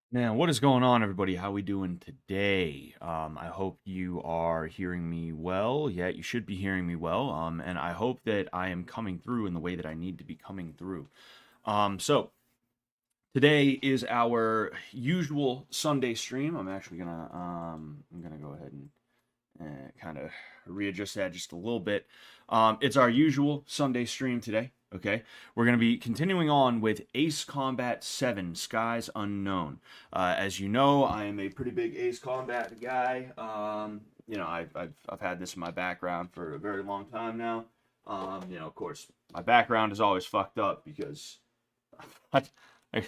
Man, what is going on, everybody? How we doing today? I hope you are hearing me well. Yeah, you should be hearing me well. And I hope that I am coming through in the way that I need to be coming through. So today is our usual Sunday stream. I'm gonna go ahead and kind of readjust that just a little bit. It's our usual Sunday stream today. Okay, we're going to be continuing on with Ace Combat 7 Skies Unknown. As you know, I am a pretty big Ace Combat guy. I've had this in my background for a very long time now. Of course, my background is always fucked up because I, I,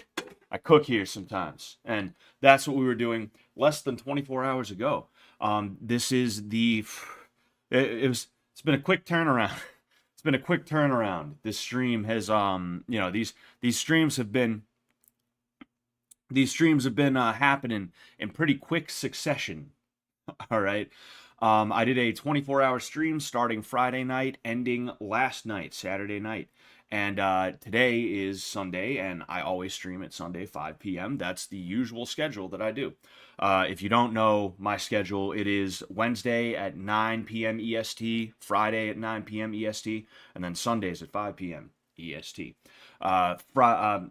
I cook here sometimes. And that's what we were doing less than 24 hours ago. This is the it's been a quick turnaround. It's been a quick turnaround. This stream has these streams have been happening in pretty quick succession. All right. I did a 24-hour stream starting Friday night, ending last night, Saturday night. And today is Sunday, and I always stream at Sunday, 5 p.m. That's the usual schedule that I do. If you don't know my schedule, it is Wednesday at 9 p.m. EST, Friday at 9 p.m. EST, and then Sundays at 5 p.m. EST.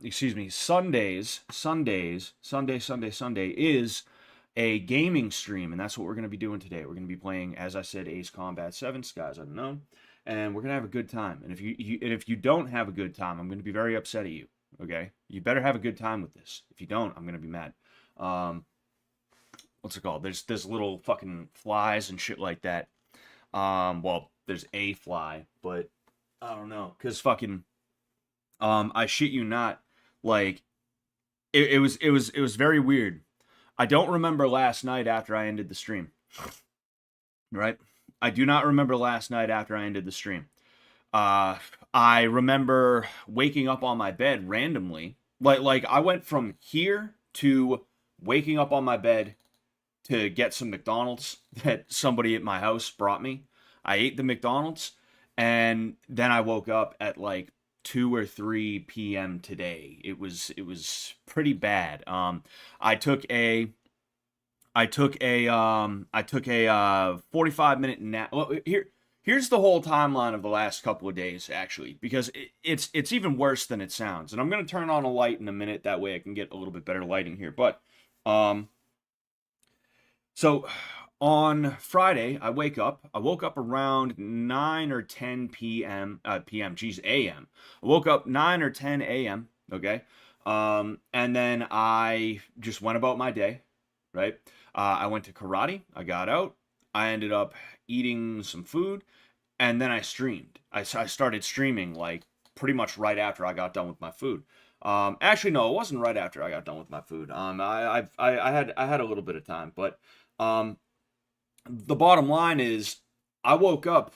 Sunday is a gaming stream, and that's what we're going to be doing today. We're going to be playing, as I said, Ace Combat 7, Skies Unknown, and we're going to have a good time. And if you don't have a good time, I'm going to be very upset at you. Okay, you better have a good time with this. If you don't, I'm going to be mad. What's it called? There's little fucking flies and shit like that. Well, there's a fly, but I don't know, cause fucking I shit you not, like it was very weird. I don't remember last night after I ended the stream. Right? I do not remember last night after I ended the stream. Uh, I remember waking up on my bed randomly. Like I went from here to waking up on my bed to get some McDonald's that somebody at my house brought me. I ate the McDonald's, and then I woke up at like 2 or 3 p.m. today. It was pretty bad. I took a 45-minute nap. Well, here's the whole timeline of the last couple of days, actually, because it's even worse than it sounds. And I'm gonna turn on a light in a minute, that way I can get a little bit better lighting here. But um, so on Friday, I woke up around 9 or 10 p.m. Geez, a.m. I woke up 9 or 10 a.m. Okay. And then I just went about my day, right? I went to karate. I got out. I ended up eating some food, and then I streamed. I started streaming like pretty much right after I got done with my food. Actually, no, it wasn't right after I got done with my food. I had a little bit of time, but um, the bottom line is I woke up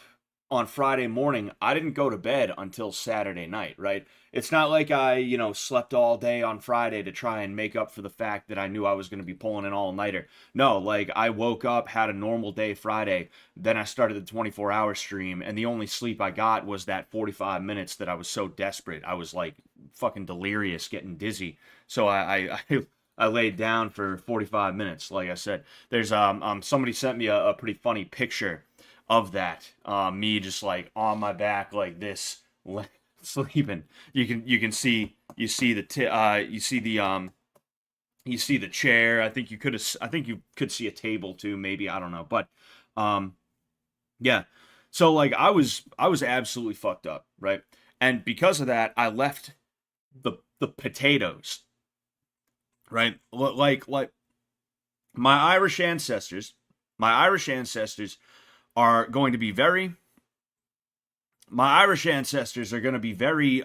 on Friday morning. I didn't go to bed until Saturday night, right? It's not like I slept all day on Friday to try and make up for the fact that I knew I was going to be pulling an all-nighter. No, like I woke up, had a normal day Friday, then I started the 24-hour stream, and the only sleep I got was that 45 minutes that I was so desperate. I was like fucking delirious, getting dizzy. So I laid down for 45 minutes. Like I said, there's somebody sent me a pretty funny picture of that. Me just like on my back like this, sleeping. You see the chair. I think you could see a table too, maybe, I don't know. But um yeah. So like I was absolutely fucked up, right? And because of that, I left the potatoes, right? Like my Irish ancestors, my Irish ancestors are going to be very my Irish ancestors are going to be very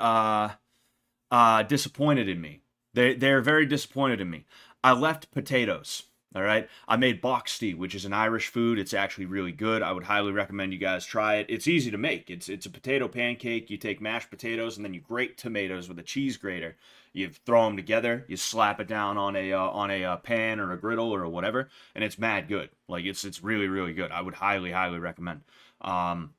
disappointed in me. They're very disappointed in me. I left potatoes. All right. I made boxty, which is an Irish food. It's actually really good. I would highly recommend you guys try it. It's easy to make. It's a potato pancake. You take mashed potatoes and then you grate tomatoes with a cheese grater. You throw them together. You slap it down on a pan or a griddle or whatever, and it's mad good. Like it's really really good. I would highly recommend. Um,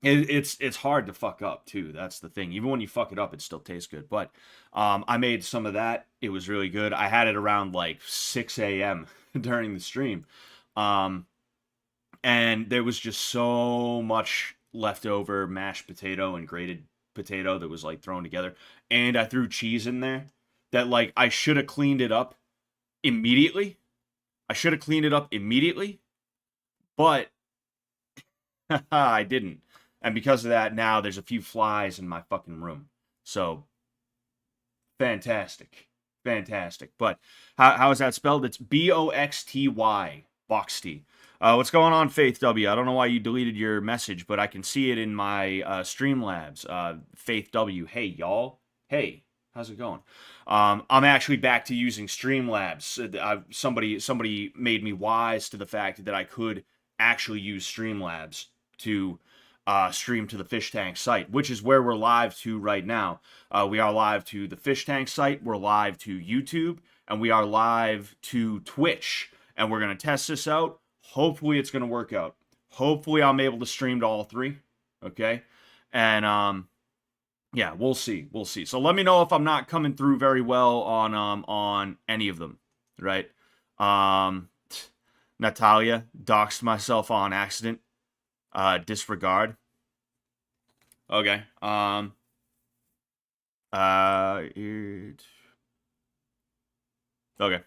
It's hard to fuck up too. That's the thing. Even when you fuck it up, it still tastes good. But I made some of that. It was really good. I had it around like 6 a.m. during the stream. Um, and there was just so much leftover mashed potato and grated potato that was like thrown together. And I threw cheese in there that like I should have cleaned it up immediately. I should have cleaned it up immediately, but I didn't. And because of that, now there's a few flies in my fucking room. So fantastic. Fantastic. But how is that spelled? It's Boxty. Boxty. What's going on, Faith W? I don't know why you deleted your message, but I can see it in my Streamlabs. Faith W. Hey, y'all. Hey, how's it going? I'm actually back to using Streamlabs. Somebody made me wise to the fact that I could actually use Streamlabs to stream to the Fish Tank site, which is where we're live to right now. We are live to the Fish Tank site, we're live to YouTube, and we are live to Twitch. And we're going to test this out. Hopefully it's going to work out. Hopefully I'm able to stream to all three. Okay? And yeah, we'll see. We'll see. So let me know if I'm not coming through very well on any of them, right? Natalia, doxed myself on accident. Disregard. Okay. Okay.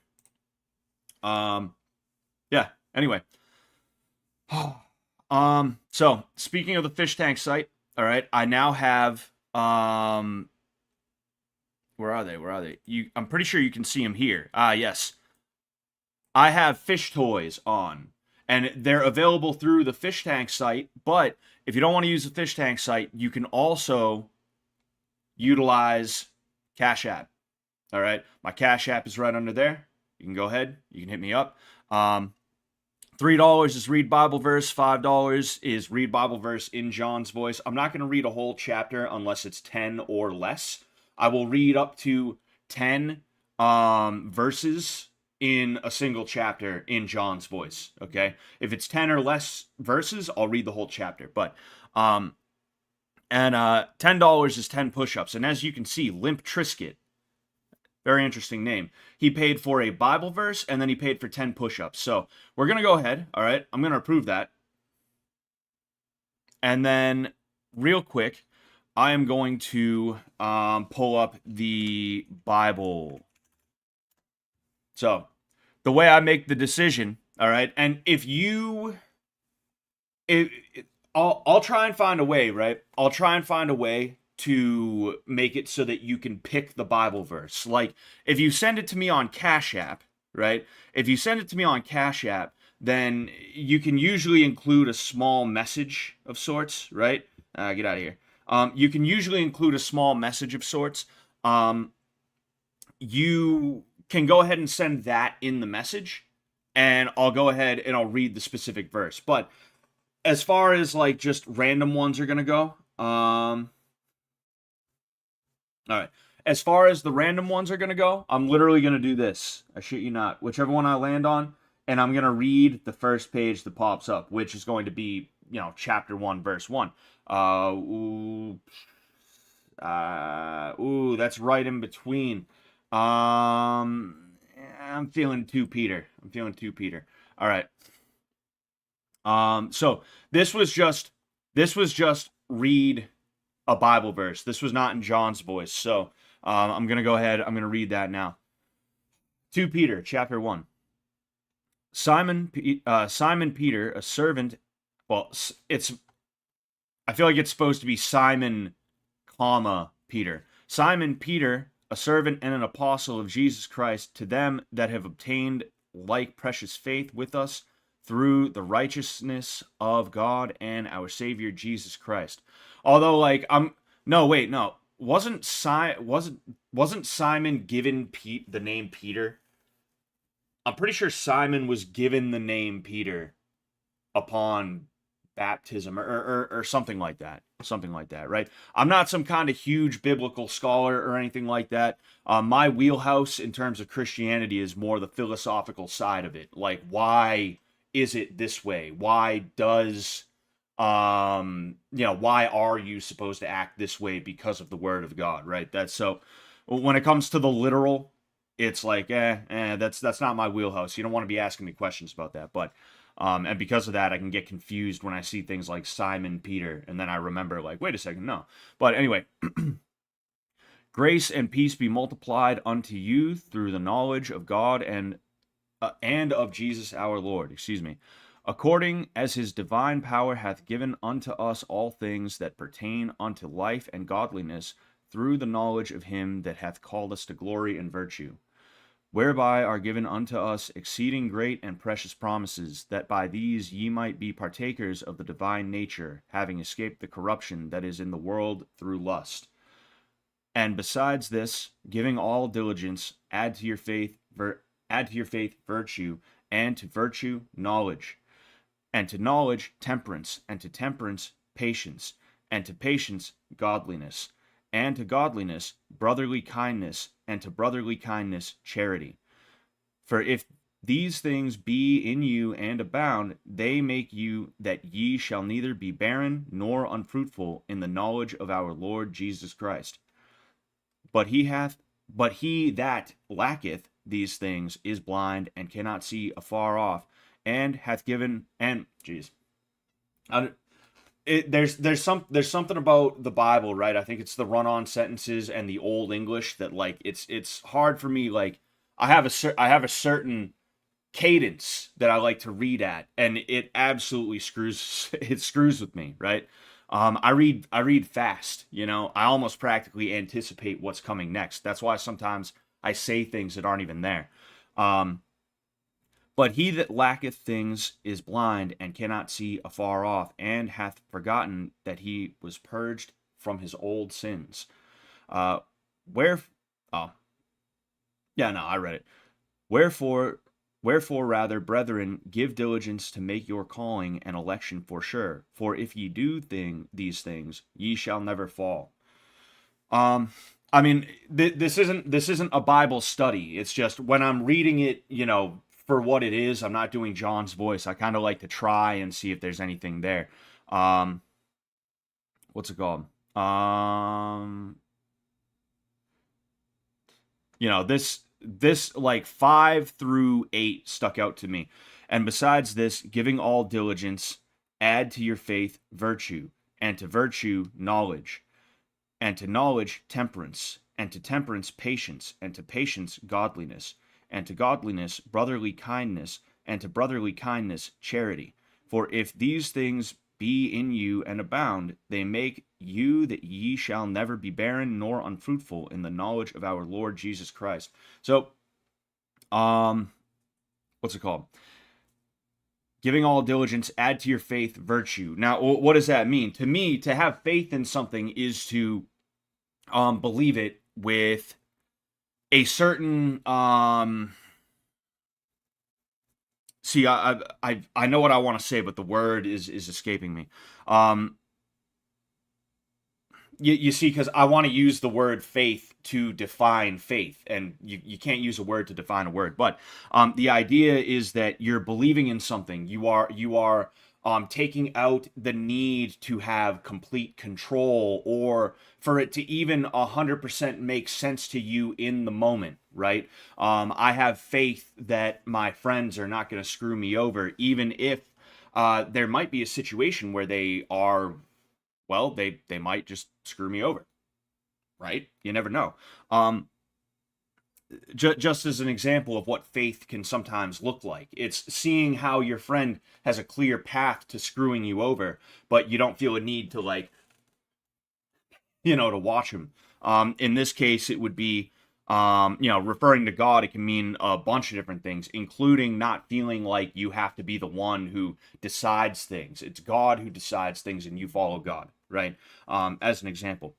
Yeah. Anyway. So speaking of the Fish Tank site, all right, I now have where are they? Where are they? I'm pretty sure you can see them here. Yes. I have fish toys on, and they're available through the Fish Tank site, but if you don't want to use the Fish Tank site, you can also utilize Cash App. All right? My Cash App is right under there. You can go ahead. You can hit me up. $3 is read Bible verse. $5 is read Bible verse in John's voice. I'm not going to read a whole chapter unless it's 10 or less. I will read up to 10 verses in a single chapter in John's voice, okay? If it's 10 or less verses, I'll read the whole chapter. But $10 is 10 push-ups. And as you can see, Limp Trisket, very interesting name. He paid for a Bible verse, and then he paid for 10 push-ups. So we're going to go ahead, all right? I'm going to approve that. And then, real quick, I am going to pull up the Bible. So, the way I make the decision, all right? And if you... I'll try and find a way, right? I'll try and find a way to make it so that you can pick the Bible verse. Like, if you send it to me on Cash App, right? If you send it to me on Cash App, then you can usually include a small message of sorts, right? Get out of here. You can usually include a small message of sorts. You can go ahead and send that in the message, and I'll go ahead and I'll read the specific verse. But as far as like just random ones are gonna go, all right. As far as the random ones are gonna go, I'm literally gonna do this. I shit you not. Whichever one I land on, and I'm gonna read the first page that pops up, which is going to be, chapter 1, verse 1. That's right in between. I'm feeling 2 Peter. All right. So this was just read a Bible verse. This was not in John's voice. So, I'm going to go ahead. I'm going to read that now. 2 Peter chapter 1. Simon Peter, a servant. Well, I feel like it's supposed to be Simon, Peter. Simon Peter, a servant and an apostle of Jesus Christ, to them that have obtained like precious faith with us through the righteousness of God and our Savior Jesus Christ. Although, wasn't Simon given the name Peter? I'm pretty sure Simon was given the name Peter upon baptism or something like that. Right? I'm not some kind of huge biblical scholar or anything like that. My wheelhouse in terms of Christianity is more the philosophical side of it. Like, why is it this way? Why does Why are you supposed to act this way because of the word of God, right? That's so when it comes to the literal, it's like, that's not my wheelhouse. You don't want to be asking me questions about that. But and because of that, I can get confused when I see things like Simon Peter, and then I remember like, wait a second, no. But anyway, grace and peace be multiplied unto you through the knowledge of God and of Jesus our Lord, excuse me, according as his divine power hath given unto us all things that pertain unto life and godliness, through the knowledge of him that hath called us to glory and virtue, whereby are given unto us exceeding great and precious promises, that by these ye might be partakers of the divine nature, having escaped the corruption that is in the world through lust. And besides this, giving all diligence, add to your faith virtue, and to virtue knowledge, and to knowledge temperance, and to temperance patience, and to patience godliness, and to godliness brotherly kindness, and to brotherly kindness charity. For if these things be in you and abound, they make you that ye shall neither be barren nor unfruitful in the knowledge of our Lord Jesus Christ. But he that lacketh these things is blind and cannot see afar off, and hath given and jeez. There's something about the Bible, right? I think it's the run-on sentences and the Old English that like it's hard for me. Like I have a certain cadence that I like to read at, and it absolutely screws with me, right? I read fast, I almost practically anticipate what's coming next. That's why sometimes I say things that aren't even there. Um, but he that lacketh things is blind and cannot see afar off, and hath forgotten that he was purged from his old sins. Uh, where, oh, yeah, no, I read it. Wherefore, wherefore rather, brethren, give diligence to make your calling and election for sure. For if ye do these things, ye shall never fall. Um, I mean, this isn't a Bible study. It's just when I'm reading it, for what it is. I'm not doing John's voice. I kind of like to try and see if there's anything there. Um, what's it called? Um, this like 5 through 8 stuck out to me. And besides this, giving all diligence, add to your faith virtue, and to virtue knowledge, and to knowledge temperance, and to temperance patience, and to patience godliness, and to godliness brotherly kindness, and to brotherly kindness charity. For if these things be in you and abound, they make you that ye shall never be barren nor unfruitful in the knowledge of our Lord Jesus Christ. So, what's it called? Giving all diligence, add to your faith virtue. Now, what does that mean? To me, to have faith in something is to believe it with a certain see, I know what I want to say, but the word is escaping me. Um, you see, because I want to use the word faith to define faith, and you can't use a word to define a word. But the idea is that you're believing in something. You are taking out the need to have complete control, or for it to even 100% make sense to you in the moment, right? I have faith that my friends are not going to screw me over, even if there might be a situation where they are, well, they might just screw me over, right? You never know. Um, just as an example of what faith can sometimes look like, it's seeing how your friend has a clear path to screwing you over, but you don't feel a need to like, to watch him. In this case, it would be, referring to God. It can mean a bunch of different things, including not feeling like you have to be the one who decides things. It's God who decides things, and you follow God, right? As an example.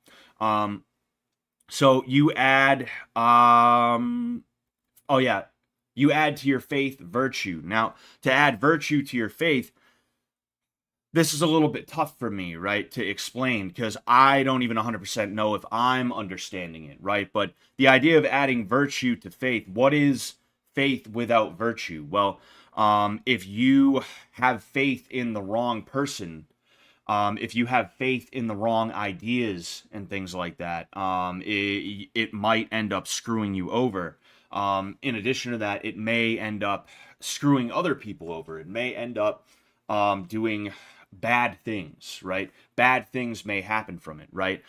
So you add, oh yeah, you add to your faith virtue. Now, to add virtue to your faith, this is a little bit tough for me, right, to explain, because I don't even 100% know if I'm understanding it, right? But the idea of adding virtue to faith, what is faith without virtue? Well, if you have faith in the wrong person, If you have faith in the wrong ideas and things like that, it might end up screwing you over. In addition to that, it may end up screwing other people over. It may end up doing bad things, right? Bad things may happen from it, right?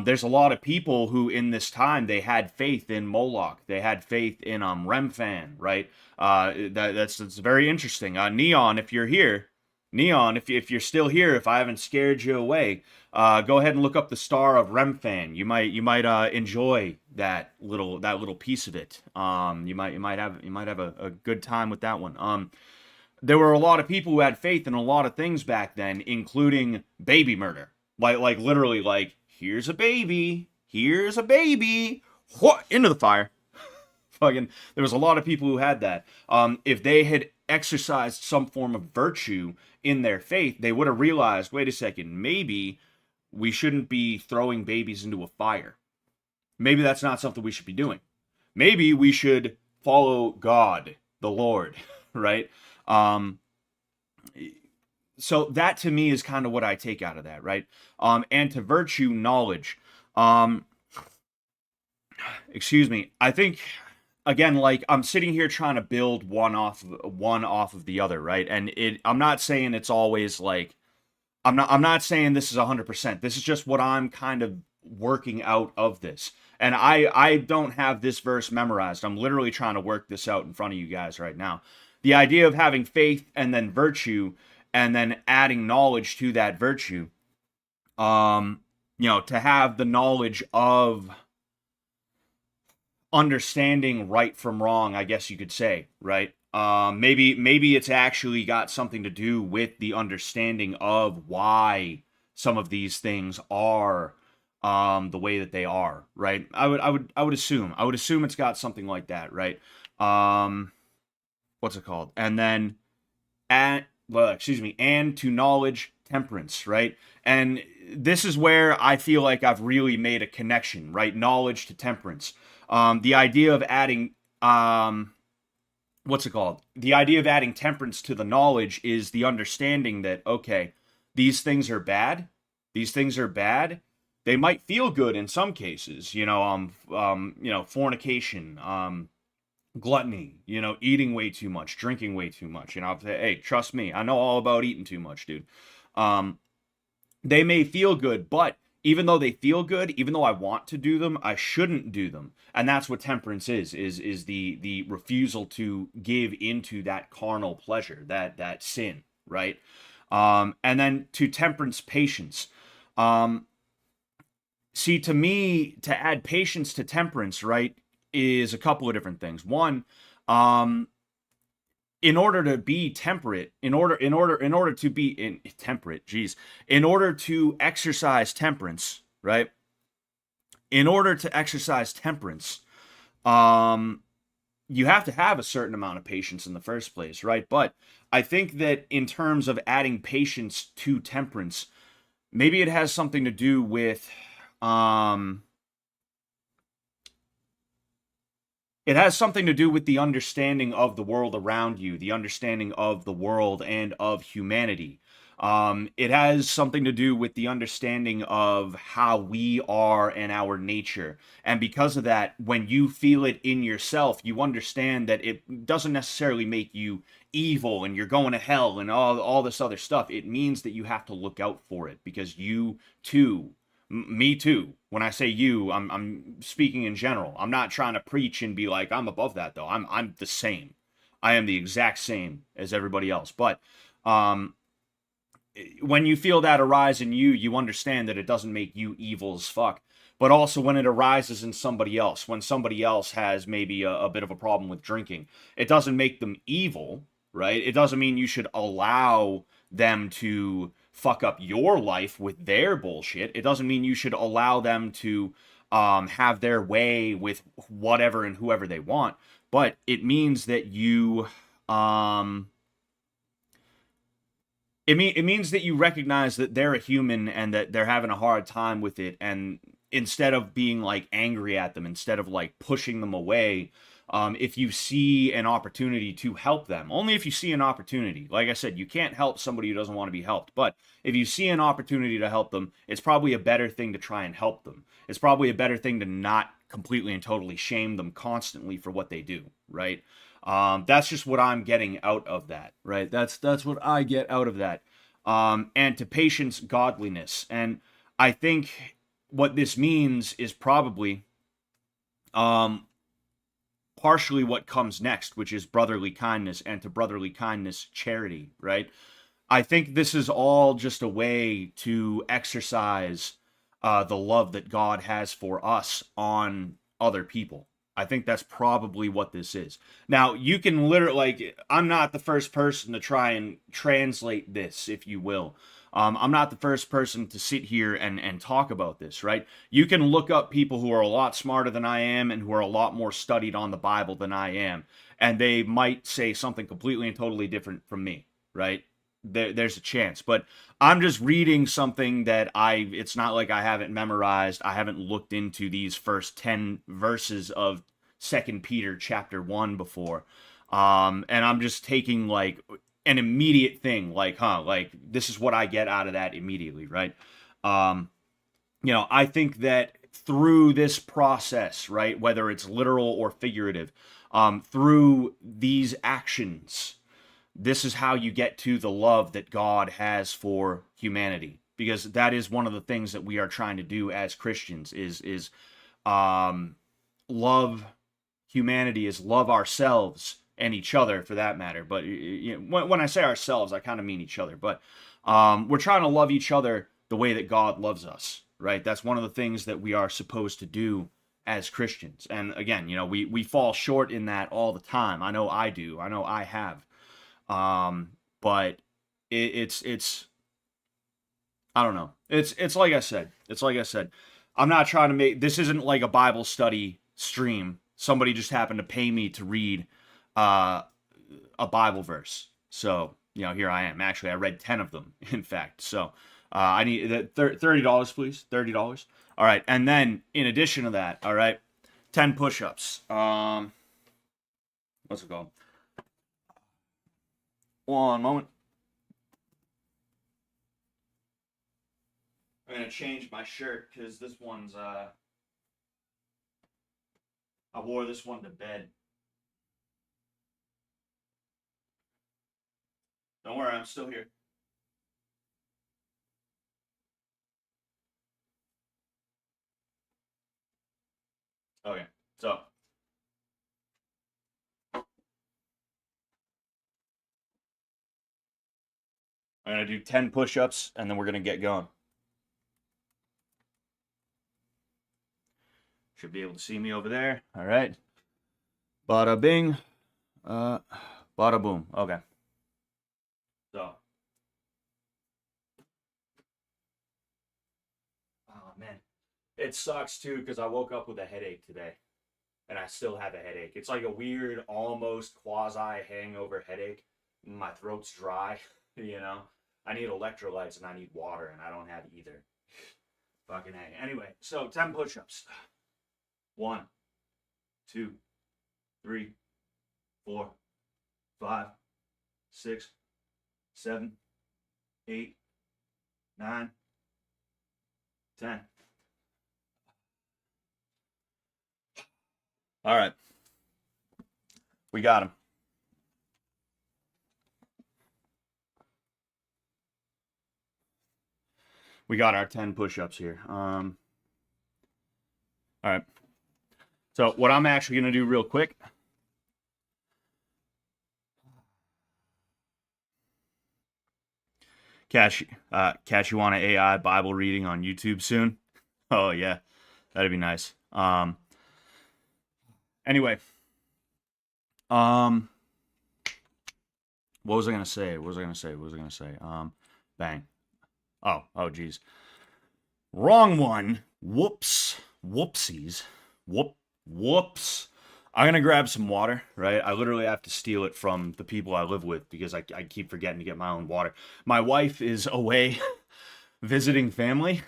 There's a lot of people who, in this time, they had faith in Moloch, they had faith in Remfan, right? That's very interesting. Neon, if you're here, Neon, if you're still here, if I haven't scared you away, go ahead and look up the star of Remfan. You might enjoy that little piece of it. You might have a good time with that one. There were a lot of people who had faith in a lot of things back then, including baby murder. Like literally, like, here's a baby, what, into the fire. Fucking, there was a lot of people who had that. If they had exercised some form of virtue in their faith, they would have realized, wait a second, maybe we shouldn't be throwing babies into a fire. Maybe that's not something we should be doing. Maybe we should follow God, the Lord, right? So that to me is kind of what I take out of that, right? And to virtue, knowledge. Excuse me. I think, again, like, I'm sitting here trying to build one off of the other, right? And I'm not saying it's always like, I'm not saying this is 100%. This is just what I'm kind of working out of this. And I don't have this verse memorized. I'm literally trying to work this out in front of you guys right now. The idea of having faith and then virtue and then adding knowledge to that virtue, to have the knowledge of understanding right from wrong, I guess you could say, right? Maybe it's actually got something to do with the understanding of why some of these things are the way that they are, right? I would assume it's got something like that, right? What's it called? And then and to knowledge, temperance, right? And this is where I feel like I've really made a connection, right? Knowledge to temperance. The idea of adding what's it called? The idea of adding temperance to the knowledge is the understanding that, okay, these things are bad. These things are bad. They might feel good in some cases, fornication, gluttony, eating way too much, drinking way too much. Hey, trust me, I know all about eating too much, dude. They may feel good, but even though they feel good, even though I want to do them, I shouldn't do them. And that's what temperance is the refusal to give into that carnal pleasure, that sin, right? And then to temperance, patience. See, to me, to add patience to temperance, right, is a couple of different things. One, in order to be temperate, in order to be temperate, in order to exercise temperance, right? In order to exercise temperance, you have to have a certain amount of patience in the first place, right? But I think that in terms of adding patience to temperance, maybe it has something to do with it has something to do with the understanding of the world around you, the understanding of the world and of humanity. It has something to do with the understanding of how we are and our nature. And because of that, when you feel it in yourself, you understand that it doesn't necessarily make you evil and you're going to hell and all this other stuff. It means that you have to look out for it because you too, me too. When I say you, I'm speaking in general. I'm not trying to preach and be like I'm above that though. I'm the same. I am the exact same as everybody else. But when you feel that arise in you, you understand that it doesn't make you evil as fuck. But also when it arises in somebody else, when somebody else has maybe a bit of a problem with drinking, it doesn't make them evil, right? It doesn't mean you should allow them to fuck up your life with their bullshit. It doesn't mean you should allow them to have their way with whatever and whoever they want. But it means that you it means that you recognize that they're a human and that they're having a hard time with it, and instead of being like angry at them, instead of like pushing them away, if you see an opportunity to help them. Only if you see an opportunity. Like I said, you can't help somebody who doesn't want to be helped. But if you see an opportunity to help them, it's probably a better thing to try and help them. It's probably a better thing to not completely and totally shame them constantly for what they do, right? That's just what I'm getting out of that, right? That's what I get out of that. And to patience, godliness. And I think what this means is probably partially what comes next, which is brotherly kindness, and to brotherly kindness, charity, right? I think this is all just a way to exercise the love that God has for us on other people. I think that's probably what this is. Now, you can literally, like, I'm not the first person to try and translate this, if you will. I'm not the first person to sit here and talk about this, right? You can look up people who are a lot smarter than I am and who are a lot more studied on the Bible than I am, and they might say something completely and totally different from me, right? There's a chance, but I'm just reading something that it's not like I haven't memorized. I haven't looked into these first 10 verses of 2 Peter chapter 1 before. And I'm just taking like an immediate thing, like, like this is what I get out of that immediately, right? I think that through this process, right, whether it's literal or figurative, through these actions, this is how you get to the love that God has for humanity, because that is one of the things that we are trying to do as Christians is love humanity, is love ourselves and each other for that matter. But when I say ourselves, I kind of mean each other. But we're trying to love each other the way that God loves us, right? That's one of the things that we are supposed to do as Christians. And again, we fall short in that all the time. I know I do. I know I have. But it's I don't know. It's like I said. It's like I said. I'm not trying to this isn't like a Bible study stream. Somebody just happened to pay me to read a Bible verse. So, here I am. Actually, I read 10 of them, in fact. So, I need $30, please. $30. All right. And then in addition to that, all right, 10 push-ups. What's it called? One moment. I'm gonna change my shirt because this one's I wore this one to bed. Don't worry, I'm still here. Okay, so I'm gonna do 10 push-ups and then we're gonna get going. Should be able to see me over there. All right. Bada bing. Bada boom. Okay. So. Oh man, it sucks too because I woke up with a headache today, and I still have a headache. It's like a weird, almost quasi hangover headache. My throat's dry. I need electrolytes and I need water, and I don't have either. Fucking A. Anyway, so 10 push-ups. 1, 2, 3, 4, 5, 6, 7, 8, 9, 10. All right. We got him. We got our 10 push-ups here. All right. So what I'm actually going to do real quick. Catch you on an AI Bible reading on YouTube soon. Oh yeah, that'd be nice. Anyway, what was I gonna say? Bang. Oh geez. Wrong one. Whoops. Whoopsies. Whoops. I'm gonna grab some water, right? I literally have to steal it from the people I live with because I keep forgetting to get my own water. My wife is away visiting family,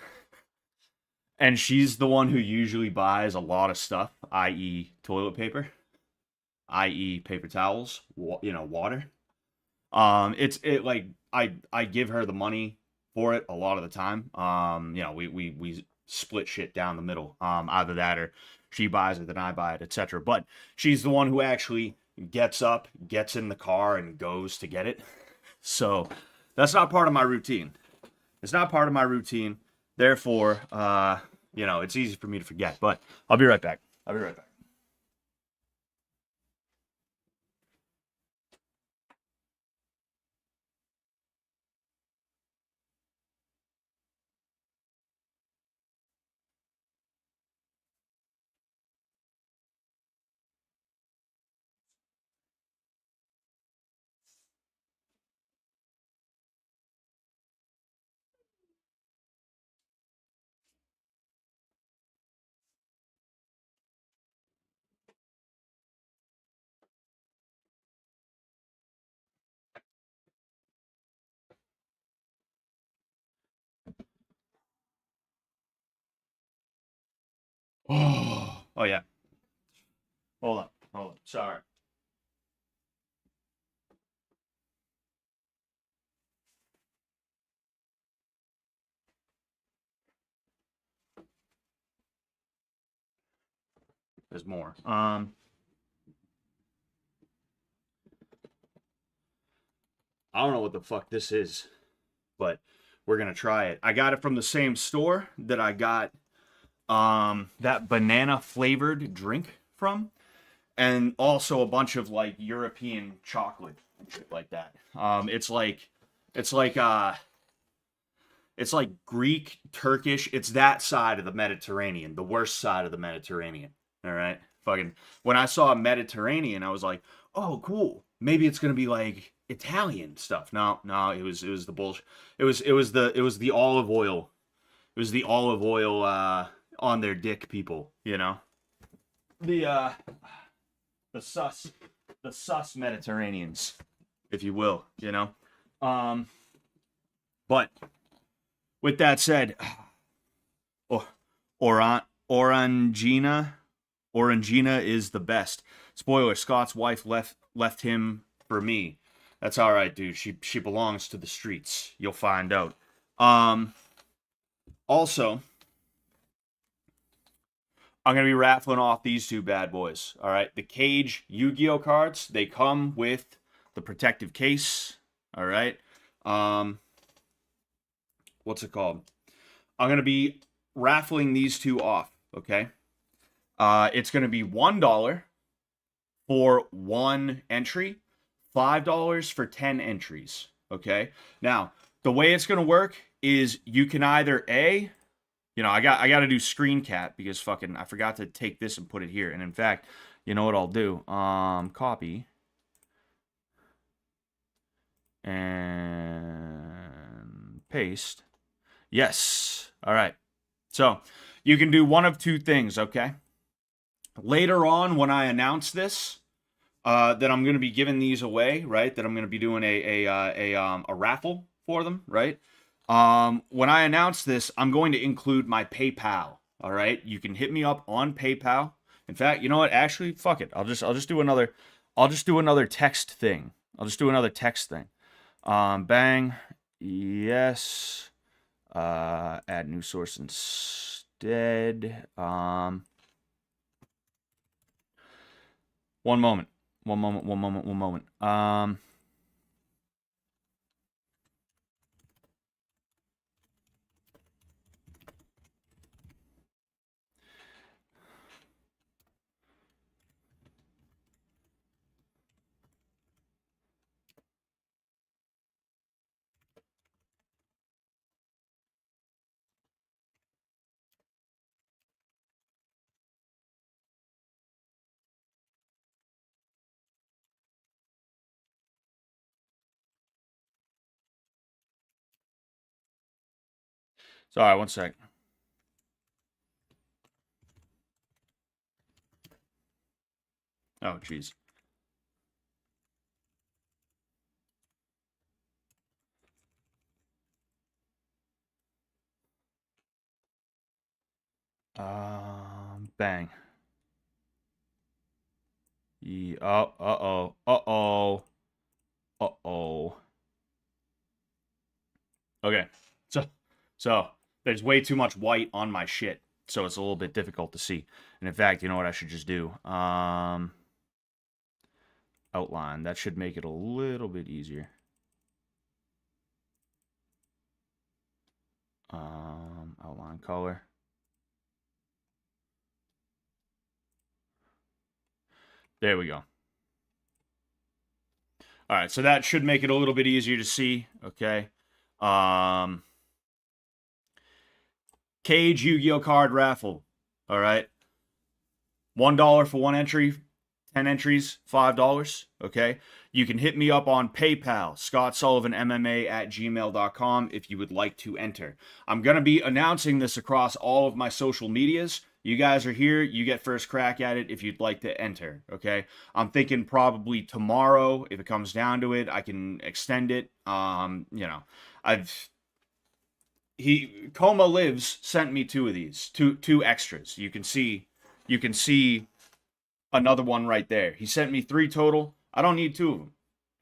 and she's the one who usually buys a lot of stuff, i.e. toilet paper. i.e., paper towels, water. It like I give her the money for it a lot of the time. We split shit down the middle. Either that or she buys it, then I buy it, etc. But she's the one who actually gets up, gets in the car, and goes to get it. So that's not part of my routine. It's not part of my routine. Therefore, it's easy for me to forget. But I'll be right back. I'll be right back. Oh yeah. Hold up. Hold up. Sorry. There's more. I don't know what the fuck this is, but we're gonna try it. I got it from the same store that I got that banana flavored drink from, and also a bunch of like European chocolate and shit like that. It's like uh it's like Greek, Turkish. It's that side of the Mediterranean, the worst side of the Mediterranean. All right, fucking. When I saw Mediterranean, I was like, oh, cool. Maybe it's gonna be like Italian stuff. No, no, it was the bullshit. It was the olive oil. It was the olive oil on their dick, people. The uh the sus the sus Mediterraneans, if you will. Um, but with that said, oh, Orangina, Orangina is the best. Spoiler: Scott's wife left him for me. That's all right, dude. She belongs to the streets. You'll find out. Um, Also, I'm gonna be raffling off these two bad boys. All right, the Cage Yu-Gi-Oh cards. They come with the protective case. All right. Um, what's it called? I'm gonna be raffling these two off. Okay. It's gonna be $1 for one entry, $5 for 10 entries. Okay. Now, the way it's gonna work is you can either I got to do screen cap because fucking I forgot to take this and put it here. And in fact, you know what I'll do? Copy and paste. Yes. All right. So you can do one of two things, okay? Later on, when I announce this, that I'm going to be giving these away, right? That I'm going to be doing a raffle for them, right? When I announce this, I'm going to include my PayPal. All right, you can hit me up on PayPal. In fact, you know what? Actually, fuck it. I'll just do another text thing. I'll just do another text thing. Bang. Yes. Add new source instead. One moment. One moment. One moment. One moment. Sorry, one sec. Oh, jeez. Bang. Oh, uh-oh. Uh-oh. Uh-oh. Okay. So so there's way too much white on my shit. So it's a little bit difficult to see. And in fact, you know what I should just do? Outline. That should make it a little bit easier. Outline color. There we go. All right, so that should make it a little bit easier to see. Okay. Cage Yu-Gi-Oh card raffle. All right. $1 for one entry, 10 entries, $5. Okay. You can hit me up on PayPal, ScottSullivanMMA@gmail.com if you would like to enter. I'm going to be announcing this across all of my social medias. You guys are here. You get first crack at it if you'd like to enter. Okay. I'm thinking probably tomorrow, if it comes down to it, I can extend it. I've Coma Lives sent me two of these, two extras. You can see another one right there. He sent me 3 total. I don't need 2 of them.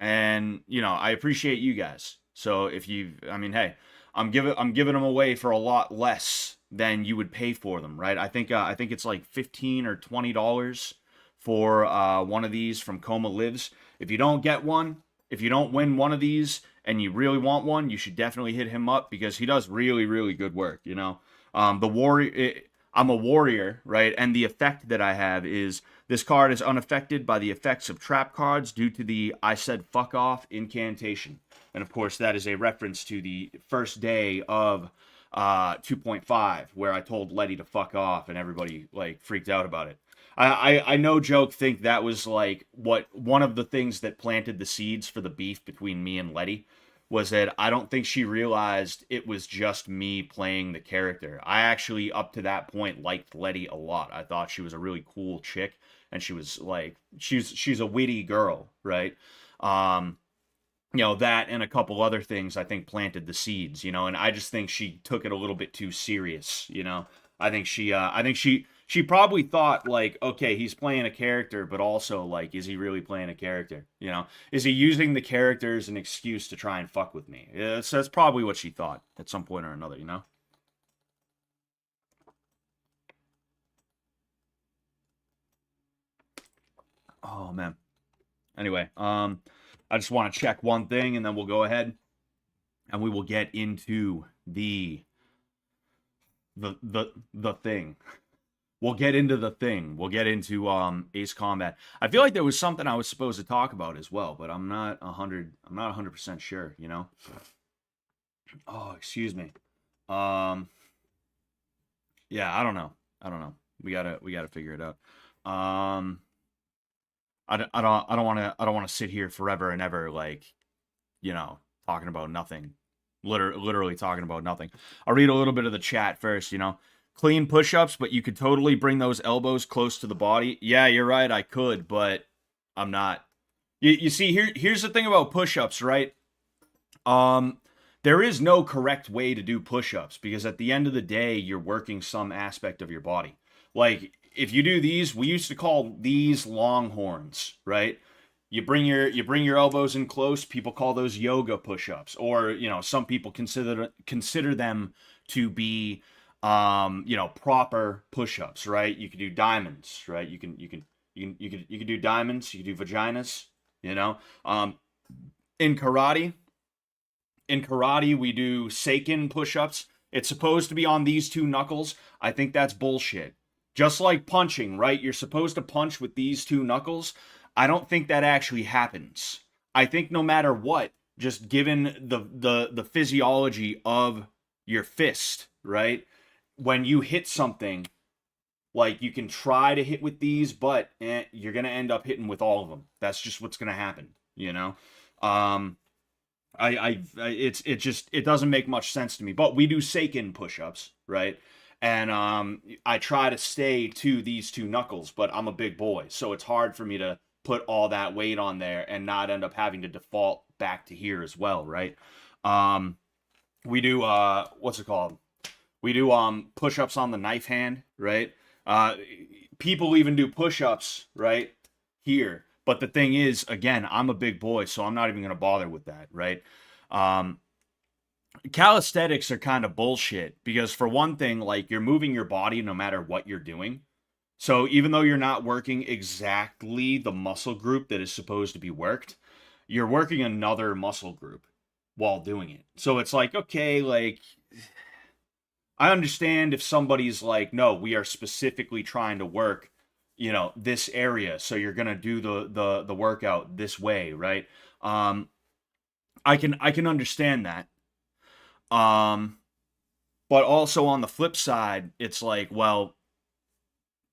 And, I appreciate you guys. So if hey, I'm giving them away for a lot less than you would pay for them, right? I think it's like $15 or $20 for one of these from Coma Lives. If you don't get one, if you don't win one of these and you really want one, you should definitely hit him up because he does really, really good work, The warrior I'm a warrior, right? And the effect that I have is this card is unaffected by the effects of trap cards due to the I said fuck off incantation. And of course, that is a reference to the first day of 2.5, where I told Letty to fuck off and everybody like freaked out about it. I no joke think that was like one of the things that planted the seeds for the beef between me and Letty was that I don't think she realized it was just me playing the character. I actually, up to that point, liked Letty a lot. I thought she was a really cool chick, and she was like, she's a witty girl, right? That and a couple other things I think planted the seeds, and I just think she took it a little bit too serious. I think she probably thought like, okay, he's playing a character, but also like, is he really playing a character? Is he using the character as an excuse to try and fuck with me? Yeah, that's probably what she thought at some point or another. Oh man. Anyway, I just want to check one thing, and then we'll go ahead and we will get into the thing. We'll get into the thing. We'll get into Ace Combat. I feel like there was something I was supposed to talk about as well, but I'm not 100% sure. Oh, excuse me. Yeah, I don't know. We gotta figure it out. I don't want to sit here forever and ever like, talking about nothing. Literally talking about nothing. I'll read a little bit of the chat first, Clean push-ups, but you could totally bring those elbows close to the body. Yeah, you're right, I could, but I'm not. You see, here's the thing about push-ups, right? There is no correct way to do push-ups because at the end of the day, you're working some aspect of your body. Like, if you do these, we used to call these longhorns, right? You bring your elbows in close. People call those yoga push-ups, or some people consider them to be proper push-ups, right? You can do diamonds, right? You can do diamonds. You can do vaginas. In karate, we do seiken push-ups. It's supposed to be on these 2 knuckles. I think that's bullshit. Just like punching, right? You're supposed to punch with these 2 knuckles. I don't think that actually happens. I think no matter what, just given the physiology of your fist, right? When you hit something, like you can try to hit with these, but you're gonna end up hitting with all of them. That's just what's gonna happen, it doesn't make much sense to me. But we do seiken push-ups, right? And I try to stay to these 2 knuckles, but I'm a big boy, so it's hard for me to put all that weight on there and not end up having to default back to here as well, right? We do what's it called? We do push-ups on the knife hand, right? People even do push-ups, right? here. But the thing is, again, I'm a big boy, so I'm not even gonna bother with that, right? Um, Calisthenics are kind of bullshit because for one thing, like you're moving your body no matter what you're doing. So even though you're not working exactly the muscle group that is supposed to be worked, you're working another muscle group while doing it. So it's like, okay, like I understand if somebody's like, no, we are specifically trying to work, this area, so you're gonna do the workout this way, right? Um, I can understand that. Um, but also on the flip side, it's like, well,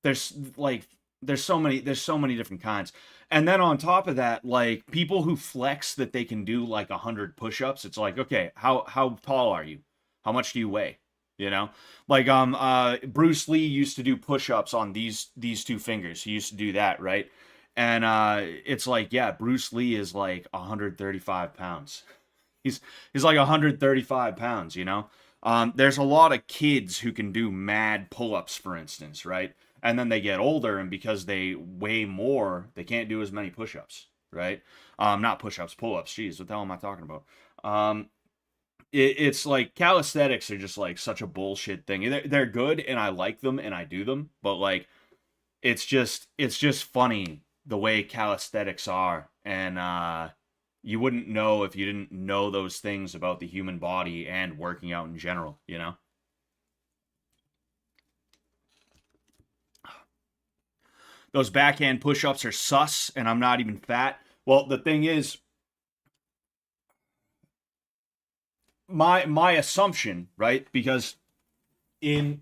there's like there's so many different kinds. And then on top of that, like people who flex that they can do like 100 push-ups, it's like, okay, how tall are you? How much do you weigh? You know? Like Bruce Lee used to do push-ups on these two fingers. He used to do that, right? And it's like, yeah, Bruce Lee is like 135 pounds. He's like 135 pounds, you know? There's a lot of kids who can do mad pull-ups, for instance, right? And then they get older, and because they weigh more, they can't do as many push-ups, right? Not push-ups, pull-ups. Jeez, what the hell am I talking about? It's like calisthenics are just like such a bullshit thing. They're good, and I like them, and I do them, but like it's just funny the way calisthenics are, and you wouldn't know if you didn't know those things about the human body and working out in general, you know? Those backhand push-ups are sus, and I'm not even fat. Well, the thing is, my assumption, right? Because in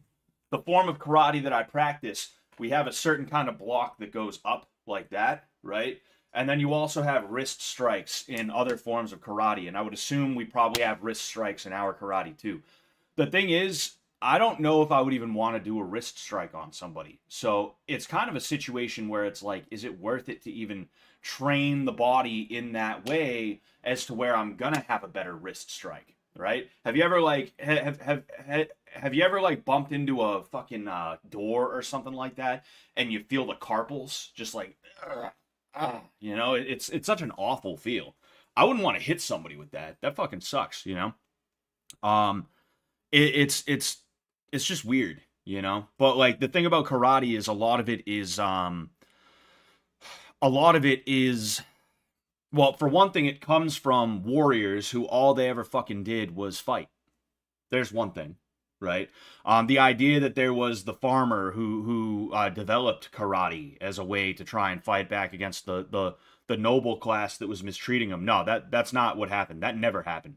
the form of karate that I practice, we have a certain kind of block that goes up like that, right? And then you also have wrist strikes in other forms of karate, and I would assume we probably have wrist strikes in our karate too. The thing is, I don't know if I would even want to do a wrist strike on somebody. So it's kind of a situation where it's like, is it worth it to even train the body in that way as to where I'm gonna have a better wrist strike, right? Have you ever like have you ever like bumped into a fucking door or something like that, and you feel the carpals just like, it's such an awful feel. I wouldn't want to hit somebody with that. That fucking sucks, you know. Um, it's just weird, you know. But like the thing about karate is a lot of it is well, for one thing, it comes from warriors who all they ever fucking did was fight. There's one thing, right? The idea that there was the farmer who developed karate as a way to try and fight back against the noble class that was mistreating him. No, that's not what happened. That never happened.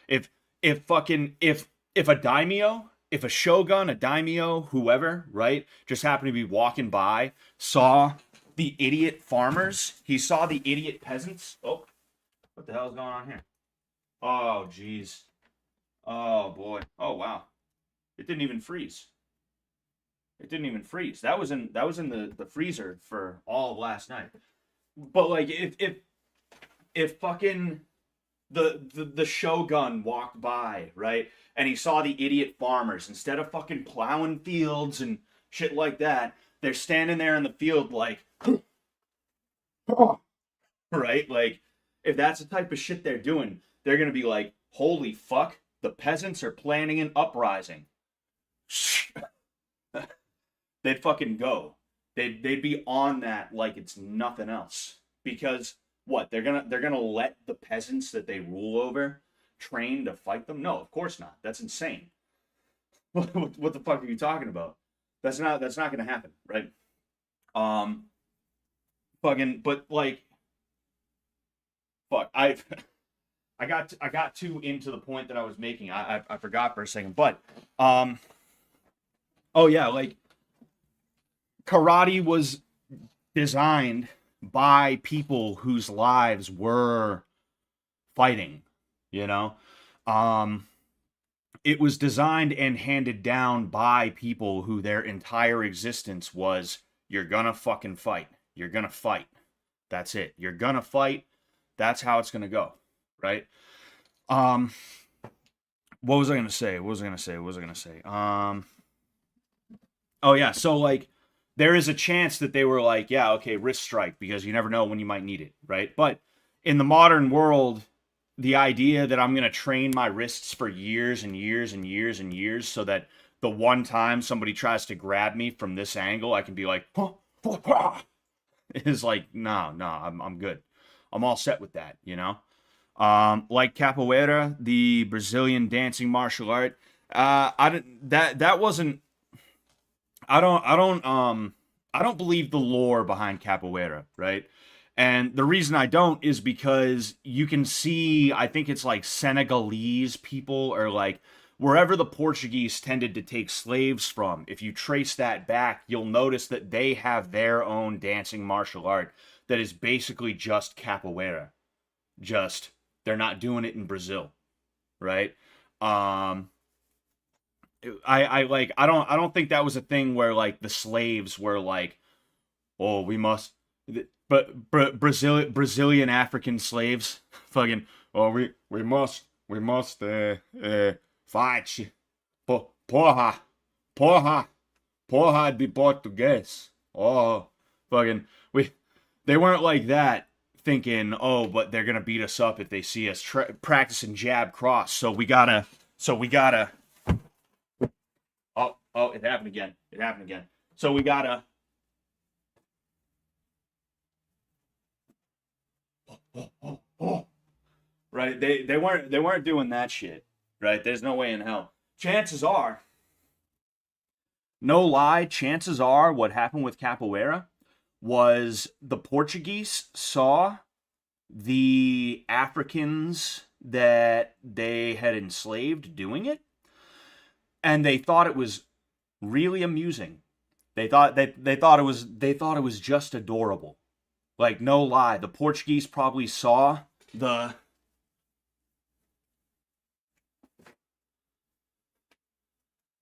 If a daimyo, if a shogun, a daimyo, whoever, right, just happened to be walking by, saw the idiot farmers, he saw the idiot peasants. Oh, what the hell is going on here? Oh, jeez. Oh boy. Oh wow. It didn't even freeze. It didn't even freeze. That was in the freezer for all of last night. But like if fucking the shogun walked by, right? And he saw the idiot farmers, instead of fucking plowing fields and shit like that, they're standing there in the field like right? Like if that's the type of shit they're doing, they're going to be like, "Holy fuck, the peasants are planning an uprising." They'd fucking go. They'd be on that like it's nothing else. Because what? They're gonna let the peasants that they rule over train to fight them? No, of course not. That's insane. What the fuck are you talking about? That's not gonna happen, right? Um, fucking, but like, fuck, I got too into the point that I was making. I forgot for a second, but um, oh yeah, like karate was designed by people whose lives were fighting, you know? Um, it was designed and handed down by people who their entire existence was, you're gonna fucking fight. You're gonna fight. That's it. You're gonna fight. That's how it's gonna go, right? Um, what was I gonna say? Oh yeah, so like there is a chance that they were like, yeah, okay, wrist strike, because you never know when you might need it, right? But in the modern world, the idea that I'm going to train my wrists for years and years and years and years so that the one time somebody tries to grab me from this angle, I can be like, is like, no, I'm good. I'm all set with that, you know? Like capoeira, the Brazilian dancing martial art, I didn't, that wasn't, I don't believe the lore behind capoeira, right? And the reason I don't is because you can see, I think it's like Senegalese people, or like wherever the Portuguese tended to take slaves from. If you trace that back, you'll notice that they have their own dancing martial art that is basically just capoeira. Just they're not doing it in Brazil, right? Um, I don't think that was a thing where like the slaves were like, oh, we must, but Brazilian African slaves, fucking, oh, we must fight, porra, porra, porra de português. Oh, fucking, we, they weren't like that, thinking, oh, but they're gonna beat us up if they see us practicing jab cross. So we gotta. Oh, it happened again. It happened again. So we gotta. Right? They weren't doing that shit. Right? There's no way in hell. Chances are, no lie, chances are what happened with capoeira was the Portuguese saw the Africans that they had enslaved doing it, and they thought it was really amusing. They thought it was just adorable. Like, no lie, the Portuguese probably saw the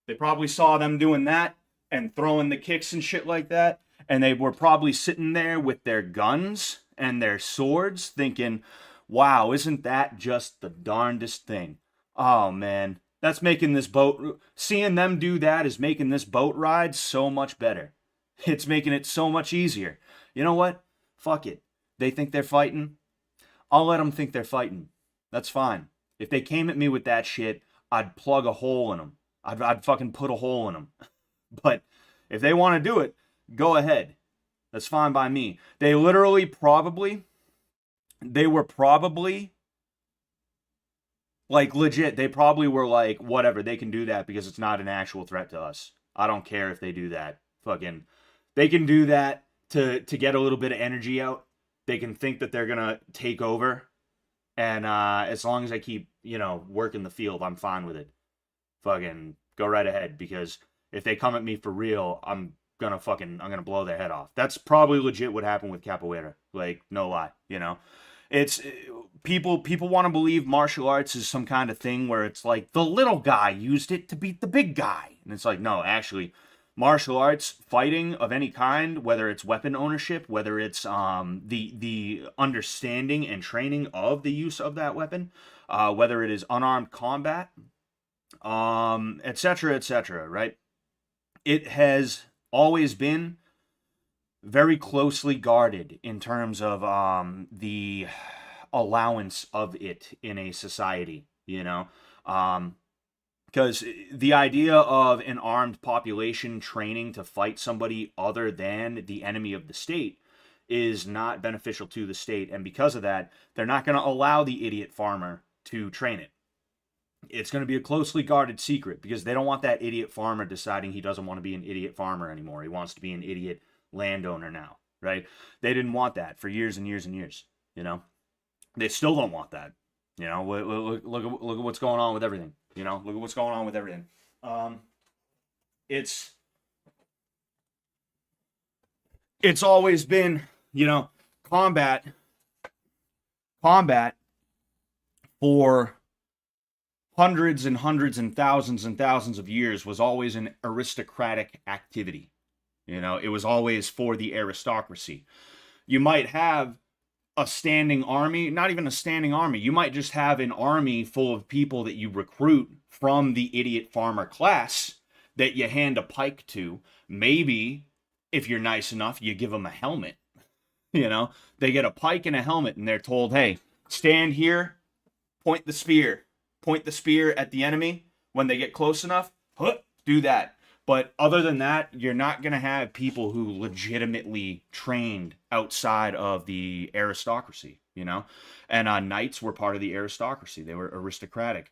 they probably saw them doing that and throwing the kicks and shit like that, and they were probably sitting there with their guns and their swords thinking, "Wow, isn't that just the darndest thing?" Oh man, that's making this boat seeing them do that is making this boat ride so much better. It's making it so much easier. You know what? Fuck it. They think they're fighting. I'll let them think they're fighting. That's fine. If they came at me with that shit, I'd plug a hole in them. I'd fucking put a hole in them. But if they want to do it, go ahead. That's fine by me. They literally probably, they were probably, like legit, they probably were like, whatever, they can do that because it's not an actual threat to us. I don't care if they do that. Fucking, they can do that to get a little bit of energy out. They can think that they're gonna take over, and as long as I keep, working the field, I'm fine with it. Fucking go right ahead, because if they come at me for real, I'm gonna blow their head off. That's probably legit what happened with capoeira. Like, no lie, it's people want to believe martial arts is some kind of thing where it's like the little guy used it to beat the big guy, and it's like, no, actually, martial arts, fighting of any kind, whether it's weapon ownership, whether it's the understanding and training of the use of that weapon, whether it is unarmed combat, etc., etc., right? It has always been very closely guarded in terms of the allowance of it in a society, because the idea of an armed population training to fight somebody other than the enemy of the state is not beneficial to the state, and because of that, they're not going to allow the idiot farmer to train it. It's going to be a closely guarded secret because they don't want that idiot farmer deciding he doesn't want to be an idiot farmer anymore. He wants to be an idiot landowner now, right? They didn't want that for years and years and years, They still don't want that. Look at what's going on with everything. Look at what's going on with everything. It's always been, combat for hundreds and hundreds and thousands of years was always an aristocratic activity. It was always for the aristocracy. You might have a standing army, not even a standing army. You might just have an army full of people that you recruit from the idiot farmer class that you hand a pike to. Maybe if you're nice enough, you give them a helmet. You know, they get a pike and a helmet, and they're told, "Hey, stand here, point the spear, point the spear at the enemy. When they get close enough, do that." But other than that, you're not going to have people who legitimately trained outside of the aristocracy, you know? And knights were part of the aristocracy. They were aristocratic.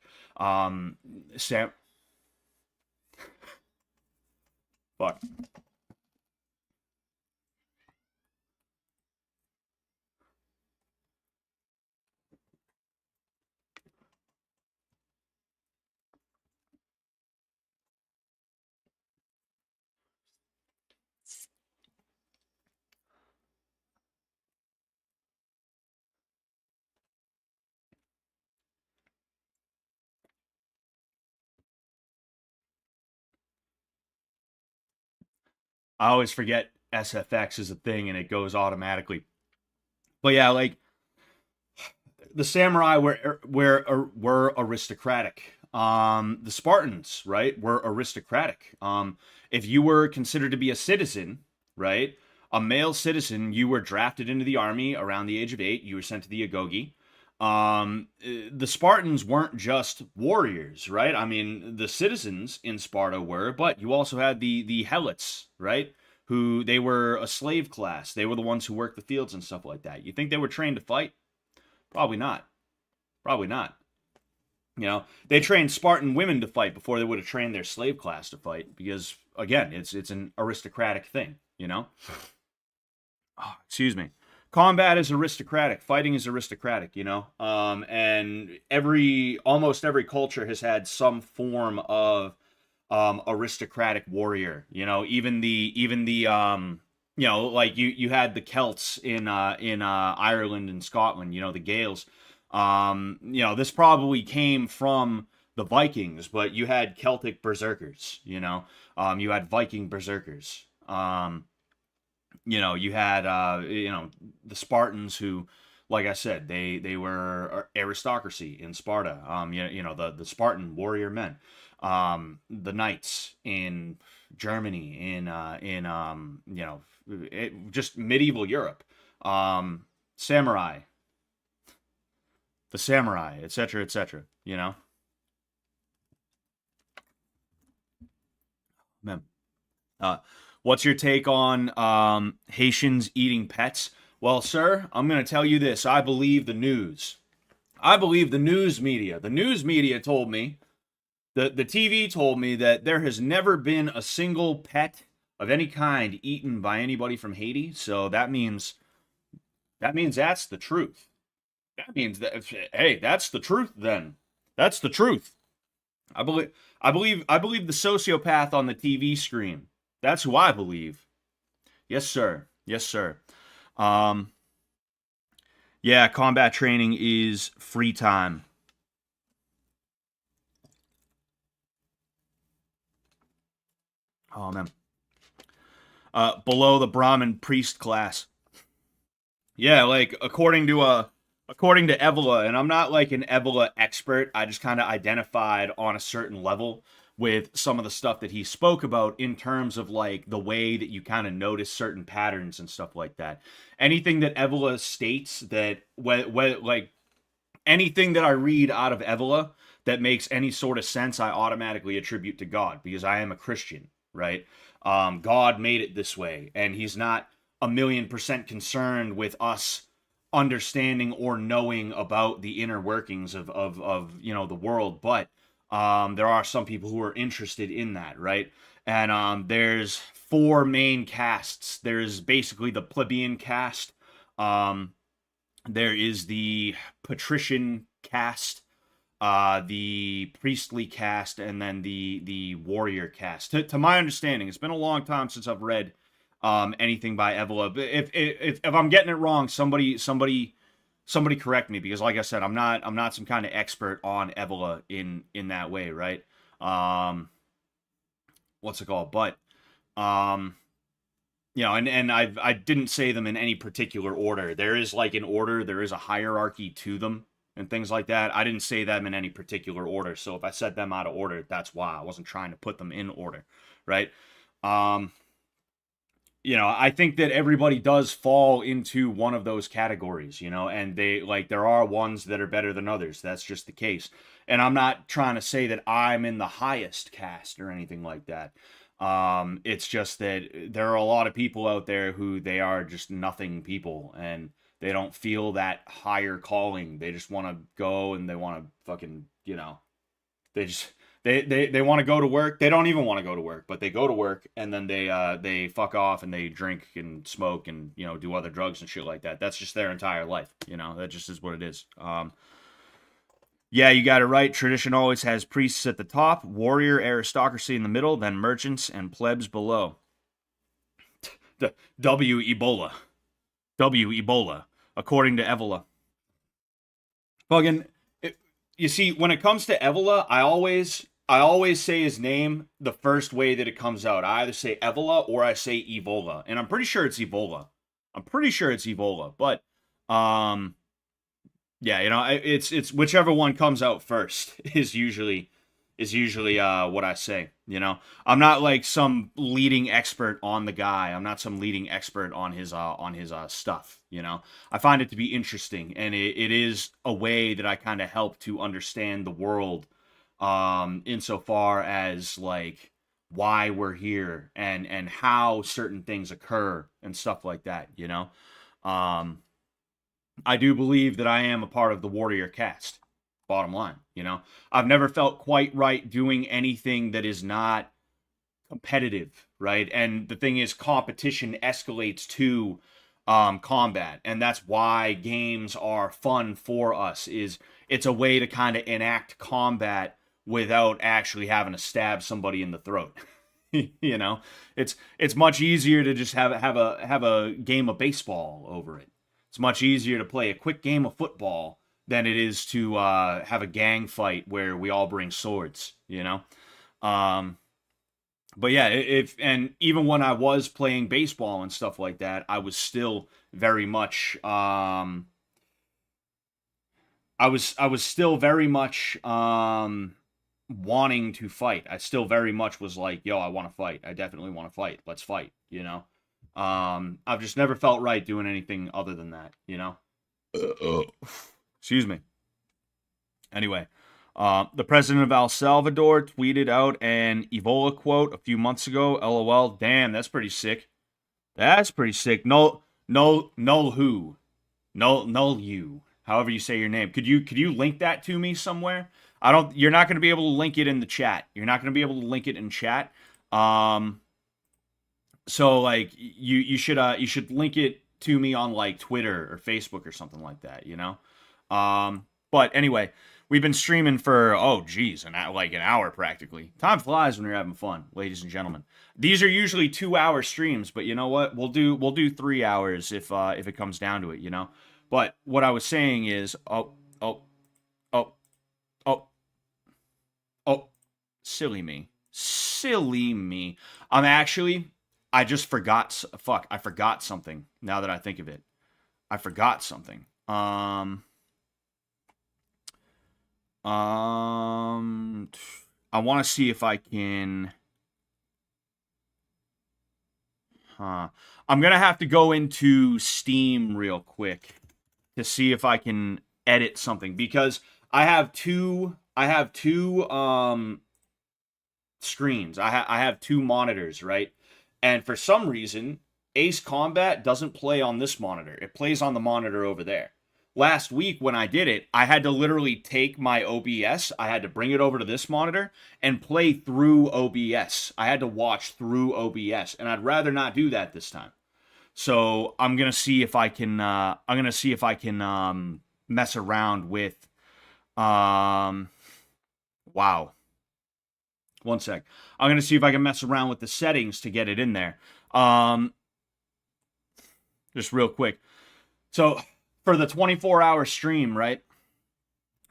Sam, fuck. I always forget SFX is a thing and it goes automatically. But yeah, like the samurai were aristocratic. The Spartans, right, were aristocratic. If you were considered to be a citizen, right, a male citizen, you were drafted into the army around the age of 8. You were sent to the Agoge. The Spartans weren't just warriors, right? I mean, the citizens in Sparta were, but you also had the helots, right? Who they were a slave class. They were the ones who worked the fields and stuff like that. You think they were trained to fight? Probably not. Probably not. You know, they trained Spartan women to fight before they would have trained their slave class to fight because again, it's an aristocratic thing, you know? Oh, excuse me. Combat is aristocratic, fighting is aristocratic, you know? And almost every culture has had some form of aristocratic warrior, you know, even the you know, like you had the Celts in Ireland and Scotland, you know, the Gaels. You know, this probably came from the Vikings, but you had Celtic berserkers, you know. You had Viking berserkers. You know, you had you know, the Spartans who, like I said, they were aristocracy in Sparta. You know, the Spartan warrior men. The knights in Germany, in you know, just medieval Europe. Samurai, the samurai, etc., etc. You know, man. Uh, what's your take on Haitians eating pets? Well, sir, I'm going to tell you this. I believe the news. I believe the news media. The news media told me, the TV told me that there has never been a single pet of any kind eaten by anybody from Haiti. So that means that's the truth. That means that, hey, that's the truth then. That's the truth. I believe the sociopath on the TV screen. That's who I believe. Yes, sir. Yes, sir. Um, yeah, combat training is free time. Oh man. Below the Brahmin priest class. Yeah, like according to Evola, and I'm not like an Evola expert. I just kind of identified on a certain level with some of the stuff that he spoke about in terms of like the way that you kind of notice certain patterns and stuff like that. Anything that Evola states that like anything that I read out of Evola that makes any sort of sense, I automatically attribute to God because I am a Christian, right? God made it this way, and He's not 1,000,000% concerned with us understanding or knowing about the inner workings of you know, the world, but there are some people who are interested in that, right? And there's four main castes. There's basically the plebeian caste. Um, there is the patrician caste, the priestly caste, and then the warrior caste. To my understanding, it's been a long time since I've read anything by Evola. But if I'm getting it wrong, somebody correct me because, like I said, I'm not some kind of expert on Evola in that way, right? Um, what's it called? But um, you know, and I didn't say them in any particular order. There is like an order, there is a hierarchy to them and things like that. I didn't say them in any particular order. So if I said them out of order, that's why I wasn't trying to put them in order, right? Um, I think that everybody does fall into one of those categories, and they like there are ones that are better than others. That's just the case. And I'm not trying to say that I'm in the highest caste or anything like that. It's just that there are a lot of people out there who they are just nothing people and they don't feel that higher calling. They just want to go and they want to fucking, they just they want to go to work. They don't even want to go to work, but they go to work and then they fuck off and they drink and smoke and do other drugs and shit like that. That's just their entire life. That just is what it is. Yeah, you got it right. Tradition always has priests at the top, warrior aristocracy in the middle, then merchants and plebs below. W Ebola. W Ebola. According to Evola. Fucking, you see, when it comes to Evola, I always say his name the first way that it comes out. I either say Evola or I say Evola, and I'm pretty sure it's Evola. But yeah, it's whichever one comes out first is usually what I say. I'm not like some leading expert on the guy. I'm not some leading expert on his stuff. I find it to be interesting, and it is a way that I kind of help to understand the world, insofar as like why we're here and how certain things occur and stuff like that. I do believe that I am a part of the warrior caste. Bottom line, I've never felt quite right doing anything that is not competitive, right? And the thing is, competition escalates to combat, and that's why games are fun for us. It's a way to kind of enact combat without actually having to stab somebody in the throat. It's much easier to just have a game of baseball over it. It's much easier to play a quick game of football than it is to have a gang fight where we all bring swords, But yeah, and even when I was playing baseball and stuff like that, I was still very much I was still very much wanting to fight. I still very much was like, yo, I want to fight. I definitely want to fight. Let's fight, I've just never felt right doing anything other than that, Excuse me. Anyway, the president of El Salvador tweeted out an Ebola quote a few months ago. LOL. Damn, that's pretty sick. That's pretty sick. No, who? Null you. However you say your name. Could you link that to me somewhere? You're not going to be able to link it in the chat. You're not going to be able to link it in chat. So like you should link it to me on like Twitter or Facebook or something like that, But anyway, we've been streaming for like an hour practically. Time flies when you're having fun, ladies and gentlemen. These are usually 2-hour streams, but you know what? We'll do 3 hours if it comes down to it, But what I was saying is oh, silly me. I just forgot. Fuck, I forgot something. Now that I think of it, I forgot something. I want to see if I can. I'm gonna have to go into Steam real quick to see if I can edit something because I have two screens. I have two monitors, right? And for some reason, Ace Combat doesn't play on this monitor. It plays on the monitor over there. Last week when I did it, I had to literally take my OBS, I had to bring it over to this monitor and play through OBS. I had to watch through OBS, and I'd rather not do that this time. So I'm gonna see if I can. Mess around with. Wow. One sec. I'm gonna see if I can mess around with the settings to get it in there. Just real quick. So for the 24-hour stream, right?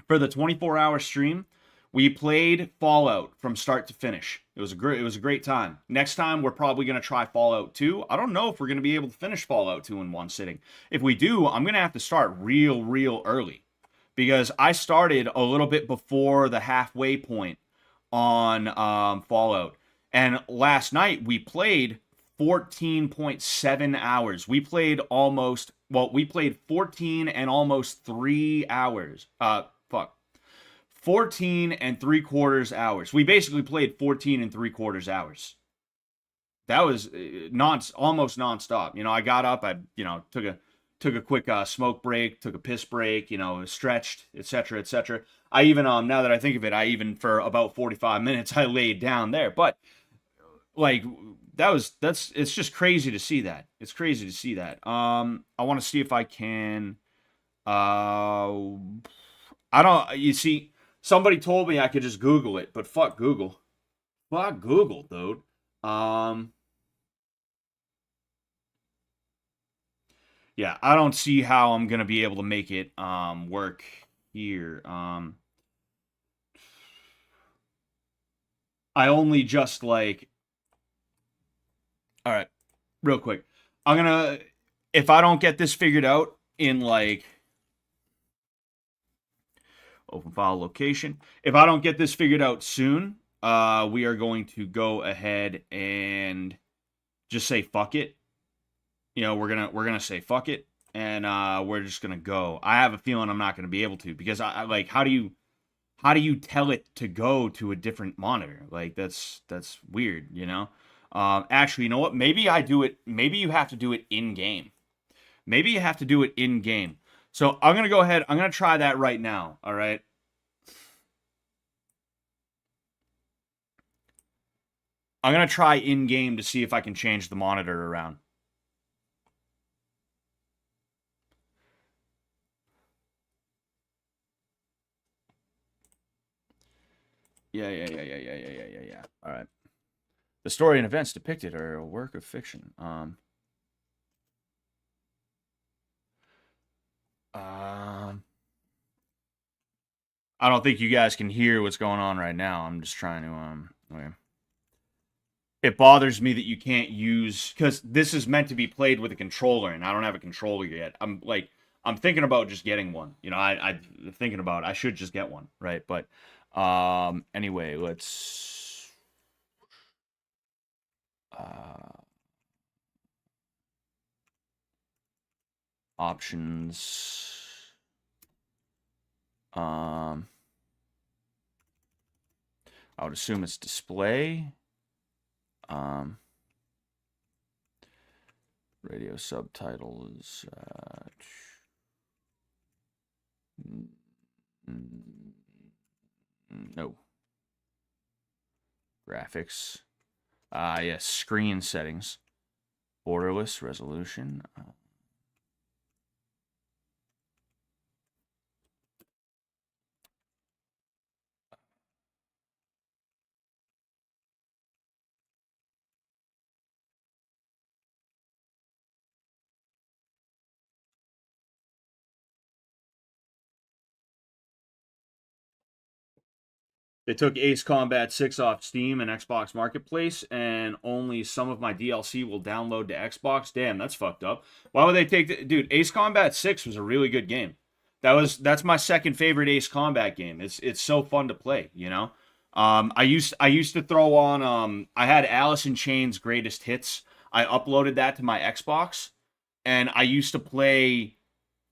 For the 24-hour stream, we played Fallout from start to finish. It was a great time. Next time we're probably gonna try Fallout 2. I don't know if we're gonna be able to finish Fallout 2 in one sitting. If we do, I'm gonna have to start real early because I started a little bit before the halfway point on Fallout. And last night we played 14.7 hours. We played 14 and almost 3 hours. 14 and 3/4 hours. We basically played 14 and 3/4 hours. That was almost nonstop. I got up, I took a quick smoke break, took a piss break, stretched, etc., etc. I even now that I think of it, I even for about 45 minutes I laid down there. But like that's it's just crazy to see that. It's crazy to see that. I want to see if I can I don't you see somebody told me I could just Google it, but fuck Google. Fuck Google, dude. Um yeah, I don't see how I'm gonna be able to make it work here. I only just like all right, real quick. I'm gonna if I don't get this figured out in like open file location, if I don't get this figured out soon, we are going to go ahead and just say fuck it. We're gonna say fuck it, and we're just gonna go. I have a feeling I'm not gonna be able to because I like how do you tell it to go to a different monitor? Like that's weird, you know. Actually, you know what? Maybe I do it. Maybe you have to do it in game. Maybe you have to do it in game. So I'm gonna go ahead. I'm gonna try that right now. All right. I'm gonna try in game to see if I can change the monitor around. Yeah. All right. The story and events depicted are a work of fiction. I don't think you guys can hear what's going on right now. I'm just trying to okay. It bothers me that you can't use because this is meant to be played with a controller, and I don't have a controller yet. I'm thinking about just getting one. I'm thinking about I should just get one, right? But anyway, let's options. I would assume it's display. Radio subtitles. No. Graphics. Yes, screen settings. Borderless resolution. They took Ace Combat 6 off Steam and Xbox Marketplace, and only some of my DLC will download to Xbox. Damn, that's fucked up. Why would they take dude, Ace Combat 6 was a really good game. That's my second favorite Ace Combat game. It's so fun to play, you know? I used to throw on I had Alice in Chains Greatest Hits. I uploaded that to my Xbox, and I used to play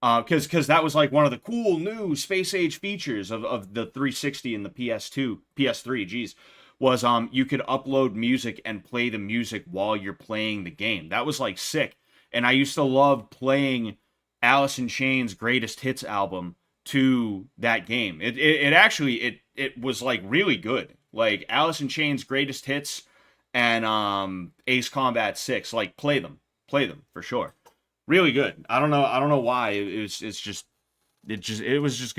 because that was like one of the cool new space age features of the 360 and the PS2, PS3, geez, was you could upload music and play the music while you're playing the game. That was like sick. And I used to love playing Alice in Chains Greatest Hits album to that game. It actually it was like really good. Like Alice in Chains Greatest Hits and Ace Combat 6, like play them. Play them for sure. Really good. I don't know why. It was just good. It was just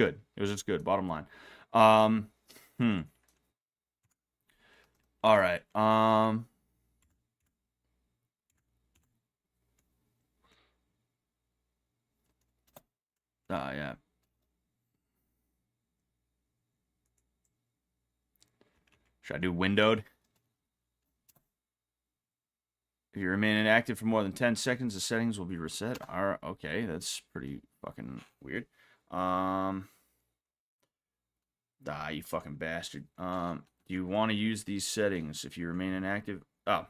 good. Bottom line. Um, hmm. All right. Yeah. Should I do windowed? If you remain inactive for more than 10 seconds, the settings will be reset. All right, okay, that's pretty fucking weird. You fucking bastard. Do you want to use these settings if you remain inactive? Oh.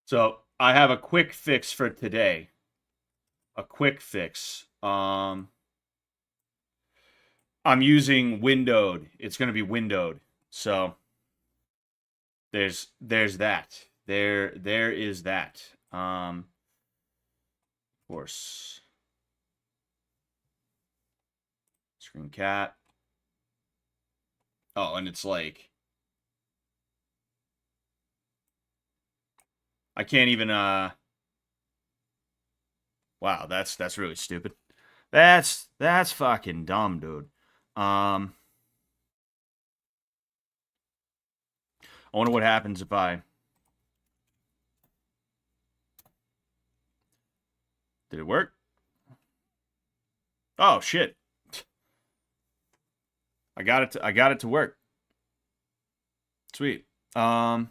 So I have a quick fix for today. A quick fix. I'm using windowed. It's gonna be windowed. So there's that. There is that. Of course. Screen cap. Oh, and it's like I can't even wow, that's really stupid. That's fucking dumb, dude. I wonder what happens if I did it work? Oh shit. I got it to work. Sweet. Oh.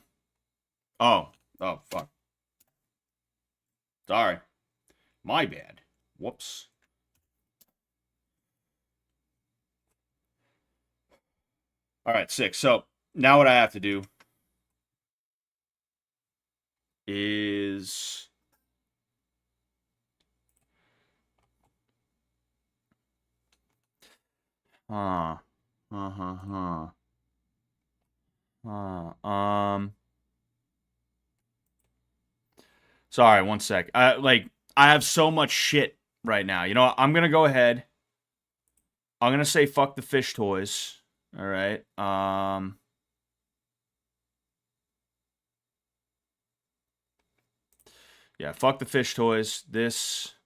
Oh fuck. Sorry. My bad. Whoops. All right, 6. So now what I have to do is huh. Uh-huh. Sorry, one sec. I have so much shit right now. You know what? I'm gonna go ahead. I'm gonna say fuck the fish toys. All right. Yeah, fuck the fish toys. This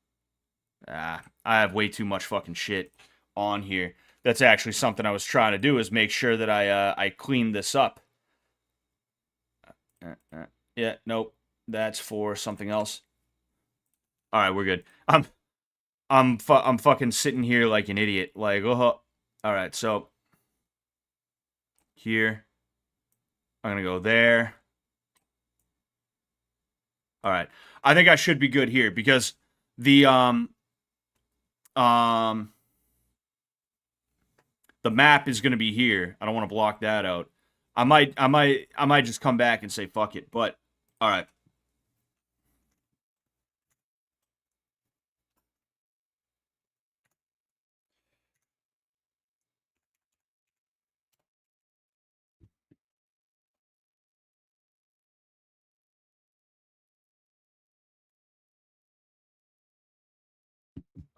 I have way too much fucking shit on here. That's actually something I was trying to do is make sure that I clean this up. Yeah, nope. That's for something else. All right, we're good. I'm fucking sitting here like an idiot. Like, oh. All right, so here I'm going to go there. All right. I think I should be good here because the the map is going to be here. I don't want to block that out. I might just come back and say fuck it. But all right.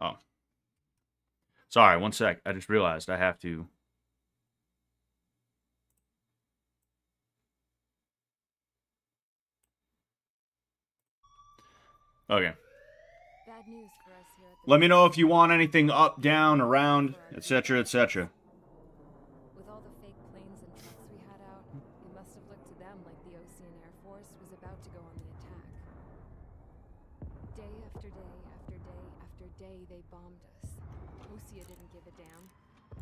Oh. Sorry, one sec. I just realized I have to. Okay. Bad news for us here at the Let me know if you want anything up, down, around, etc., etc. With all the fake planes and trucks we had out, it must have looked to them like the Ocean Air Force was about to go on the attack. Day after day after day after day, they bombed us. Osia didn't give a damn.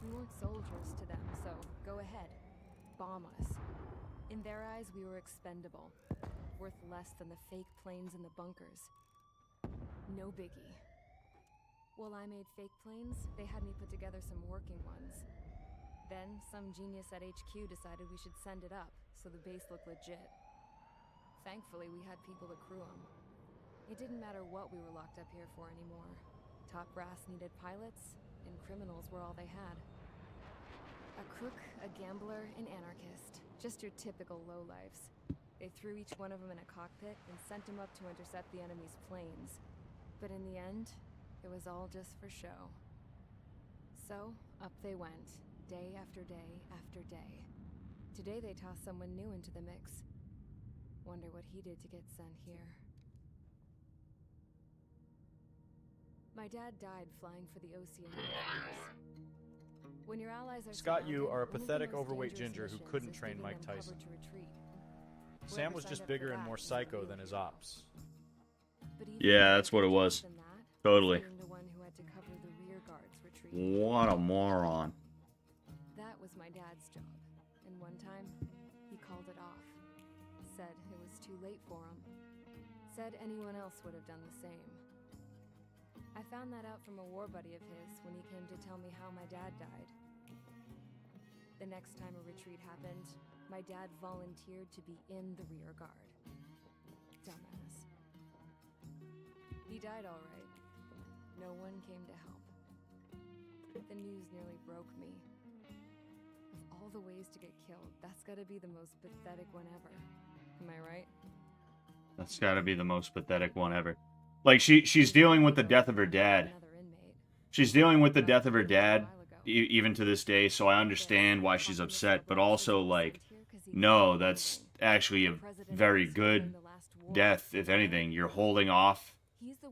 We weren't soldiers to them, so go ahead. Bomb us. In their eyes, we were expendable. Worth less than the fake planes in the bunkers. No biggie. While I made fake planes, they had me put together some working ones. Then, some genius at HQ decided we should send it up, so the base looked legit. Thankfully, we had people to crew them. It didn't matter what we were locked up here for anymore. Top brass needed pilots, and criminals were all they had. A crook, a gambler, an anarchist. Just your typical lowlifes. They threw each one of them in a cockpit and sent them up to intercept the enemy's planes. But in the end, it was all just for show. So, up they went, day after day after day. Today they tossed someone new into the mix. Wonder what he did to get sent here. My dad died flying for the Ocean Air Force. When your allies are Scott, you surrounded, are a one of the pathetic most overweight dangerous ginger who missions couldn't is train giving Mike them cover Tyson. to retreat. Sam Whoever was signed just up for bigger and that more is the psycho real than his deal. ops. But even Yeah, more that's what it was. dangerous than that Totally. is being the one who had to cover the rear guard's retreat. What a moron. That was my dad's job, and one time, he called it off. Said it was too late for him. Said anyone else would have done the same. I found that out from a war buddy of his when he came to tell me how my dad died. The next time a retreat happened, my dad volunteered to be in the rear guard. Dumbass. died all right. No one came to help. The news nearly broke me. Of all the ways to get killed, that's gotta be the most pathetic one ever. Am I right? That's gotta be the most pathetic one ever. Like, she's dealing with the death of her dad. She's dealing with the death of her dad, even to this day, so I understand why she's upset, but also, like, no, that's actually a very good death, if anything. You're holding off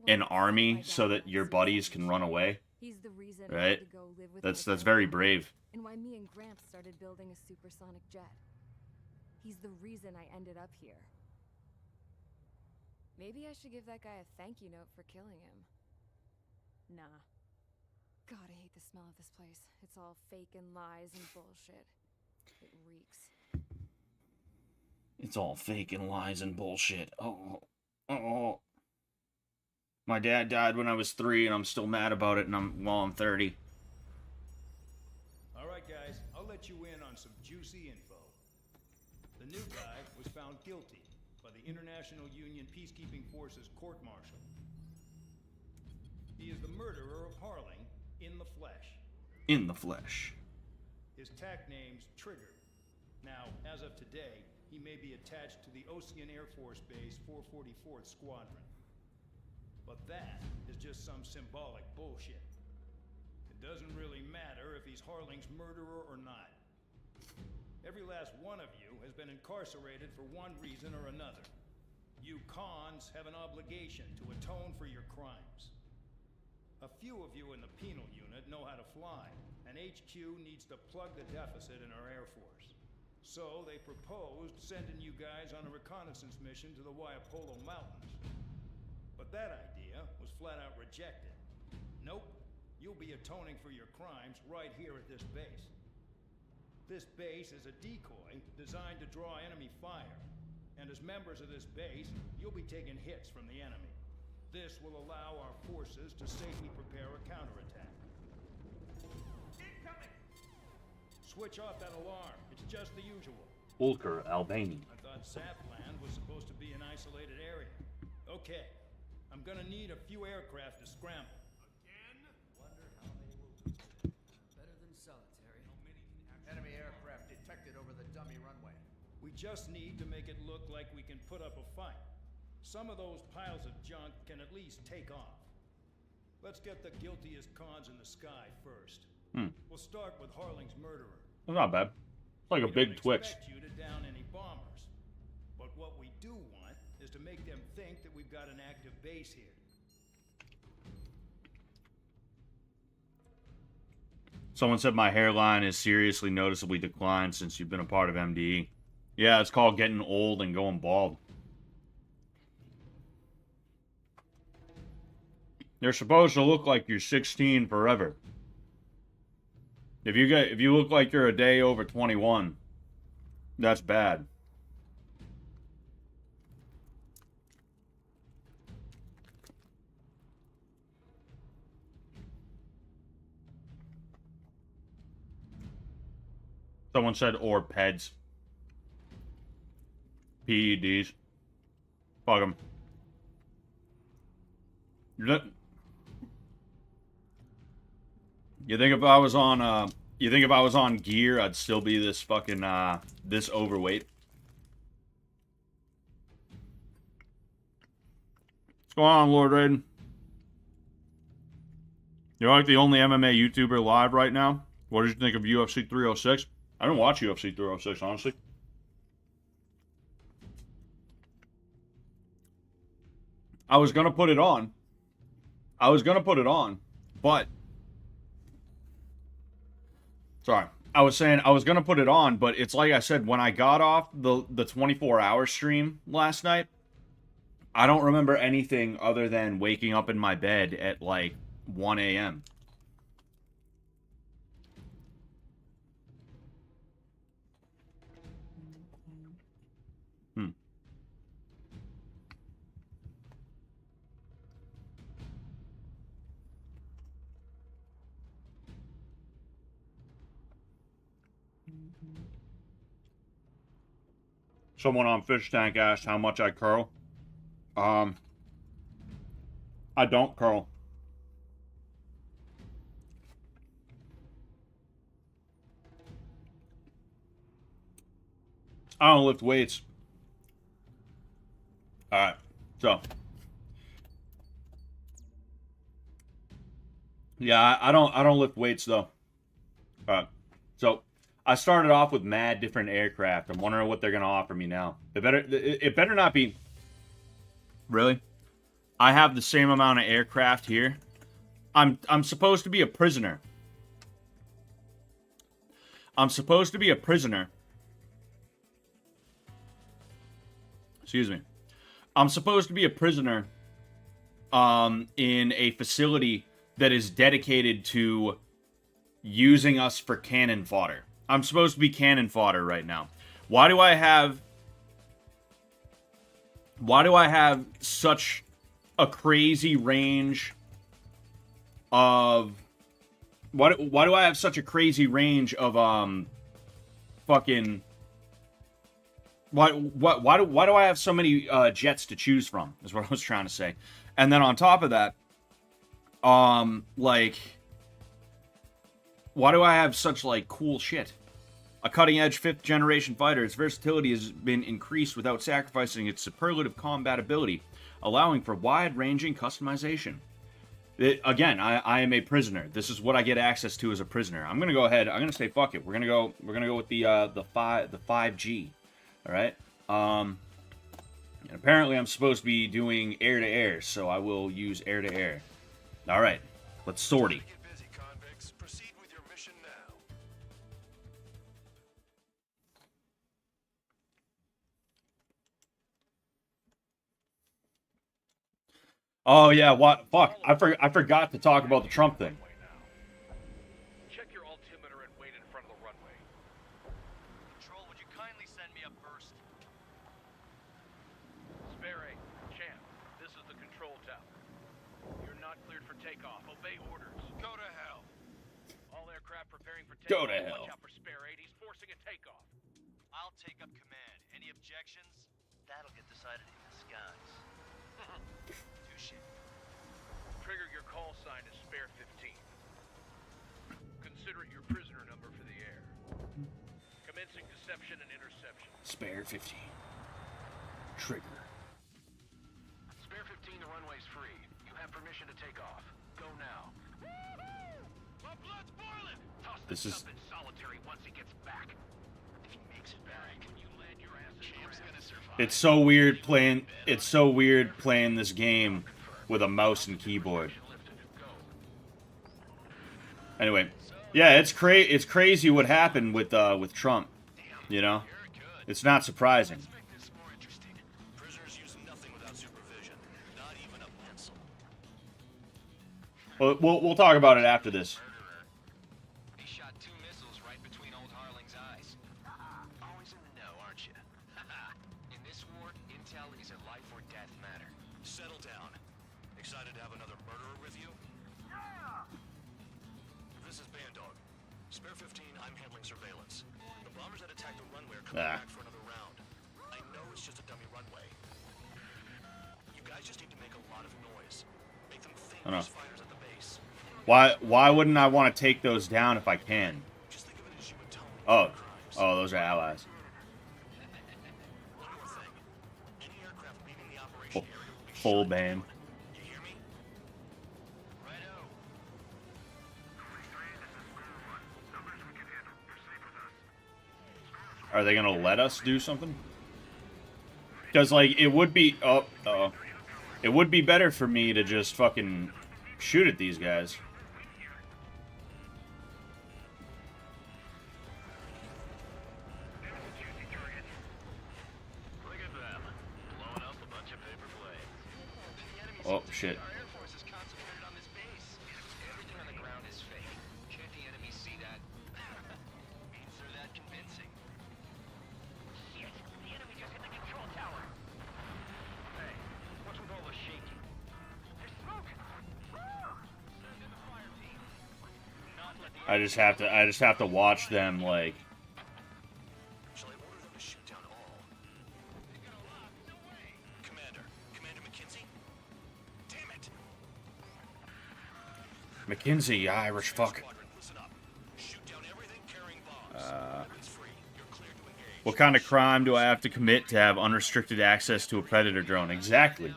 an army so that your buddies can run away, right? That's very brave. And why me and Gramps started building a supersonic jet. He's the reason I ended up here. Maybe I should give that guy a thank you note for killing him. Nah. God, I hate the smell of this place. It's all fake and lies and bullshit. It reeks. It's all fake and lies and bullshit. Oh. My dad died when I was 3, and I'm still mad about it, and I'm 30. All right, guys, I'll let you in on some juicy info. The new guy was found guilty by the International Union Peacekeeping Forces court-martial. He is the murderer of Harling in the flesh. In the flesh. His tack name's Trigger. Now, as of today, he may be attached to the Ocean Air Force Base 444th Squadron. But that is just some symbolic bullshit. It doesn't really matter if he's Harling's murderer or not. Every last one of you has been incarcerated for one reason or another. You cons have an obligation to atone for your crimes. A few of you in the penal unit know how to fly, and HQ needs to plug the deficit in our Air Force. So they proposed sending you guys on a reconnaissance mission to the Waiapolo Mountains. But that idea was flat out rejected. Nope, you'll be atoning for your crimes right here at this base. This base is a decoy designed to draw enemy fire. And as members of this base, you'll be taking hits from the enemy. This will allow our forces to safely prepare a counterattack. Incoming! Switch off that alarm. It's just the usual. Ulker Albany. I thought Zapland was supposed to be an isolated area. Okay. I'm gonna need a few aircraft to scramble. Again? Wonder how many will do. Better than solitary. How many can actually... Enemy aircraft detected over the dummy runway. We just need to make it look like we can put up a fight. Some of those piles of junk can at least take off. Let's get the guiltiest cons in the sky first. We'll start with Harling's murderer. That's not bad. It's like a big Twix. We don't expect you to down any bombers. But what we do want is to make them think that we've got an active base here. Someone said my hairline is seriously noticeably declined since you've been a part of MDE. Yeah, it's called getting old and going bald. You're supposed to look like you're 16 forever. If you look like you're a day over 21, that's bad. Someone said or PEDs. PEDs. Fuck them. You think if I was on gear, I'd still be this fucking this overweight? What's going on, Lord Raiden? You're like the only MMA YouTuber live right now. What did you think of UFC 306? I didn't watch UFC 306, honestly. I was gonna put it on. But sorry. I was saying I was gonna put it on, but it's like I said, when I got off the 24-hour stream last night, I don't remember anything other than waking up in my bed at like 1 a.m. Someone on Fish Tank asked how much I curl. I don't, Carl. I don't lift weights. All right, so yeah, I don't lift weights though. All right, so I started off with mad different aircraft. I'm wondering what they're gonna offer me now. It better not be. Really? I have the same amount of aircraft here. I'm supposed to be a prisoner. I'm supposed to be a prisoner. Excuse me. I'm supposed to be a prisoner in a facility that is dedicated to using us for cannon fodder. I'm supposed to be cannon fodder right now. Why do I have such a crazy range of why do I have such a crazy range of fucking why do I have so many jets to choose from is what I was trying to say. And then on top of that, like, why do I have such like cool shit? A cutting-edge 5th generation fighter, its versatility has been increased without sacrificing its superlative combatability, allowing for wide-ranging customization. Again, I am a prisoner. This is what I get access to as a prisoner. I'm gonna go ahead. I'm gonna say fuck it. We're gonna go with the 5G. All right. And apparently I'm supposed to be doing air to air, so I will use air to air. All right. Let's sortie. Get busy, convicts. Proceed with your mission now. Oh yeah, what? Fuck! I forgot to talk about the Trump thing. Check your altimeter and wait in front of the runway. Control, would you kindly send me up first? Spare A, Champ, this is the control tower. You're not cleared for takeoff. Obey orders. Go to hell. All aircraft preparing for Go takeoff. to hell. Watch out for Spare 8. He's forcing a takeoff. I'll take up command. Any objections? That'll get decided in the skies. Touche. Trigger, your call sign is Spare 15. Consider it your prisoner number for the air. Commencing deception and interception. Spare 15. Trigger. Spare 15, the runway's free. You have permission to take off. Go now. My blood's boiling! Toss the This is- Stump in solitary once he gets back. If he makes it back, you land your ass in Champ's gonna survive. It's so weird playing. It's so weird playing this game with a mouse and keyboard. Anyway, yeah, it's crazy what happened with Trump. You know, it's not surprising. Make this more interesting. Prisoners use nothing without supervision. Not even a pencil. We'll talk about it after this. He shot 2 missiles right between old Harling's eyes. Always in the know, aren't you? In this war, intel is a life or death matter. Settle down. Excited to have another murderer with you? This is Bandog. Spare 15, I'm handling surveillance. The bombers that attacked the runway are coming back for another round. I know it's just a dummy runway. You guys just need to make a lot of noise. Make them think I know. there's fighters at the base. Why wouldn't I want to take those down if I can? Just think of it as you atone Oh, for crimes. oh, those are allies. One more thing. Any aircraft leaving the operation area will be Full shot ban. down. You hear me? Righto. Are they gonna let us do something? Because like it would be it would be better for me to just fucking shoot at these guys. Look at them. Blowing up a bunch of paper planes. The enemy's Oh shit. Our Air Force is concentrated on this base. Everything on the ground is fake. Can't the enemy see that? Means they're that convincing. Shit! The enemy just hit the control tower! Hey, what's with all the shaking? There's smoke! Send in the fire team. Not let the I just have to watch them like. Shall I order them to shoot down all? Commander McKinsey? Damn it! McKinsey, you Irish fuck. Squadron, listen up. Shoot down everything carrying bombs. It's free. You're cleared to engage. What kind of crime do I have to commit to have unrestricted access to a Predator drone? Exactly.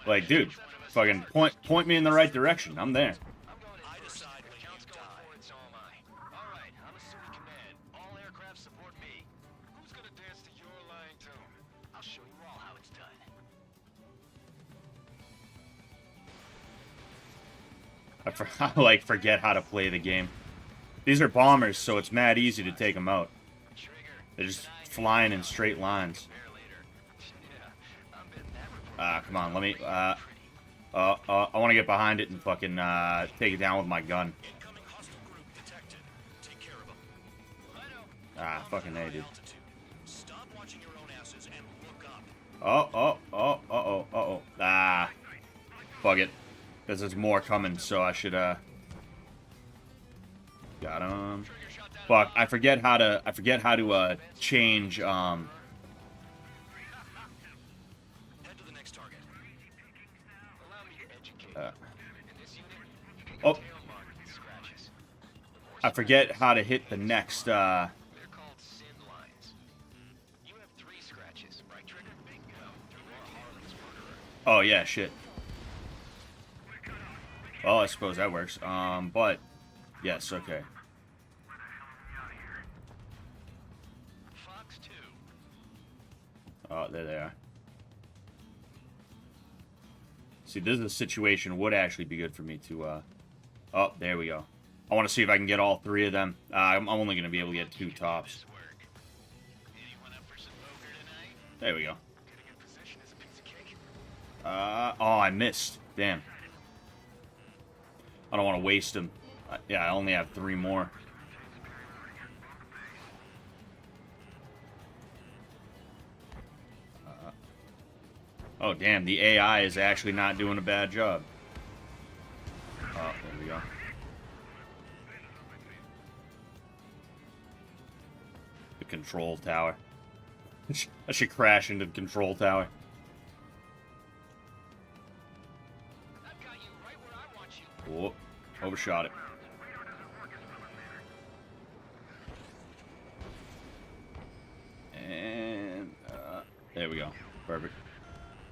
Like, dude, fucking point me in the right direction. I'm there. I decide when you die. Alright, I'm assuming command. All aircraft support me. Who's gonna dance to your lying tune? I'll show you all how it's done. I like forget how to play the game. These are bombers, so it's mad easy to take them out. They're just flying in straight lines. Come on, let me. I want to get behind it and fucking take it down with my gun. Incoming hostile group detected. Take care of them. Fucking A, dude. Altitude. Stop watching your own asses and look up. Fuck it. Because there's more coming, so I should, got him. Fuck, I forget how to change, Head to the next target. Allow me to educate. uh, In this unit, you can oh. get tail marks and scratches. I forget how to hit the next, They're called sin lines. You have 3 scratches, right, Trigger? Bingo. You are Harley's murderer. oh yeah, shit. Well, I suppose that works, but, yes, okay. Fox 2. Oh, there they are. See, this is a situation would actually be good for me to, oh, there we go. I want to see if I can get all 3 of them. I'm only going to be able to get 2 tops. Work. Anyone up for some poker tonight? There we go. Getting in position is a piece of cake. Oh, I missed. Damn. I don't want to waste them. Yeah, I only have 3 more. Oh, damn. The AI is actually not doing a bad job. Oh, there we go. The control tower. I should crash into the control tower. I've got you right where I want you. Whoop. Overshot it. And, there we go. Perfect.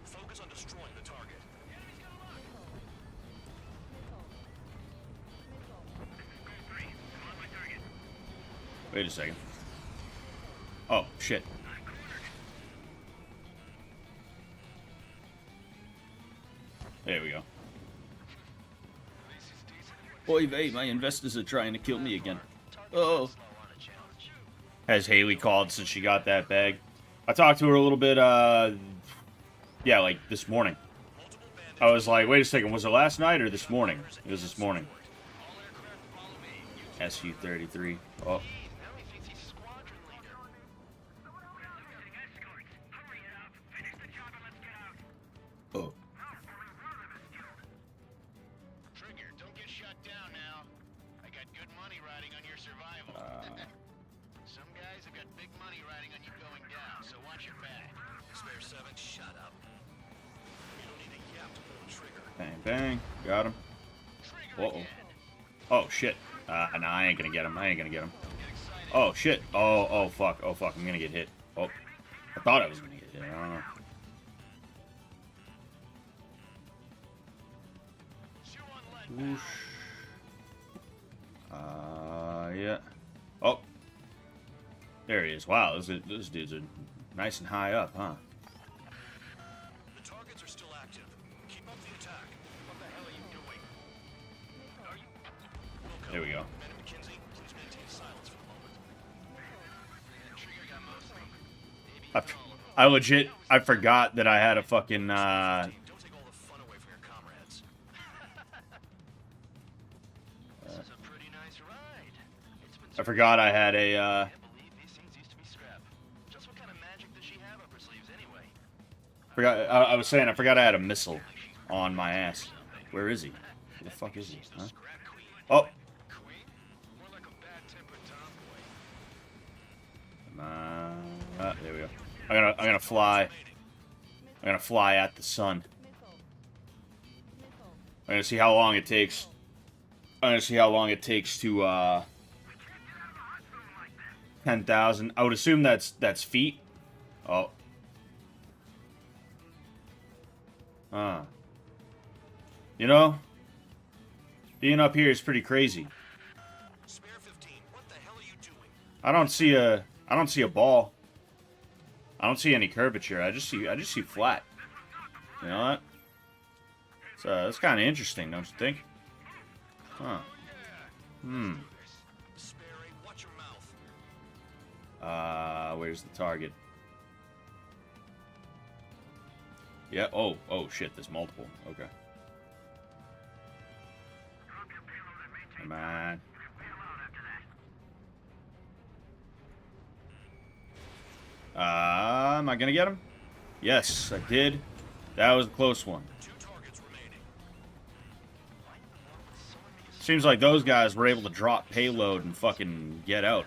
Focus on destroying the target. Wait a second. Oh, shit. There we go. Oy vey, my investors are trying to kill me again. Oh. Has Haley called since she got that bag? I talked to her a little bit, yeah, like this morning. I was like, wait a second, was it last night or this morning? It was this morning. SU-33. Oh. Oh. Trigger, don't get shut down now. I got good money riding on your survival. Some guys have got big money riding on you going down, so watch your back. Spare 7, shut up. You don't need a yap to pull the trigger. Bang, bang. Got him. Trigger Uh-oh. again. Oh, shit. Nah, I ain't gonna get him. I ain't gonna get him. Oh, shit. Oh, fuck. Oh, fuck. I'm gonna get hit. Oh. I thought I was gonna get hit. I don't know. Whoosh. Yeah. Oh. There he is. Wow, those dudes are nice and high up, huh? The targets are still active. Keep up the attack. What the hell are you doing? Are you... Wilco, There we go. Men at McKinsey, please maintain silence for the moment. Trigger got most of them. Maybe I, even all of them. I legit, I forgot that I had a fucking, Don't take all the fun away from your comrades. This is a pretty nice ride. It's been I forgot I had a, can't believe these things used to be scrap. Just what kind of magic does she have up her sleeves anyway? I was saying, I forgot I had a missile on my ass. Where is he? Where the fuck is he, huh? Scrap queen? Oh. Queen? More like a bad-tempered tomboy. Come on. There we go. I'm gonna fly. I'm gonna fly at the sun. I'm gonna see how long it takes I'm gonna see how long it takes to 10,000. I would assume that's feet. Oh. You know, being up here is pretty crazy. Spare 15, what the hell are you doing? I don't see a ball. I don't see any curvature. I just see flat. You know what? So that's kind of interesting, don't you think? Huh. Spare 8, watch your mouth. Where's the target? Yeah. Oh shit. There's multiple. Okay. Come on. Am I gonna get him? Yes, I did. That was a close one. 2 targets remaining. Seems like those guys were able to drop payload and fucking get out.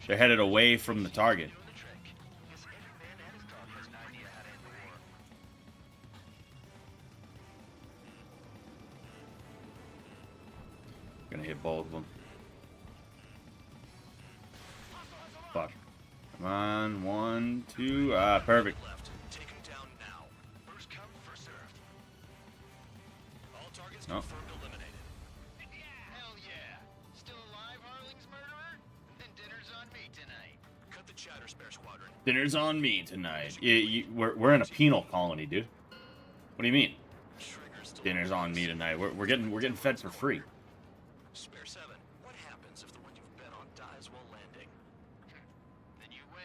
They're headed away from the target. Gonna hit both of them. Fuck. Come on, 1, 2. Perfect. Left. Take him down now. First come, first served. All targets No. confirmed eliminated. Hell yeah. Still alive, Harling's murderer? Then dinner's on me tonight. Cut the chatter, Spare Squadron. Dinner's on me tonight. We're in a penal colony, dude. What do you mean? Trigger's still Dinner's on me tonight. We're getting fed for free. Spare 7, what happens if the one you've bet on dies while landing? Then you win.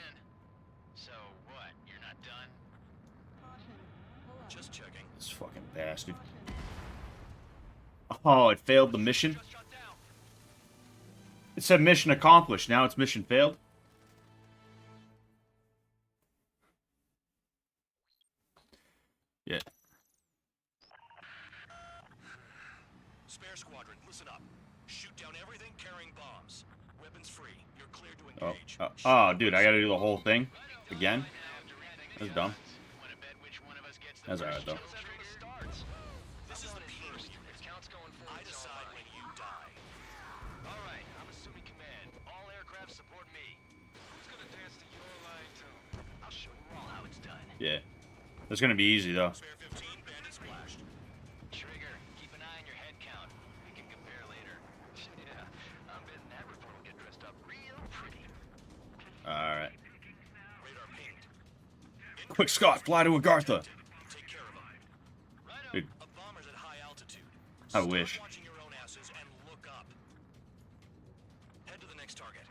So what? You're not done? Just checking. This fucking bastard. Oh, it failed the mission? Just shut down. It said mission accomplished. Now it's mission failed? Yeah. Spare Squadron, listen up. Shoot down everything carrying bombs. Weapons free. You're clear to Oh, engage. oh, dude, I gotta do the whole thing? Again? That's dumb. Wanna bet which one of us gets the That's first alright, though. kill after it starts? This is the First, P. if counts going forward, I it's all decide mine. when you die. All right, I'm assuming command. All aircraft support me. Who's gonna dance to your line tune? I'll show you all how it's done. Yeah. That's gonna be easy, though. Spare 15, bandit splashed. Trigger, keep an eye on your head count. We can compare later. Yeah, I'm betting that report will get dressed up real pretty. Alright. Radar pinged. Quick, Scott, fly to Agartha. Take care of them. Righto. Dude, A bomber's at high altitude. I Start wish. watching your own asses and look up. Head to the next target.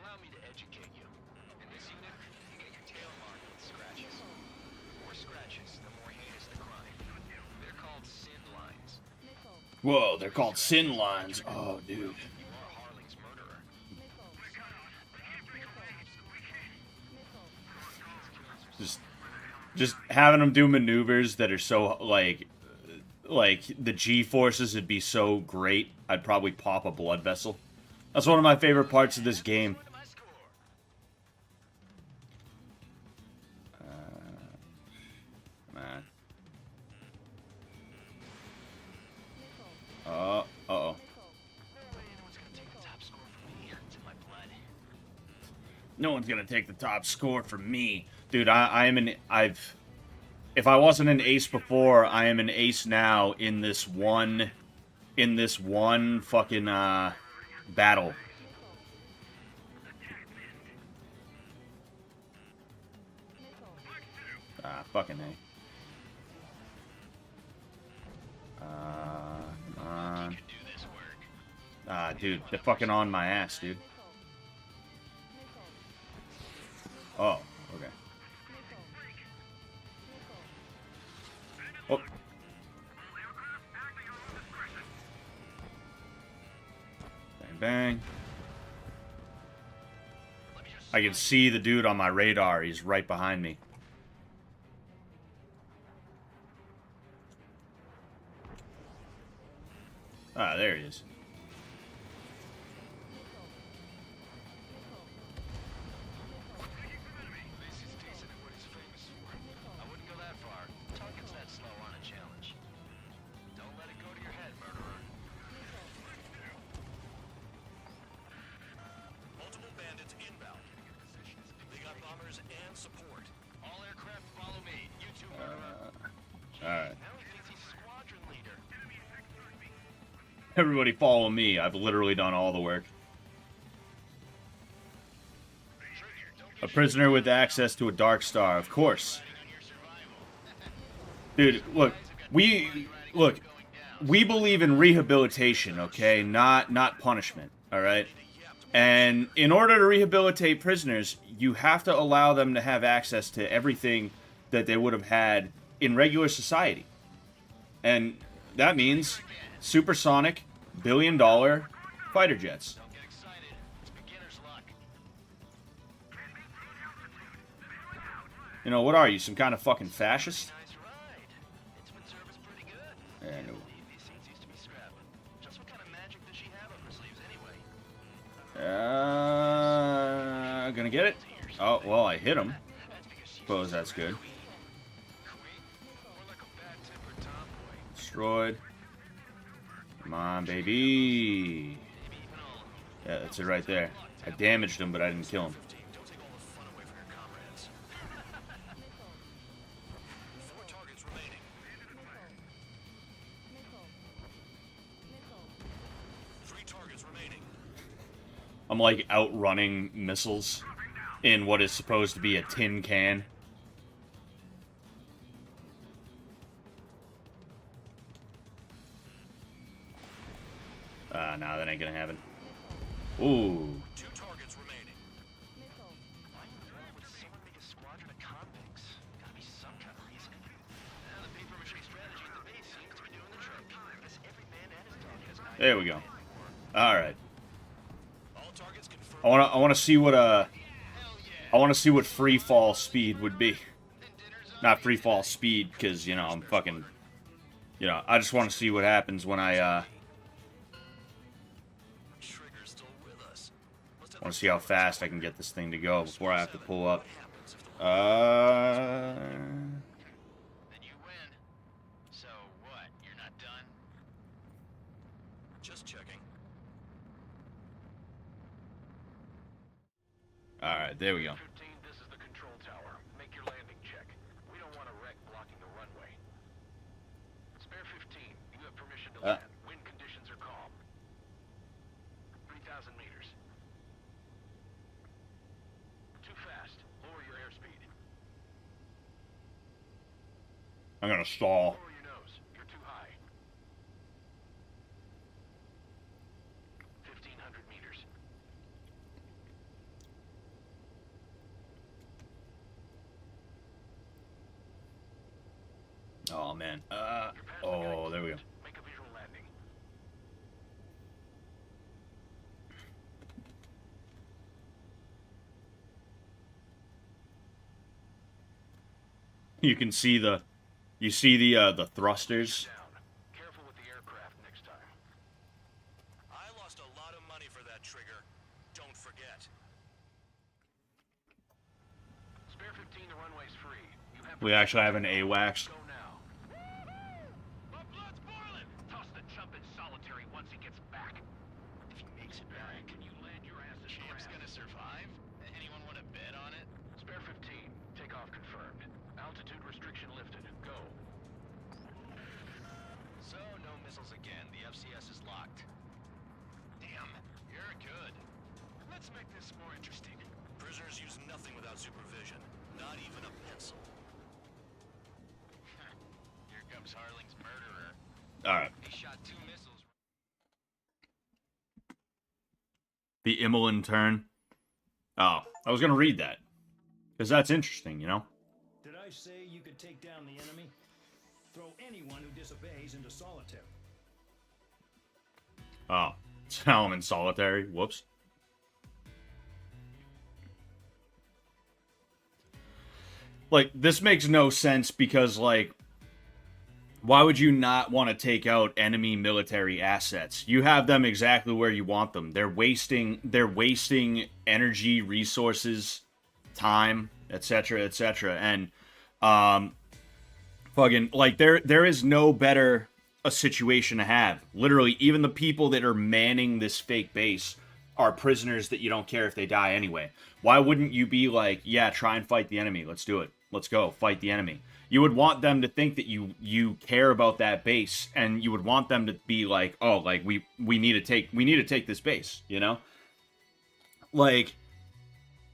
Allow me to educate you. In this unit, you get your tail marked with scratches. The more scratches, the more heinous the crime. They're called sin lines. Whoa, they're called sin lines. Oh, dude. You are Harling's murderer. Just having them do maneuvers that are so, like the G-forces would be so great, I'd probably pop a blood vessel. That's one of my favorite parts of this game. What am I score? Man. Uh-oh. No way anyone's gonna take the top score from me. It's in my blood. No one's gonna take the top score from me. Dude, if I wasn't an ace before, I am an ace now in this one fucking, battle. Fucking A. Come on. You can do this work. Dude, they're fucking on my ass, dude. Oh, okay. Oh. Bang, bang. I can see the dude on my radar. He's right behind me. Ah, there he is. This is decent at what he's famous for. I wouldn't go that far. Target's that slow on a challenge. Don't let it go to your head, murderer. and it's inbound. They got bombers and support. All aircraft follow me. You two, murderer. Alright. Now he thinks he's squadron leader. Everybody follow me. I've literally done all the work. A prisoner with access to a Dark Star, of course. Dude, look, we believe in rehabilitation, okay? Not punishment, all right? And in order to rehabilitate prisoners, you have to allow them to have access to everything that they would have had in regular society. And that means supersonic, billion-dollar fighter jets. Don't get excited. It's beginner's luck. You know, what are you, some kind of fucking fascist? Nice ride. It's been service pretty good. Yeah, no. These seats used to be scrap. Just what kind of magic does she have up her sleeves anyway? Gonna get it? Oh, well, I hit him. Suppose that's good. Destroyed. Come on, baby. Yeah, that's it right there. I damaged him, but I didn't kill him. Don't take all the fun away from your comrades. 4 targets remaining. Nickel. 3 targets remaining. I'm like outrunning missiles in what is supposed to be a tin can. Nah, that ain't gonna happen. Ooh. 2 targets remaining. Nickel. Why in the world would someone make a squadron of convicts? Gotta be some kind of reason. Now the paper-mache strategy at the base seems to be doing the trick. Because every man and his dog has an There we go. Alright. All targets confirmed. I wanna see what free fall speed would be. Not free fall speed, because, you know, I'm fucking, you know, I just want to see what happens when I Trigger's still with us. want to see how fast I can get this thing to go before I have to pull up. Then you win. So what? You're not done? Just checking. Alright, there we go. 15, this is the control tower. Make your landing check. We don't want a wreck blocking the runway. Spare 15, you have permission to land. Wind conditions are calm. 3,000 meters. Too fast. Lower your airspeed. I'm gonna stall. Lower your nose. You're too high. 1,500 meters. Oh, man. You're past the Oh, guidance there we go. post. Make a visual landing. You can see the thrusters. Down. Careful with the aircraft next time. I lost a lot of money for that trigger. Don't forget. Spare 15, the runway's free. You have We actually have an AWACS. Go now. My blood's boiling! Toss the chump in solitary once he gets back. If he makes it back, can you land your ass in Champ's gonna survive? Anyone want to bet on it? Spare 15. Takeoff confirmed. Altitude restriction lifted. Go. So, no missiles again. The FCS is locked. Damn, you're good. Let's make this more interesting. Prisoners use nothing without supervision. Not even a pencil. Here comes Harling's murderer. Alright. He shot 2 missiles. The Imolan turn. Oh, I was gonna read that. Because that's interesting, you know? Did I say you could take down the enemy? Throw anyone who disobeys into solitary. Oh. So now I'm in solitary. Whoops. Like, this makes no sense because, like, why would you not want to take out enemy military assets? You have them exactly where you want them. They're wasting energy, resources, time, etc., etc. And fucking like there is no better a situation to have. Literally, even the people that are manning this fake base are prisoners that you don't care if they die anyway. Why wouldn't you be like, yeah, try and fight the enemy. Let's do it. Let's go fight the enemy. You would want them to think that you care about that base, and you would want them to be like, oh, like we need to take this base, you know? Like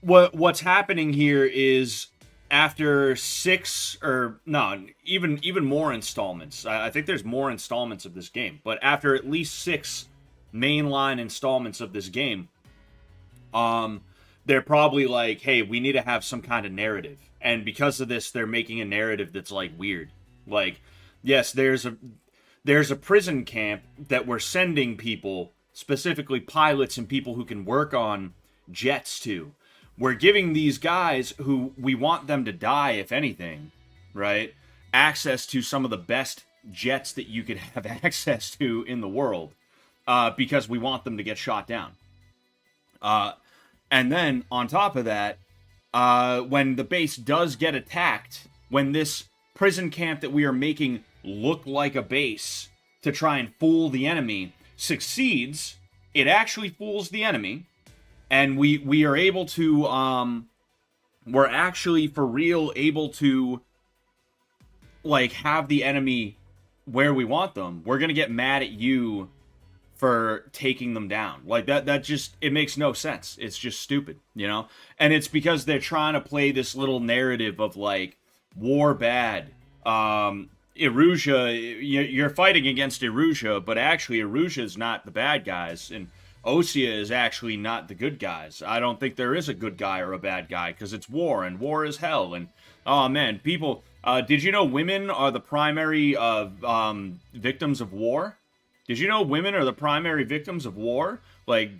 what's happening here is after 6 or no, even more installments. I think there's more installments of this game, but after at least 6 mainline installments of this game, they're probably like, hey, we need to have some kind of narrative. And because of this, they're making a narrative that's like weird. Like, yes, there's a prison camp that we're sending people, specifically pilots and people who can work on jets to. We're giving these guys who we want them to die, if anything, right, access to some of the best jets that you could have access to in the world, because we want them to get shot down. And then, on top of that, when the base does get attacked, when this prison camp that we are making look like a base to try and fool the enemy succeeds, it actually fools the enemy. And we are able to, we're actually for real able to, like, have the enemy where we want them. We're gonna get mad at you for taking them down. Like, that just, it makes no sense. It's just stupid, you know? And it's because they're trying to play this little narrative of, like, war bad. Erusia, you're fighting against Erusia, but actually Erusia is not the bad guys, and Osea is actually not the good guys. I don't think there is a good guy or a bad guy, because it's war, and war is hell. And, oh man, people, did you know women are the primary victims of war? Did you know women are the primary victims of war? Like,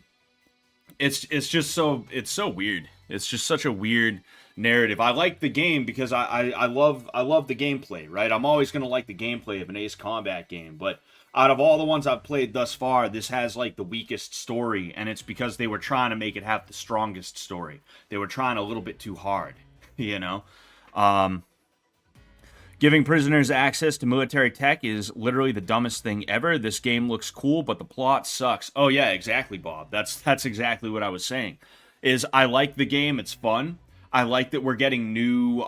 it's just so, it's so weird. It's just such a weird narrative. I like the game because I love the gameplay, right? I'm always going to like the gameplay of an Ace Combat game, but out of all the ones I've played thus far, this has, like, the weakest story, and it's because they were trying to make it have the strongest story. They were trying a little bit too hard, you know? Giving prisoners access to military tech is literally the dumbest thing ever. This game looks cool, but the plot sucks. Oh, yeah, exactly, Bob. That's exactly what I was saying. Is I like the game, it's fun. I like that we're getting new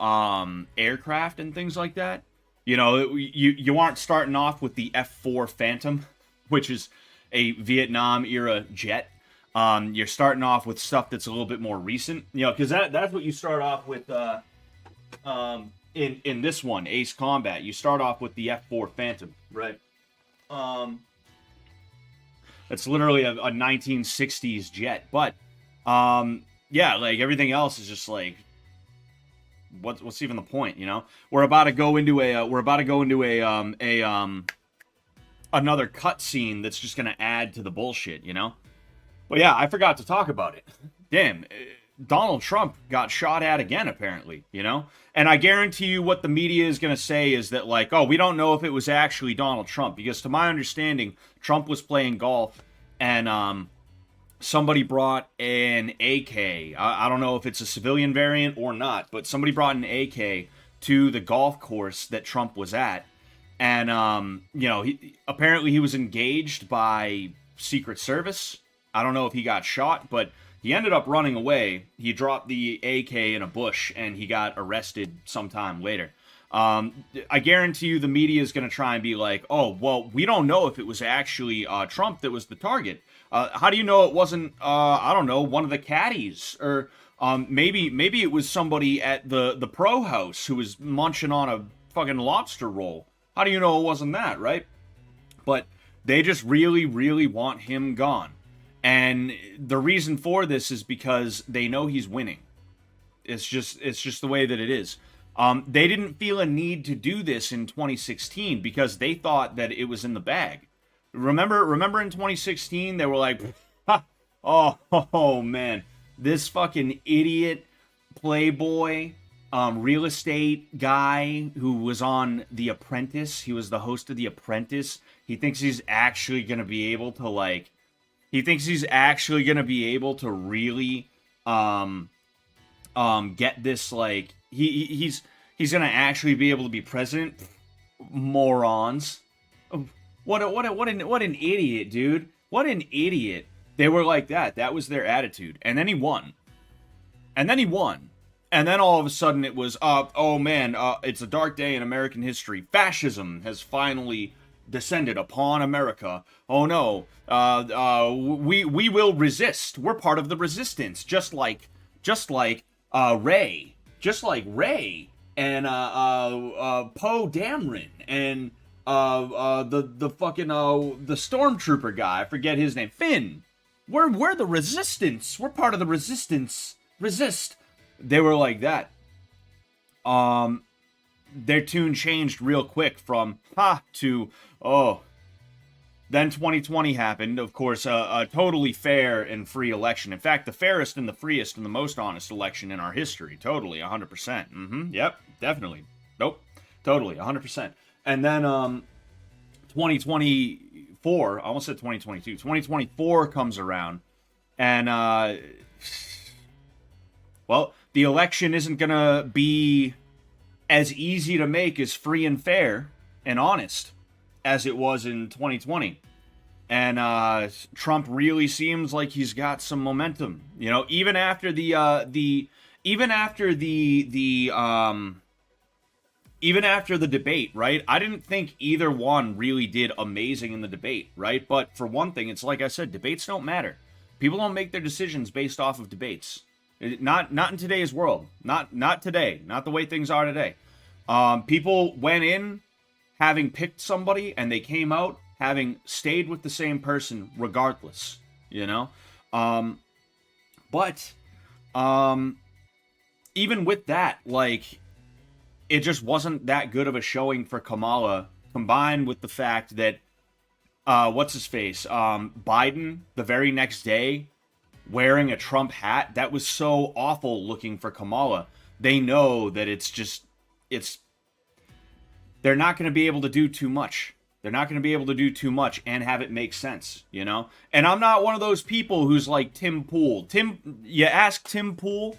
aircraft and things like that. You know, you aren't starting off with the F-4 Phantom, which is a Vietnam-era jet. You're starting off with stuff that's a little bit more recent. You know, because that's what you start off with in this one, Ace Combat. You start off with the F-4 Phantom, right? It's literally a 1960s jet. But, yeah, like, everything else is just, like, what's even the point, you know? We're about to go into another cutscene that's just gonna add to the bullshit, you know? But yeah, I forgot to talk about it. Damn, Donald Trump got shot at again, apparently, you know? And I guarantee you what the media is gonna say is that, like, oh, we don't know if it was actually Donald Trump, because to my understanding, Trump was playing golf, and, somebody brought an AK. I don't know if it's a civilian variant or not, but somebody brought an AK to the golf course that Trump was at. And, you know, apparently he was engaged by Secret Service. I don't know if he got shot, but he ended up running away. He dropped the AK in a bush, and he got arrested sometime later. I guarantee you the media is going to try and be like, oh, well, we don't know if it was actually Trump that was the target. How do you know it wasn't, I don't know, one of the caddies? Or maybe it was somebody at the pro house who was munching on a fucking lobster roll. How do you know it wasn't that, right? But they just really, really want him gone. And the reason for this is because they know he's winning. It's just the way that it is. They didn't feel a need to do this in 2016 because they thought that it was in the bag. Remember in 2016, they were like, oh man, this fucking idiot playboy real estate guy who was on The Apprentice. He was the host of The Apprentice. He thinks he's actually going to be able to, like, really get this, like, he's going to actually be able to be president. Morons. What an idiot, dude. What an idiot. They were like that. That was their attitude. And then he won. And then he won. And then all of a sudden it was, oh man, it's a dark day in American history. Fascism has finally descended upon America. Oh no, we will resist. We're part of the resistance, just like Ray, and Poe Dameron, and the fucking the stormtrooper guy. I forget his name. Finn. We're the resistance. We're part of the resistance. Resist. They were like that. Their tune changed real quick from ha to oh. Then 2020 happened, of course, a totally fair and free election. In fact, the fairest and the freest and the most honest election in our history. Totally, 100%. Yep, definitely. Nope, totally, 100%. And then 2024, I almost said 2022, 2024 comes around, and well, the election isn't going to be as easy to make as free and fair and honest as it was in 2020. And Trump really seems like he's got some momentum. You know, even after the debate, right? I didn't think either one really did amazing in the debate, right? But for one thing, it's like I said, debates don't matter. People don't make their decisions based off of debates. Not in today's world. Not today. Not the way things are today. People went in having picked somebody, and they came out having stayed with the same person regardless. You know, but even with that, like, it just wasn't that good of a showing for Kamala. Combined with the fact that what's his face, Biden, the very next day, wearing a Trump hat, that was so awful looking for Kamala. They know that they're not going to be able to do too much. They're not going to be able to do too much and have it make sense, you know? And I'm not one of those people who's like Tim Pool. You ask Tim Pool,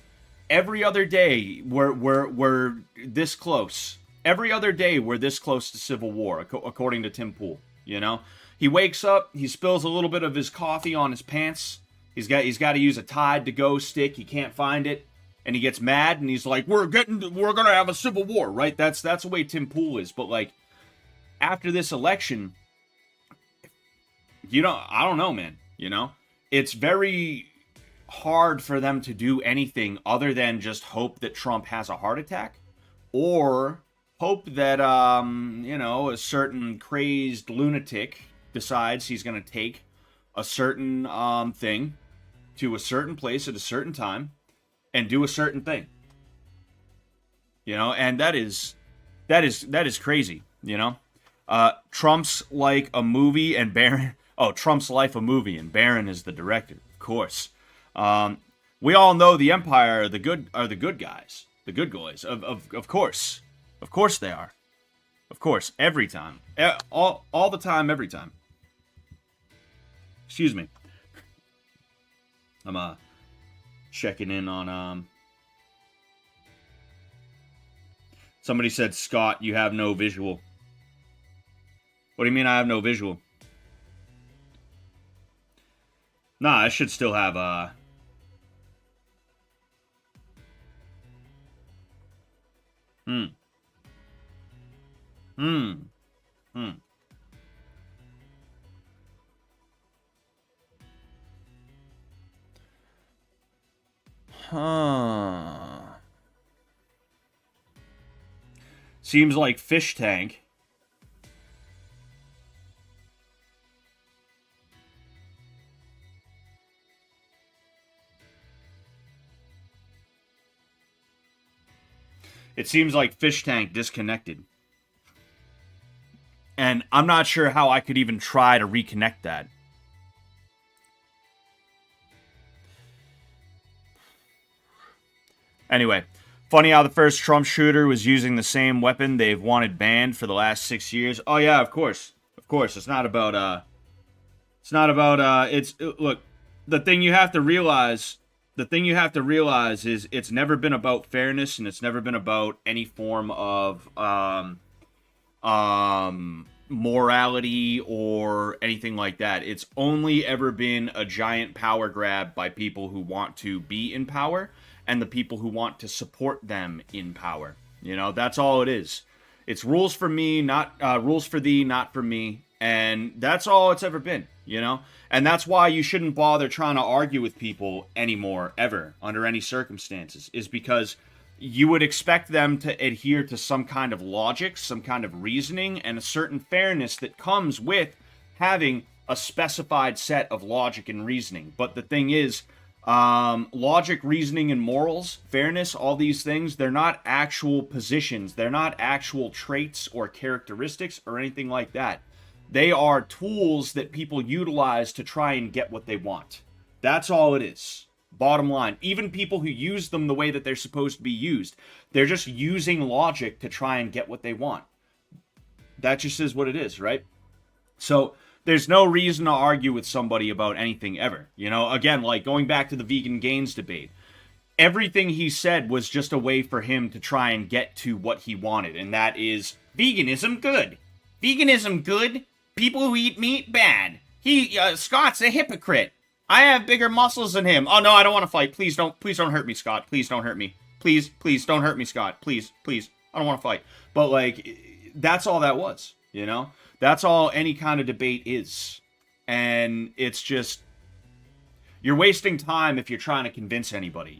every other day we're this close. Every other day we're this close to civil war, according to Tim Pool, you know? He wakes up, he spills a little bit of his coffee on his pants. He's got to use a Tide to go stick. He can't find it, and he gets mad, and he's like, "We're gonna have a civil war," right? That's the way Tim Pool is. But like, after this election, I don't know, man. You know, it's very hard for them to do anything other than just hope that Trump has a heart attack, or hope that a certain crazed lunatic decides he's gonna take a certain thing to a certain place at a certain time and do a certain thing, you know, and that is crazy, you know. Trump's like a movie, and Barron. Oh, Trump's life a movie, and Barron is the director, of course. We all know the Empire are the good guys, the good guys, of course they are, of course, every time, all the time, every time. Excuse me. I'm checking in on somebody said, Scott, you have no visual. What do you mean I have no visual? Nah, I should still have Seems like fish tank. It seems like fish tank disconnected. And I'm not sure how I could even try to reconnect that. Anyway, funny how the first Trump shooter was using the same weapon they've wanted banned for the last 6 years. Oh yeah, of course. Of course. It's not about look, the thing you have to realize is it's never been about fairness, and it's never been about any form of morality or anything like that. It's only ever been a giant power grab by people who want to be in power and the people who want to support them in power. You know, that's all it is. It's rules for me, not rules for thee, not for me. And that's all it's ever been, you know? And that's why you shouldn't bother trying to argue with people anymore, ever, under any circumstances, is because you would expect them to adhere to some kind of logic, some kind of reasoning, and a certain fairness that comes with having a specified set of logic and reasoning. But the thing is, logic, reasoning, and morals, fairness, all these things, they're not actual positions. They're not actual traits or characteristics or anything like that. They are tools that people utilize to try and get what they want. That's all it is. Bottom line. Even people who use them the way that they're supposed to be used, they're just using logic to try and get what they want. That just is what it is, right? So there's no reason to argue with somebody about anything ever. You know, again, like going back to the vegan gains debate, everything he said was just a way for him to try and get to what he wanted, and that is veganism good. Veganism good. People who eat meat bad. Scott's a hypocrite. I have bigger muscles than him. Oh no, I don't want to fight. Please don't hurt me, Scott. Please don't hurt me. Please don't hurt me, Scott. Please. I don't want to fight. But like, that's all that was, you know? That's all any kind of debate is. And it's just, you're wasting time if you're trying to convince anybody.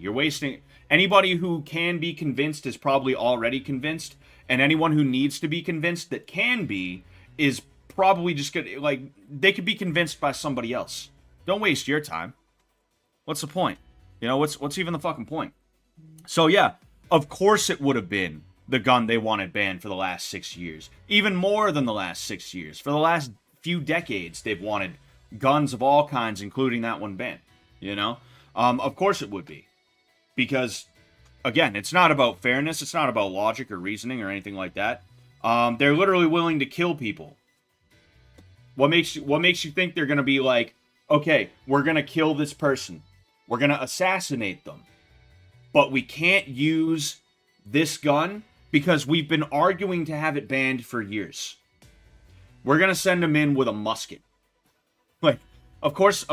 Anybody who can be convinced is probably already convinced, and anyone who needs to be convinced that can be is probably just gonna, like, they could be convinced by somebody else. Don't waste your time. What's the point? You know, what's even the fucking point? So yeah, of course it would have been the gun they wanted banned for the last 6 years. Even more than the last 6 years. For the last few decades, they've wanted guns of all kinds, including that one banned. You know? Of course it would be. Because, again, it's not about fairness, it's not about logic or reasoning or anything like that. They're literally willing to kill people. What makes you think they're gonna be like, okay, we're gonna kill this person, we're gonna assassinate them, but we can't use this gun because we've been arguing to have it banned for years. We're gonna send them in with a musket. Like, of course,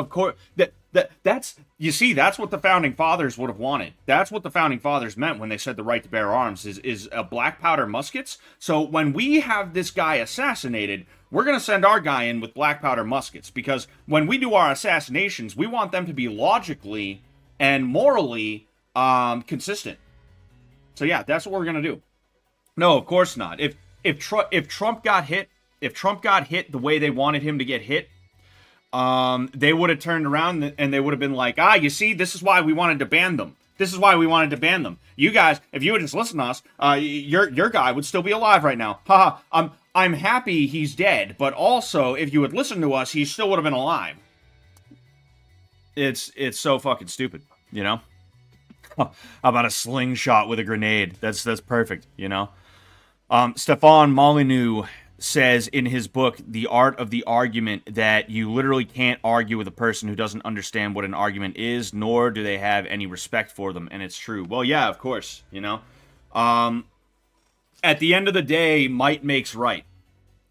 that's, you see, that's what the founding fathers would have wanted. That's what the founding fathers meant when they said the right to bear arms is black powder muskets. So when we have this guy assassinated, we're going to send our guy in with black powder muskets, because when we do our assassinations, we want them to be logically and morally consistent. So yeah, that's what we're going to do. No, of course not. If Trump got hit the way they wanted him to get hit, they would have turned around and they would have been like, you see, this is why we wanted to ban them. This is why we wanted to ban them. You guys, if you would just listen to us, your guy would still be alive right now. Haha, I'm happy he's dead, but also, if you would listen to us, he still would have been alive. It's so fucking stupid, you know? How about a slingshot with a grenade? That's perfect, you know? Stefan Molyneux says in his book, The Art of the Argument, that you literally can't argue with a person who doesn't understand what an argument is, nor do they have any respect for them, and it's true. Well, yeah, of course, you know? At the end of the day, might makes right.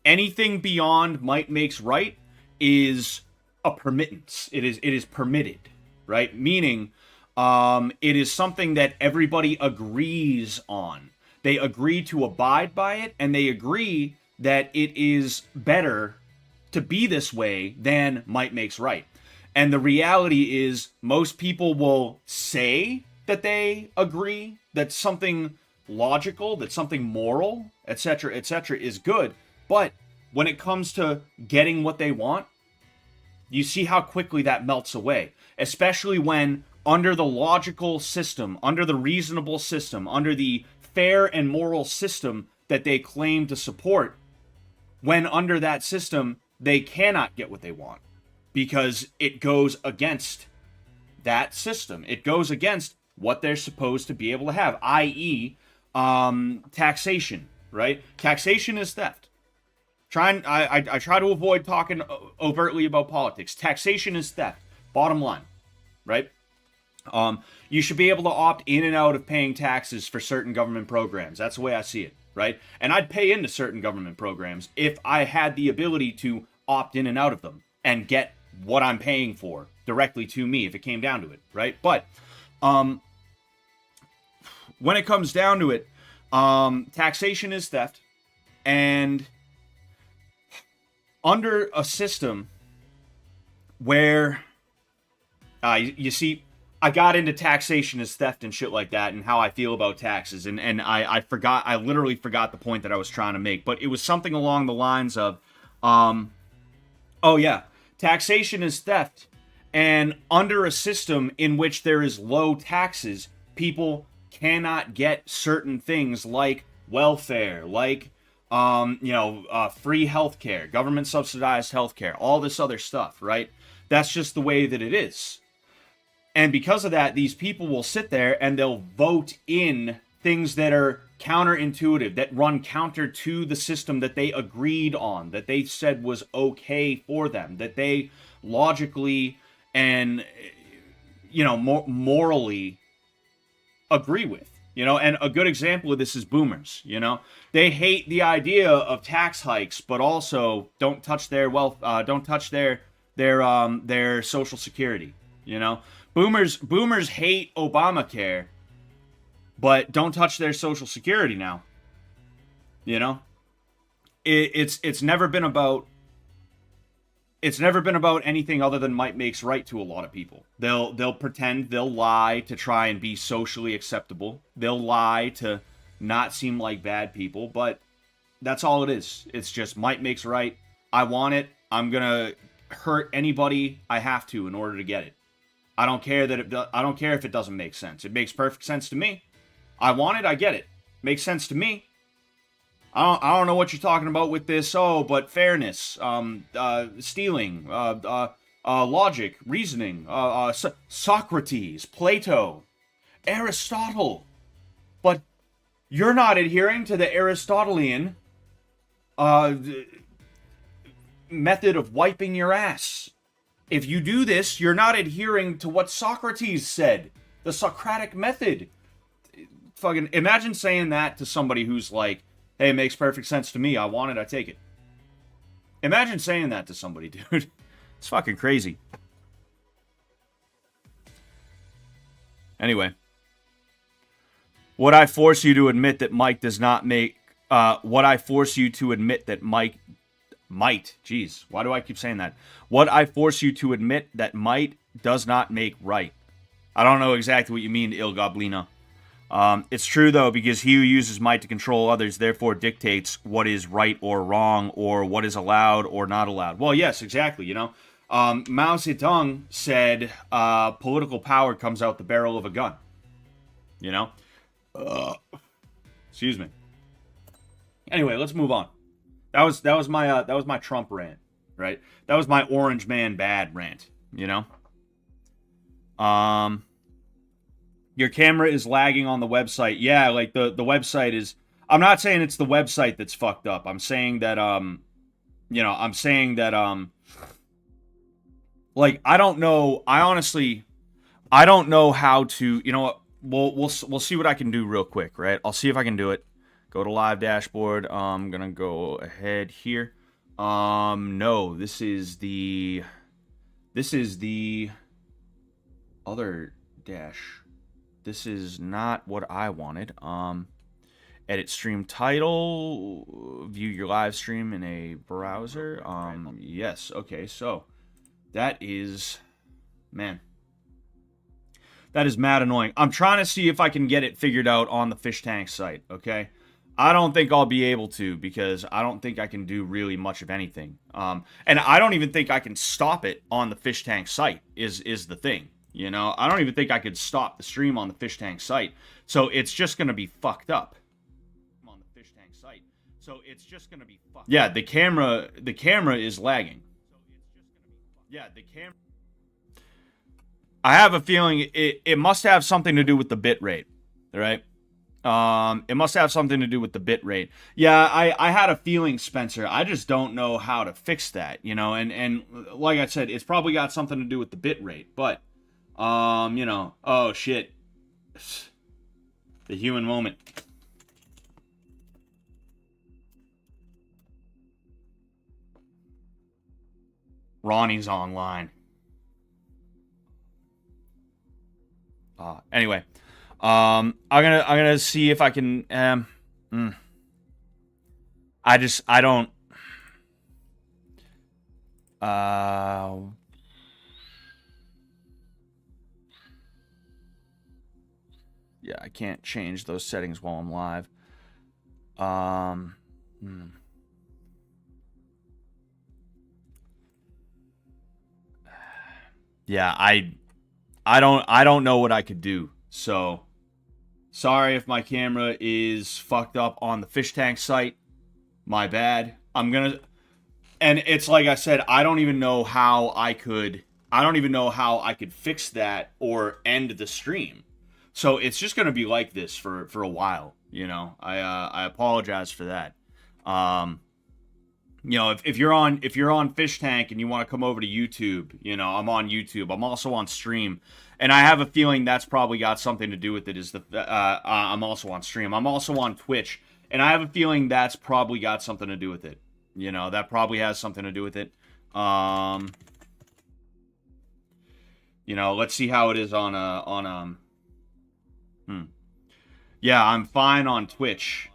Anything beyond might makes right is a permittance. It is permitted, right? Meaning, it is something that everybody agrees on. They agree to abide by it, and they agree that it is better to be this way than might makes right. And the reality is, most people will say that they agree that something logical, that something moral, etc., is good. But when it comes to getting what they want, you see how quickly that melts away. Especially when under the logical system, under the reasonable system, under the fair and moral system that they claim to support, when under that system, they cannot get what they want. Because it goes against that system. It goes against what they're supposed to be able to have, i.e., taxation, right? Taxation is theft. I try to avoid talking overtly about politics. Taxation is theft. Bottom line, right? You should be able to opt in and out of paying taxes for certain government programs. That's the way I see it. right? And I'd pay into certain government programs if I had the ability to opt in and out of them and get what I'm paying for directly to me if it came down to it, right? But when it comes down to it, taxation is theft, and under a system where you see, I got into taxation as theft and shit like that and how I feel about taxes, and I literally forgot the point that I was trying to make, but it was something along the lines of oh yeah, taxation is theft, and under a system in which there is low taxes, people cannot get certain things like welfare, like free healthcare, government subsidized healthcare, all this other stuff, right? That's just the way that it is. And because of that, these people will sit there and they'll vote in things that are counterintuitive, that run counter to the system that they agreed on, that they said was okay for them, that they logically and, morally agree with. And a good example of this is boomers. They hate the idea of tax hikes, but also don't touch their wealth, don't touch their social security. Boomers hate Obamacare, but don't touch their social security now. It's never been about anything other than might makes right to a lot of people. They'll pretend, they'll lie to try and be socially acceptable. They'll lie to not seem like bad people, but that's all it is. It's just might makes right. I want it. I'm gonna hurt anybody I have to in order to get it. I don't care I don't care if it doesn't make sense. It makes perfect sense to me. I want it. I get it. Makes sense to me. I don't know what you're talking about with this. Oh, but fairness, stealing, logic, reasoning, Socrates, Plato, Aristotle. But you're not adhering to the Aristotelian method of wiping your ass. If you do this, you're not adhering to what Socrates said, the Socratic method. Fucking imagine saying that to somebody who's like, hey, it makes perfect sense to me. I want it. I take it. Imagine saying that to somebody, dude. It's fucking crazy. Anyway. Would I force you to admit that Mike does not make... would I force you to admit that Mike... Might. Jeez. Why do I keep saying that? Would I force you to admit that might does not make right? I don't know exactly what you mean, Il Goblina. It's true, though, because he who uses might to control others therefore dictates what is right or wrong, or what is allowed or not allowed. Well, yes, exactly, Mao Zedong said political power comes out the barrel of a gun. Excuse me. Anyway, let's move on. That was my Trump rant, right? That was my orange man bad rant, Your camera is lagging on the website. Yeah, like the website is... I'm not saying it's the website that's fucked up. I'm saying that like, I don't know. I don't know how to, we'll see what I can do real quick, right? I'll see if I can do it. Go to live dashboard. I'm gonna go ahead here. No, this is the other dash. This is not what I wanted. Edit stream title. View your live stream in a browser. Yes. Okay. So that is, man, that is mad annoying. I'm trying to see if I can get it figured out on the Fish Tank site. Okay. I don't think I'll be able to, because I don't think I can do really much of anything. And I don't even think I can stop it on the Fish Tank site is the thing. I don't even think I could stop the stream on the Fish Tank site. So it's just going to be fucked up. On the Fish Tank site. So it's just going to be fucked up. Yeah, the camera is lagging. Yeah, the camera. I have a feeling it must have something to do with the bit rate, right? It must have something to do with the bit rate. Yeah, I had a feeling, Spencer. I just don't know how to fix that, and like I said, it's probably got something to do with the bit rate, but, oh shit. The human moment. Ronnie's online. Anyway, I'm gonna see if I can. I don't. Yeah, I can't change those settings while I'm live. Yeah, I don't know what I could do. So sorry if my camera is fucked up on the fish tank site. My bad. And it's like I said, I don't even know how I could fix that or end the stream. So it's just gonna be like this for a while, you know. I apologize for that. You know, if you're on Fish Tank and you want to come over to YouTube, you know, I'm on YouTube. I'm also on stream, and I have a feeling that's probably got something to do with it. I'm also on stream. I'm also on Twitch, and I have a feeling that's probably got something to do with it. You know, that probably has something to do with it. You know, let's see how it is on. Yeah, I'm fine on Twitch.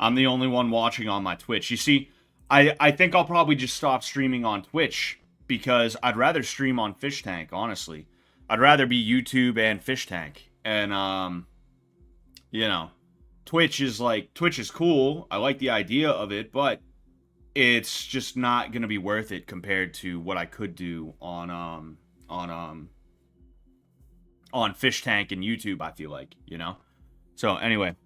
I'm the only one watching on my Twitch. You see, I think I'll probably just stop streaming on Twitch because I'd rather stream on Fish Tank, honestly. I'd rather be YouTube and Fish Tank. And, you know, Twitch is cool. I like the idea of it, but it's just not going to be worth it compared to what I could do on Fish Tank and YouTube, I feel like, you know? So, anyway,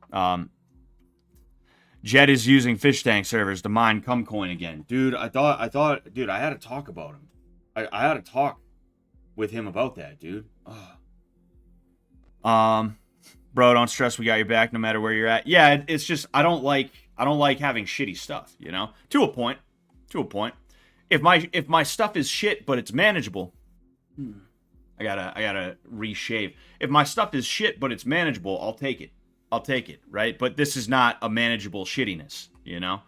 Jed is using Fish Tank servers to mine Cumcoin again. Dude, I thought, dude, I had to talk about him. I had to talk with him about that, dude. Bro, don't stress. We got your back no matter where you're at. Yeah, it's just, I don't like having shitty stuff, you know? To a point. If my stuff is shit, but it's manageable. I gotta reshave. If my stuff is shit, but it's manageable, I'll take it, right? But this is not a manageable shittiness, you know?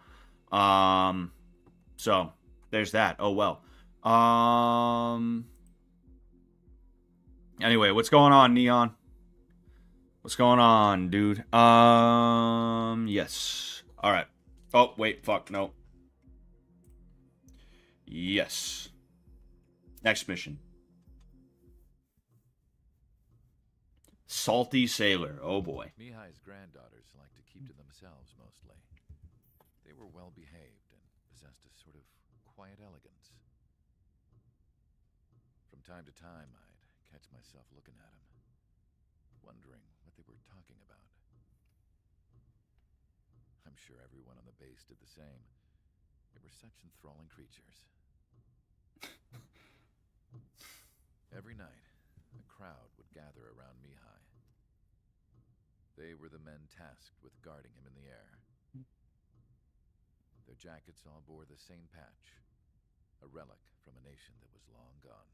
So, there's that. Oh, well. Anyway, what's going on, Neon? What's going on, dude? Yes. Alright. Oh, wait, fuck, no. Yes. Next mission. Salty Sailor. Oh, boy. Mihai's granddaughters like to keep to themselves mostly. They were well behaved and possessed a sort of quiet elegance. From time to time, I'd catch myself looking at them, wondering what they were talking about. I'm sure everyone on the base did the same. They were such enthralling creatures. Every night, a crowd would gather around Mihai. They were the men tasked with guarding him in the air. Their jackets all bore the same patch, a relic from a nation that was long gone.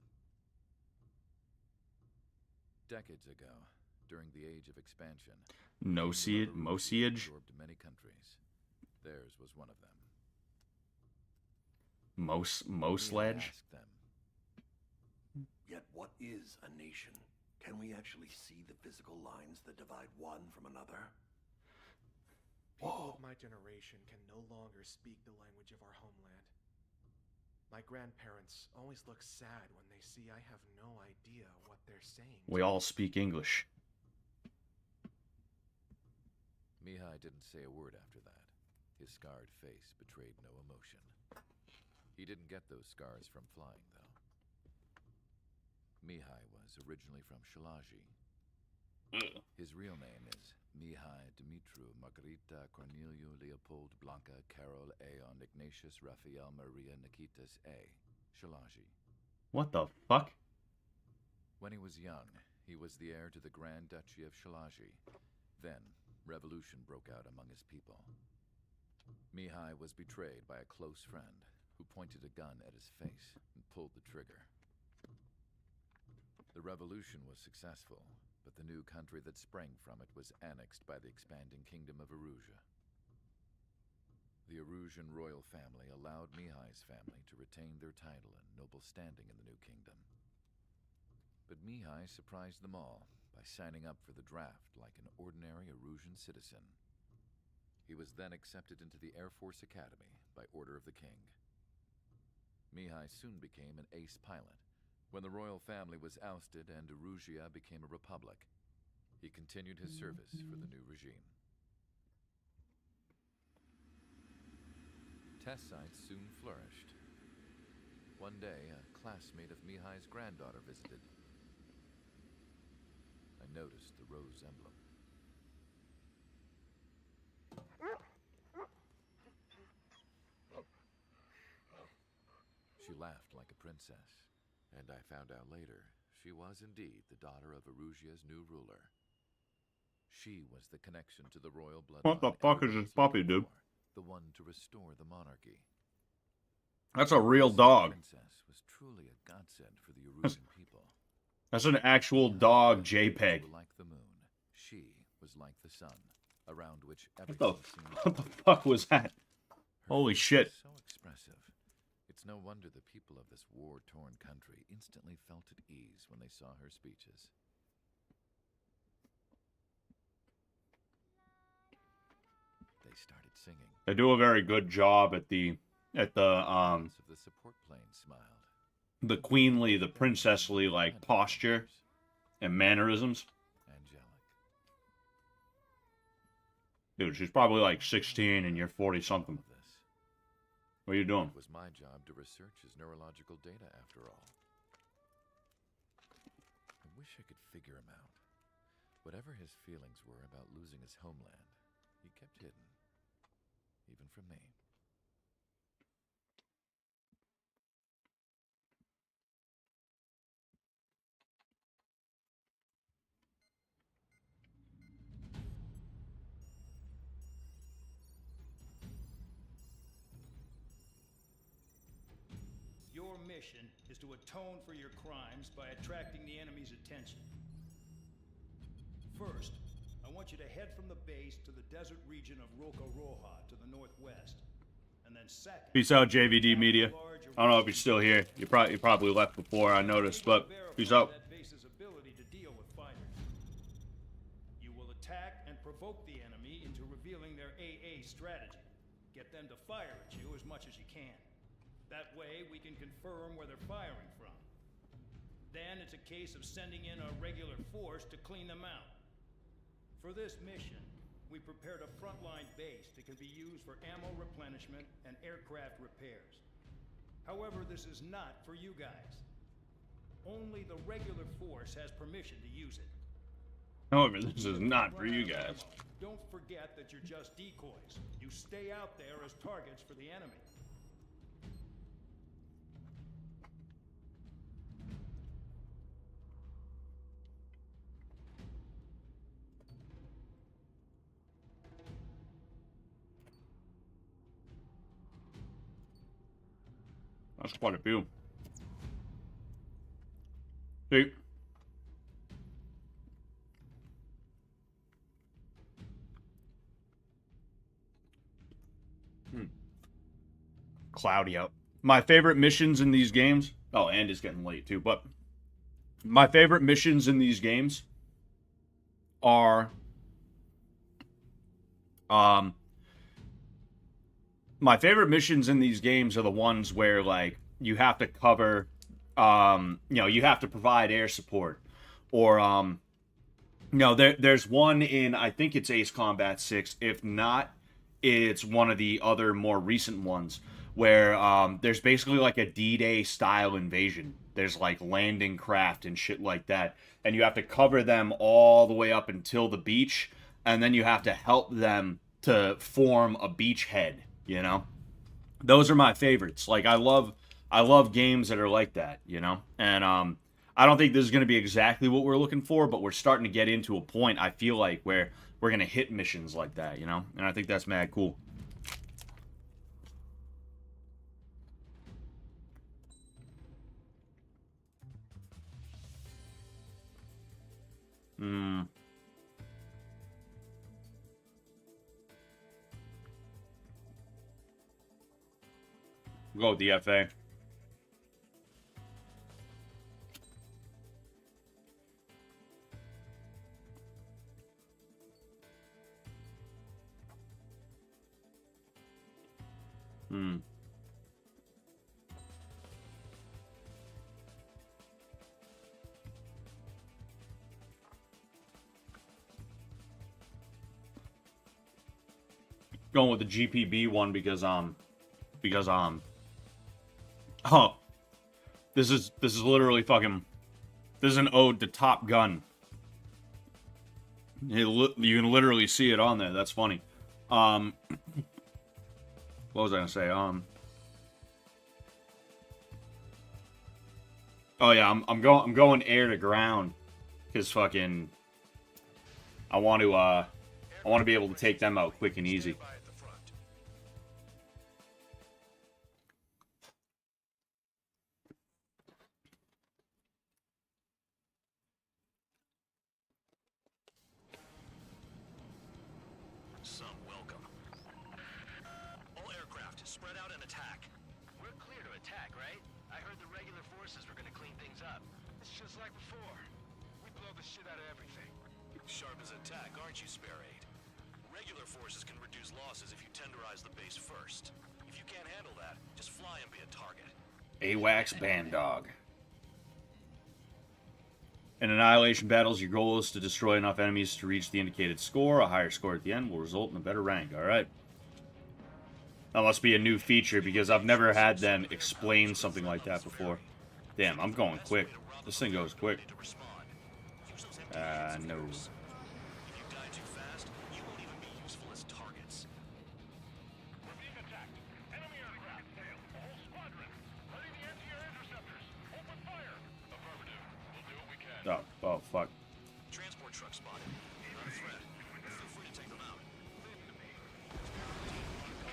Decades ago, during the age of expansion, Mosiage? absorbed many countries. Theirs was one of them. Mosledge? Asked them, Yet what is a nation? Can we actually see the physical lines that divide one from another? People of my generation can no longer speak the language of our homeland. My grandparents always look sad when they see I have no idea what they're saying. We all speak English. Mihai didn't say a word after that. His scarred face betrayed no emotion. He didn't get those scars from flying, though. Mihai was originally from Shalaji. His real name is Mihai Dumitru Margarita Corneliu Leopold Blanca Carol Aeon Ignatius Raphael Maria Nikitas A. Shalaji. What the fuck? When he was young, he was the heir to the Grand Duchy of Shalaji. Then, revolution broke out among his people. Mihai was betrayed by a close friend who pointed a gun at his face and pulled the trigger. The revolution was successful, but the new country that sprang from it was annexed by the expanding kingdom of Erusia. The Erusian royal family allowed Mihai's family to retain their title and noble standing in the new kingdom. But Mihai surprised them all by signing up for the draft like an ordinary Erusian citizen. He was then accepted into the Air Force Academy by order of the king. Mihai soon became an ace pilot. When the royal family was ousted and Erusia became a republic, he continued his service for the new regime. Test sites soon flourished. One day, a classmate of Mihai's granddaughter visited. I noticed the rose emblem. She laughed like a princess, and I found out later she was indeed the daughter of Erusia's new ruler. She was the connection to the royal bloodline. What the fuck is this puppy, dude? The one to restore the monarchy. That's a real dog. Princess was truly a godsend for the Erusian people. That's an actual dog JPEG. Were like the moon. She was like the sun, around which What everything the, seemed what the fuck was that? Holy shit. so expressive. It's no wonder the people of this war-torn country instantly felt at ease when they saw her speeches. They started singing. They do a very good job at the Of the support plane smiled. the queenly, the princessly like posture and mannerisms. Angelic. Dude, she's probably like 16 and you're 40 something. All of this. What are you doing? It was my job to research his neurological data after all. I wish I could figure him out. Whatever his feelings were about losing his homeland, he kept hidden. Even from me. Your mission is to atone for your crimes by attracting the enemy's attention. First, I want you to head from the base to the desert region of Roca-Roja to the northwest. And then second... Peace out, JVD Media. I don't know if you're still here. You probably left before I noticed, but peace out. That base's ability to deal with fighters. You will attack and provoke the enemy into revealing their AA strategy. Get them to fire at you as much as you can. That way, we can confirm where they're firing from. Then it's a case of sending in a regular force to clean them out. For this mission, we prepared a frontline base that can be used for ammo replenishment and aircraft repairs. However, this is not for you guys. Only the regular force has permission to use it. However, this is not for you guys. Don't forget that you're just decoys. You stay out there as targets for the enemy. That's quite a few. See? Cloudy out. My favorite missions in these games... Oh, and it's getting late too, but... My favorite missions in these games are... My favorite missions in these games are the ones where, like, you have to cover, you have to provide air support. Or, there's one in, I think it's Ace Combat 6. If not, it's one of the other more recent ones where there's basically like a D-Day style invasion. There's, like, landing craft and shit like that. And you have to cover them all the way up until the beach. And then you have to help them to form a beachhead. You know, those are my favorites. Like, I love games that are like that, you know, and I don't think this is going to be exactly what we're looking for, but we're starting to get into a point, I feel like, where we're going to hit missions like that, you know, and I think that's mad cool. We'll go with the FA. Hmm. Going with the GPB one because oh, this is literally fucking, this is an ode to Top Gun. You can literally see it on there. That's funny. What was I gonna say? Oh yeah, I'm going air to ground because fucking I want to be able to take them out quick and easy. Some welcome. All aircraft, spread out and attack. We're clear to attack, right? I heard the regular forces were gonna clean things up. It's just like before. We blow the shit out of everything. Sharp as attack, aren't you, Spare Aid? Regular forces can reduce losses if you tenderize the base first. If you can't handle that, just fly and be a target. AWACS Bandog. In annihilation battles, your goal is to destroy enough enemies to reach the indicated score. A higher score at the end will result in a better rank. Alright. That must be a new feature because I've never had them explain something like that before. Damn, I'm going quick. This thing goes quick. No. If you die too fast, you won't even be useful as targets. We're being attacked. Enemy aircraft. A whole squadron. Ready the anti-air interceptors. Open fire. Affirmative. We'll do what we can. Oh, fuck. Transport truck spotted. Not a threat. Feel free to take them out.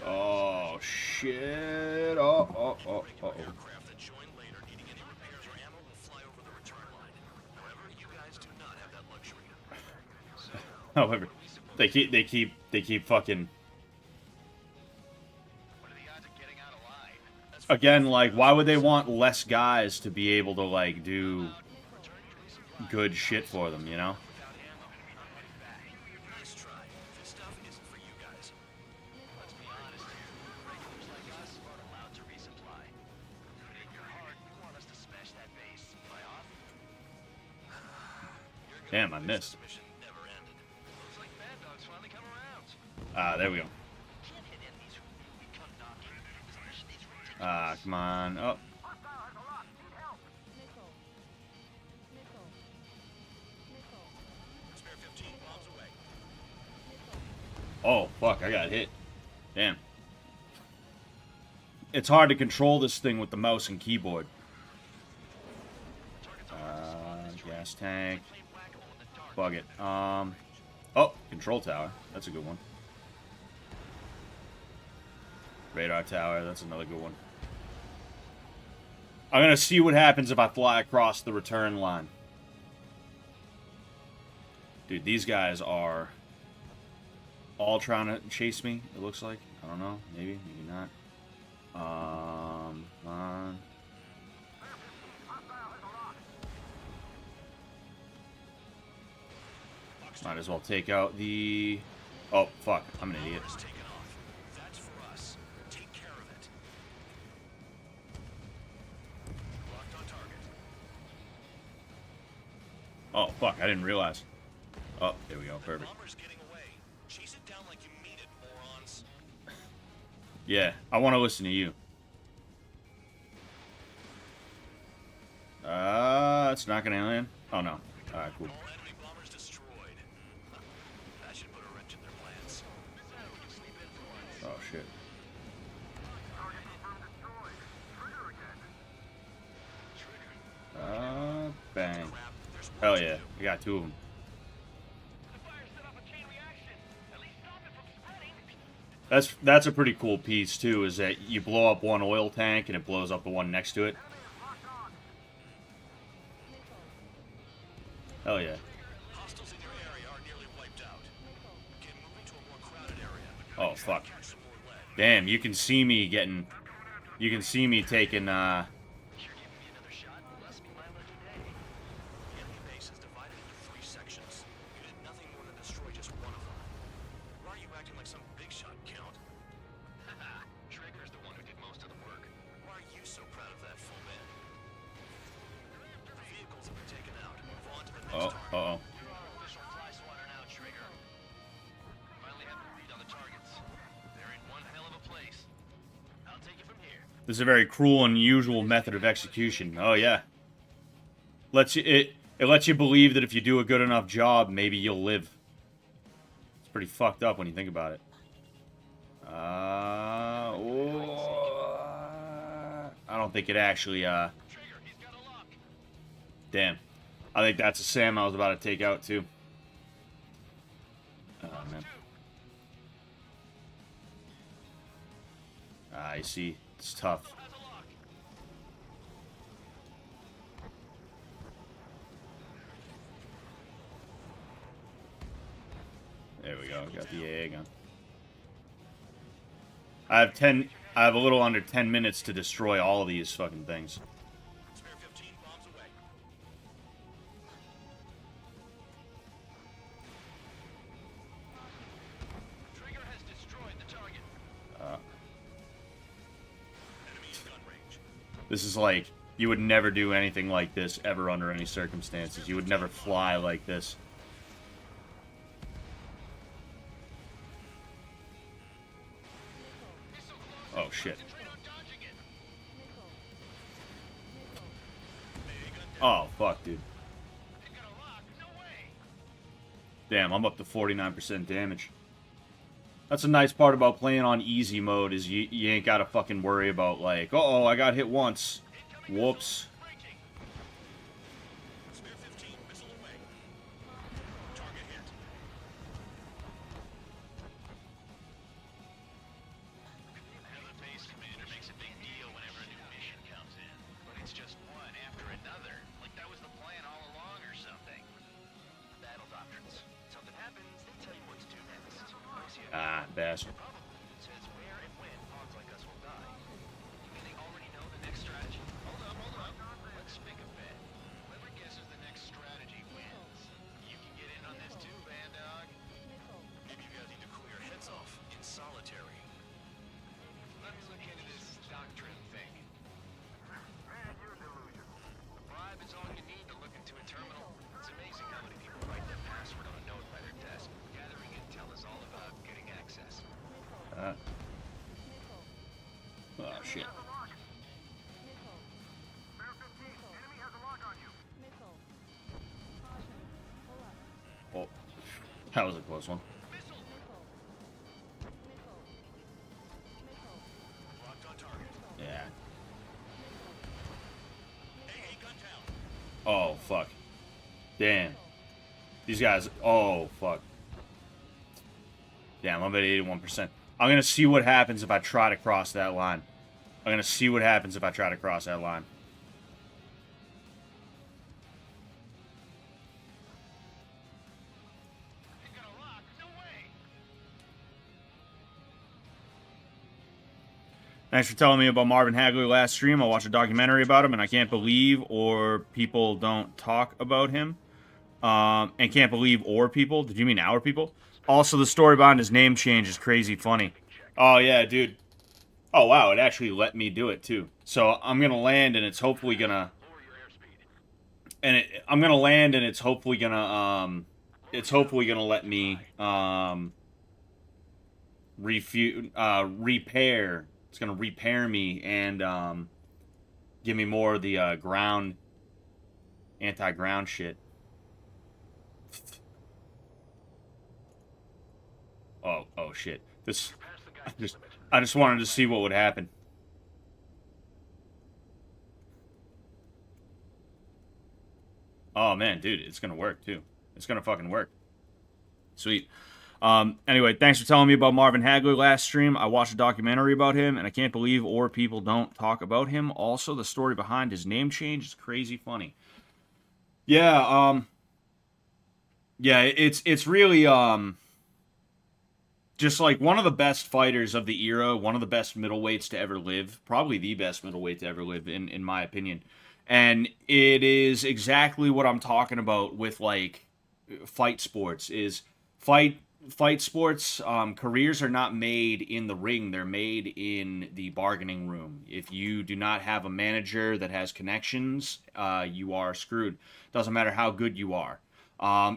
Oh, shit. Oh. Aircraft that join later needing any repairs or ammo will fly over the return line. However, you guys do not have that luxury. However, they keep fucking... What are the odds of getting out alive? Again, like, why would they want less guys to be able to, like, do good shit for them, you know? Without ammo, nice try. This stuff isn't for you guys. Let's be honest here. Regulars like us aren't allowed to resupply. But in your heart, you want us to smash that base. Am I off? Damn, I missed. The mission never ended. Looks like Bad Dog's finally come around. Ah, there we go. Can't hit enemies when we come knocking. This mission is ridiculous. Ah, come on. Oh. Spare 15 bombs away. Oh, fuck, I got hit. Damn. It's hard to control this thing with the mouse and keyboard. Gas tank. Bug it. Oh, control tower. That's a good one. Radar tower. That's another good one. I'm gonna see what happens if I fly across the return line. Dude, these guys are all trying to chase me, it looks like. I don't know. Maybe, maybe not. Come on. Might as well take out the... Oh, fuck. I'm an idiot. Bomber's taken off. That's for us. Take care of it. Locked on target. Oh, fuck. I didn't realize. Oh, there we go. Perfect. Bomber's getting away. Chase it down like you mean it, morons. Yeah, I want to listen to you. It's not gonna land. Oh, no. Alright, cool. All enemy bombers destroyed. That should put a wrench in their plans. Oh, shit. Bang. Hell yeah. We got two of them. That's a pretty cool piece, too, is that you blow up one oil tank and it blows up the one next to it. Hell yeah. Hostiles in your area are nearly wiped out. Get moving to a more crowded area. Oh, fuck. Catch some more lead. Damn, you can see me getting You can see me taking, You're giving me another shot? Must be my lucky day. The enemy base is divided into 3 sections. You did nothing more than destroy just one of them. Why are you acting like some big shot, Count? Haha, Trigger's the one who did most of the work. Why are you so proud of that, full man? The vehicles have been taken out. Move on to the next target. Uh-oh. You're our official fly swatter now, Trigger. Finally have a read on the targets. They're in one hell of a place. I'll take it from here. This is a very cruel and unusual method of execution. Oh, yeah. It lets you believe that if you do a good enough job, maybe you'll live. It's pretty fucked up when you think about it. I don't think it actually, Trigger, he's got a lock. Damn. I think that's a Sam I was about to take out, too. Oh, man. I see. It's tough. Has a lock. There we go. Got the AA gun. I have a little under 10 minutes to destroy all of these fucking things. Spare 15 bombs away. Trigger has destroyed the target. Enemy in gun range. This is like, you would never do anything like this ever under any circumstances. You would never fly like this. Oh, shit. Oh, fuck, dude. Damn, I'm up to 49% damage. That's a nice part about playing on easy mode, is you ain't gotta fucking worry about, like, uh-oh, I got hit once. Whoops. Spare 15, missile away. Target hit. Now the base commander makes a big deal whenever a new mission comes in. But it's just one after another. Like that was the plan all along or something. Battle doctrines. Something happens, they tell you what to do next. Ah, bastard. Says where and when pawns like us will die. You mean they already know the next strategy? Hold up, hold up. Let's make a bet. Whoever guesses the next strategy wins. You can get in on this too, Van Dog. Maybe you guys need to cool your heads off in solitary. Let me look into this doctrine thing. Man, you're delusional. A bribe is all you need to look into a terminal. It's amazing how many people write their password on a note by their desk. Gathering intel is all about getting access. Oh, shit. Oh, that was a close one. Locked on target. Yeah. AA gun down. Oh, fuck. Damn. These guys, oh, fuck. Damn, I'm at 81%. I'm gonna see what happens if I try to cross that line. I'm gonna see what happens if I try to cross that line. You got a lock? No way. Thanks for telling me about Marvin Hagley last stream. I watched a documentary about him, and I can't believe or people don't talk about him. And can't believe or people. Did you mean our people? Also, the story behind his name change is crazy funny. Oh, yeah, dude. Oh, wow, it actually let me do it, too. So I'm going to land, and it's hopefully going to... I'm going to land, and it's hopefully going to... It's hopefully going to let me... repair. It's going to repair me and give me more of the ground... anti-ground shit. Oh shit. This I just wanted to see what would happen. Oh man, dude, it's gonna work too. It's gonna fucking work. Sweet. Anyway, thanks for telling me about Marvin Hagley last stream. I watched a documentary about him, and I can't believe or people don't talk about him. Also, the story behind his name change is crazy funny. Yeah, yeah, it's really just like one of the best fighters of the era, one of the best middleweights to ever live, probably the best middleweight to ever live, in my opinion. And it is exactly what I'm talking about with like fight sports. Is fight sports, careers are not made in the ring, they're made in the bargaining room. If you do not have a manager that has connections, you are screwed. Doesn't matter how good you are.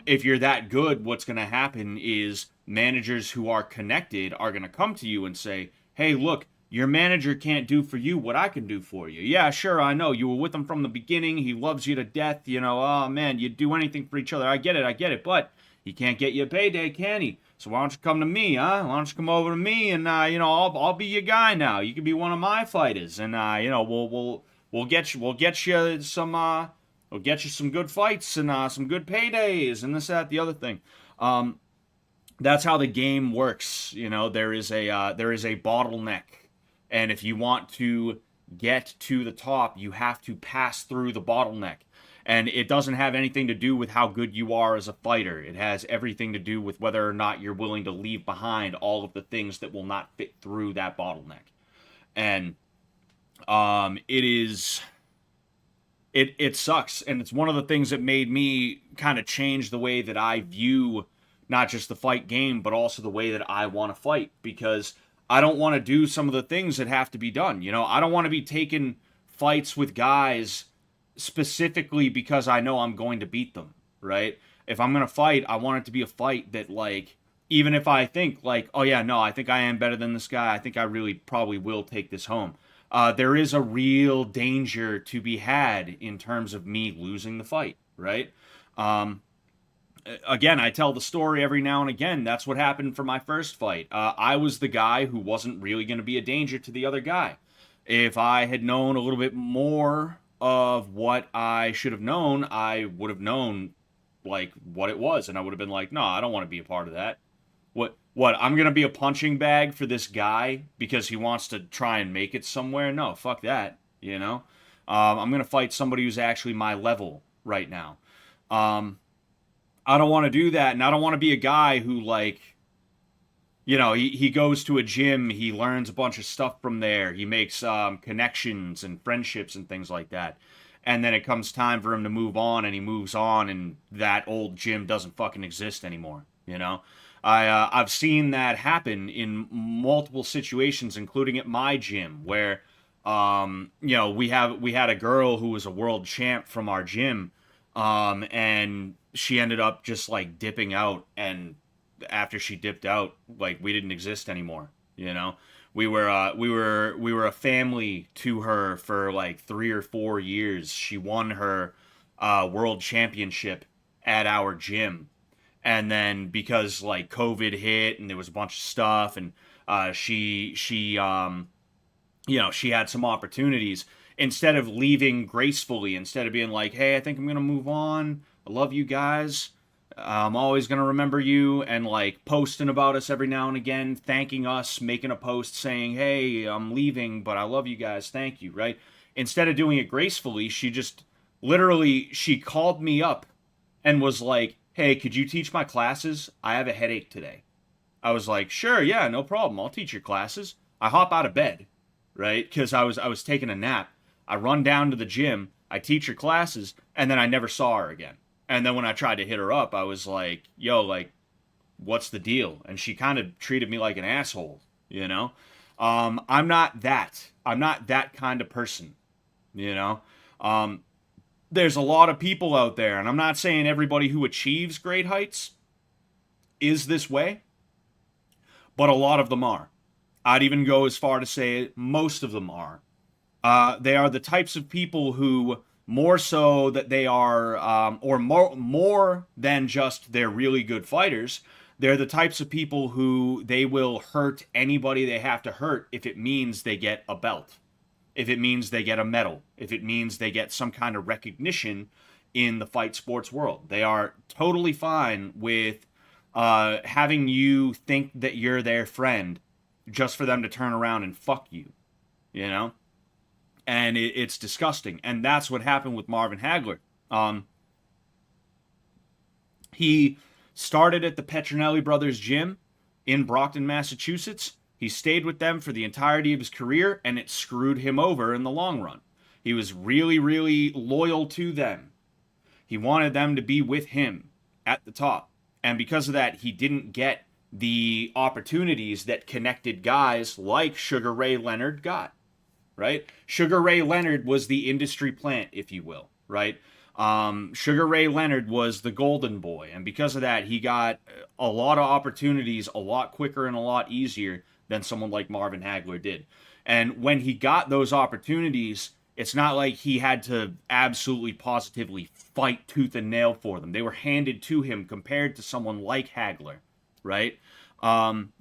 If you're that good, what's going to happen is managers who are connected are going to come to you and say, hey, look, your manager can't do for you what I can do for you. Yeah, sure, I know. You were with him from the beginning. He loves you to death. You know, oh, man, you'd do anything for each other. I get it. But he can't get you a payday, can he? So why don't you come to me, huh? Why don't you come over to me and, I'll be your guy now. You can be one of my fighters. And, we'll get you some... We'll get you some good fights and some good paydays and this, that, the other thing. That's how the game works. You know, there is a bottleneck, and if you want to get to the top, you have to pass through the bottleneck. And it doesn't have anything to do with how good you are as a fighter. It has everything to do with whether or not you're willing to leave behind all of the things that will not fit through that bottleneck. And It sucks, and it's one of the things that made me kind of change the way that I view not just the fight game, but also the way that I want to fight, because I don't want to do some of the things that have to be done. You know, I don't want to be taking fights with guys specifically because I know I'm going to beat them, right? If I'm going to fight, I want it to be a fight that, like, even if I think, like, oh yeah, no, I think I am better than this guy, I think I really probably will take this home. There is a real danger to be had in terms of me losing the fight, right? Again, I tell the story every now and again. That's what happened for my first fight. I was the guy who wasn't really going to be a danger to the other guy. If I had known a little bit more of what I should have known, I would have known, like, what it was, and I would have been like, no, I don't want to be a part of that. What, I'm going to be a punching bag for this guy because he wants to try and make it somewhere? No, fuck that, you know? I'm going to fight somebody who's actually my level right now. I don't want to do that, and I don't want to be a guy who, like, you know, he goes to a gym, he learns a bunch of stuff from there, he makes connections and friendships and things like that. And then it comes time for him to move on, and he moves on, and that old gym doesn't fucking exist anymore, you know? I've seen that happen in multiple situations, including at my gym, where we had a girl who was a world champ from our gym, and she ended up just like dipping out, and after she dipped out, like, we didn't exist anymore. You know, we were a family to her for like 3 or 4 years. She won her world championship at our gym. And then because like COVID hit and there was a bunch of stuff, and she had some opportunities. Instead of leaving gracefully, instead of being like, hey, I think I'm gonna move on, I love you guys, I'm always gonna remember you, and like posting about us every now and again, thanking us, making a post saying, hey, I'm leaving, but I love you guys, thank you, right? Instead of doing it gracefully, she just literally, she called me up and was like, hey, could you teach my classes? I have a headache today. I was like, sure, yeah, no problem. I'll teach your classes. I hop out of bed, right? Because I was taking a nap. I run down to the gym. I teach her classes, and then I never saw her again. And then when I tried to hit her up, I was like, yo, like, what's the deal? And she kind of treated me like an asshole, you know? I'm not that. I'm not that kind of person, you know? There's a lot of people out there, and I'm not saying everybody who achieves great heights is this way, but a lot of them are. I'd even go as far to say most of them are. They are the types of people who, more so that they are, or more than just they're really good fighters, they're the types of people who they will hurt anybody they have to hurt if it means they get a belt, if it means they get a medal, if it means they get some kind of recognition in the fight sports world. They are totally fine with having you think that you're their friend just for them to turn around and fuck you, you know? And it's disgusting. And that's what happened with Marvin Hagler. He started at the Petronelli Brothers gym. in Brockton, Massachusetts. He stayed with them for the entirety of his career, and it screwed him over in the long run. He was really, really loyal to them. He wanted them to be with him at the top. And because of that, he didn't get the opportunities that connected guys like Sugar Ray Leonard got, right? Sugar Ray Leonard was the industry plant, if you will, right? Sugar Ray Leonard was the golden boy. And because of that, he got a lot of opportunities a lot quicker and a lot easier than someone like Marvin Hagler did. And when he got those opportunities, it's not like he had to absolutely positively fight tooth and nail for them. They were handed to him compared to someone like Hagler, right? And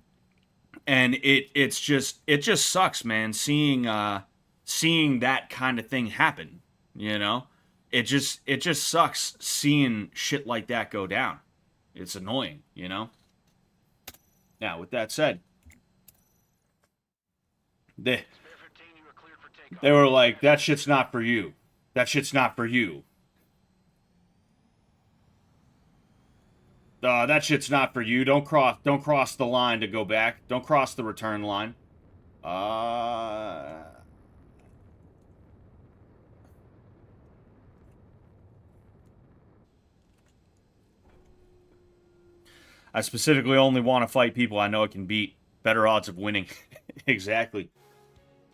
it just sucks, man, seeing that kind of thing happen, you know? It just sucks seeing shit like that go down. It's annoying, you know? Now, with that said, they were like, that shit's not for you. That shit's not for you. That shit's not for you. Don't cross the line to go back. Don't cross the return line. I specifically only want to fight people I know I can beat. Better odds of winning. Exactly.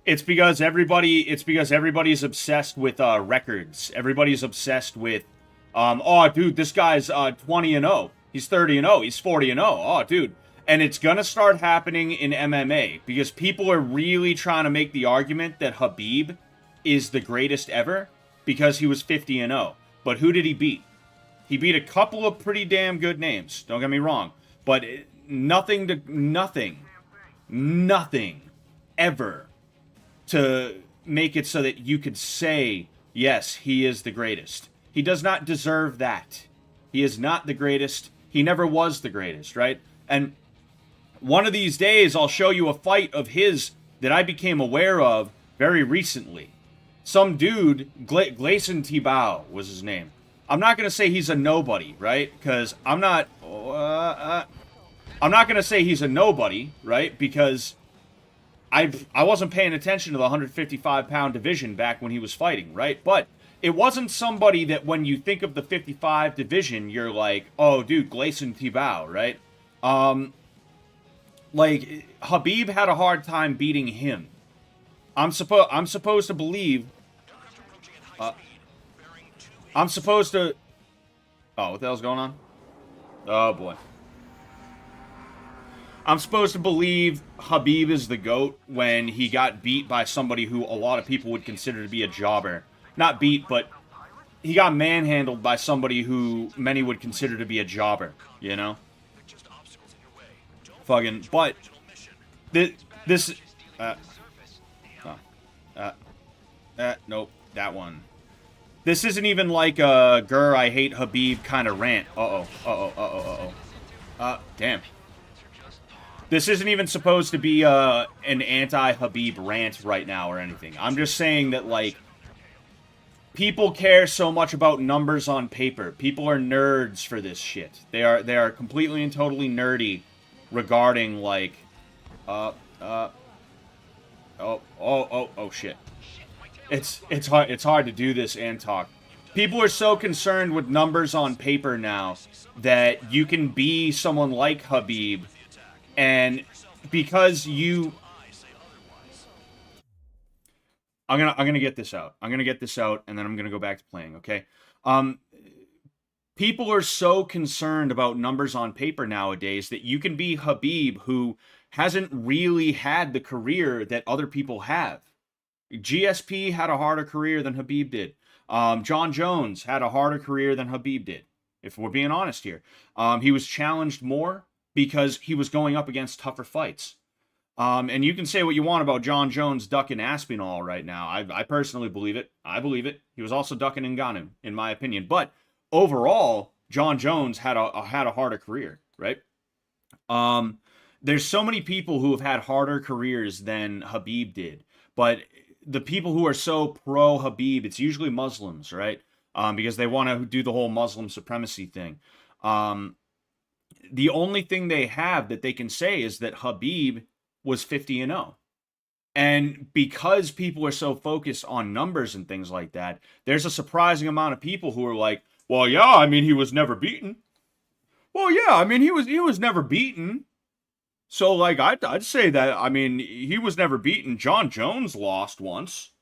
It's because everybody's obsessed with records. Everybody's obsessed with oh dude, this guy's 20-0. He's 30-0. He's 40-0. Oh dude. And it's gonna start happening in MMA because people are really trying to make the argument that Khabib is the greatest ever because he was 50-0. But who did he beat? He beat a couple of pretty damn good names. Don't get me wrong, but nothing ever to make it so that you could say, yes, he is the greatest. He does not deserve that. He is not the greatest. He never was the greatest, right? And one of these days, I'll show you a fight of his that I became aware of very recently. Some dude, Gleison Tibau was his name. I'm not going to say he's a nobody, right? Because I'm not going to say he's a nobody, right? Because I wasn't paying attention to the 155-pound division back when he was fighting, right? But it wasn't somebody that when you think of the 55 division, you're like, oh, dude, Gleison Tibau, right? Like, Khabib had a hard time beating him. I'm supposed to believe... I'm supposed to... Oh, what the hell's going on? Oh, boy. I'm supposed to believe Khabib is the GOAT when he got beat by somebody who a lot of people would consider to be a jobber. Not beat, but he got manhandled by somebody who many would consider to be a jobber, you know? Fucking, but... Nope, that one. This isn't even like a "grr, I hate Khabib" kind of rant. Damn. This isn't even supposed to be an anti-Khabib rant right now or anything. I'm just saying that, like, people care so much about numbers on paper. People are nerds for this shit. They are completely and totally nerdy regarding, like, oh shit. It's hard to do this and talk. People are so concerned with numbers on paper now that you can be someone like Khabib, and because you... I'm gonna get this out. I'm gonna get this out, and then I'm gonna go back to playing, okay? People are so concerned about numbers on paper nowadays that you can be Khabib, who hasn't really had the career that other people have. GSP had a harder career than Khabib did. John Jones had a harder career than Khabib did, if we're being honest here. He was challenged more because he was going up against tougher fights. And you can say what you want about John Jones ducking Aspinall right now. I personally believe it. I believe it. He was also ducking Ngannou, in my opinion. But overall, John Jones had a harder career, right? There's so many people who have had harder careers than Khabib did. But the people who are so pro Khabib, it's usually Muslims, right? Because they want to do the whole Muslim supremacy thing. the only thing they have that they can say is that Habib was 50-0. And because people are so focused on numbers and things like that, there's a surprising amount of people who are like, well, yeah, I mean, he was never beaten. Well, yeah, I mean, he was never beaten. So, like, I'd say that, I mean, he was never beaten. John Jones lost once.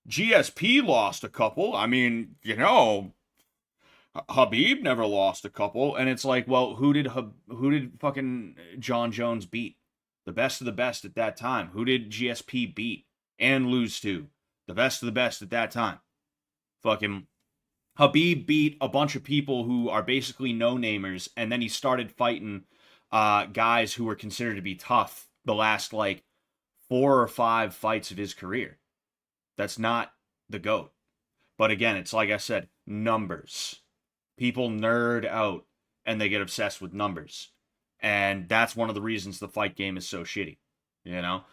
GSP lost a couple. I mean, you know, Habib never lost a couple. And it's like, well, who did fucking John Jones beat? The best of the best at that time. Who did GSP beat and lose to? The best of the best at that time. Fucking Habib beat a bunch of people who are basically no-namers, and then he started fighting guys who were considered to be tough the last, like, 4 or 5 fights of his career. That's not the GOAT. But again, it's like I said, numbers. People nerd out, and they get obsessed with numbers. And that's one of the reasons the fight game is so shitty. You know?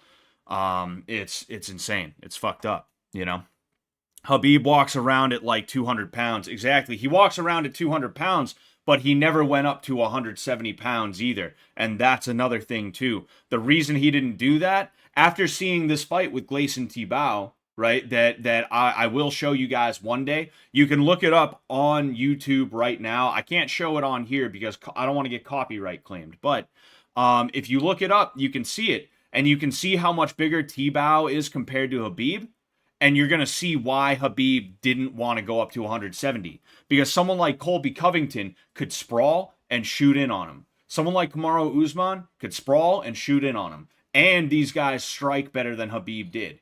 It's insane. It's fucked up, you know? Habib walks around at like 200 pounds. Exactly. He walks around at 200 pounds, but he never went up to 170 pounds either. And that's another thing, too. The reason he didn't do that, after seeing this fight with Gleison Tibau, right, that I will show you guys one day. You can look it up on YouTube right now. I can't show it on here because I don't want to get copyright claimed. But if you look it up, you can see it. And you can see how much bigger Tibau is compared to Habib. And you're going to see why Habib didn't want to go up to 170. Because someone like Colby Covington could sprawl and shoot in on him. Someone like Kamaru Usman could sprawl and shoot in on him. And these guys strike better than Habib did.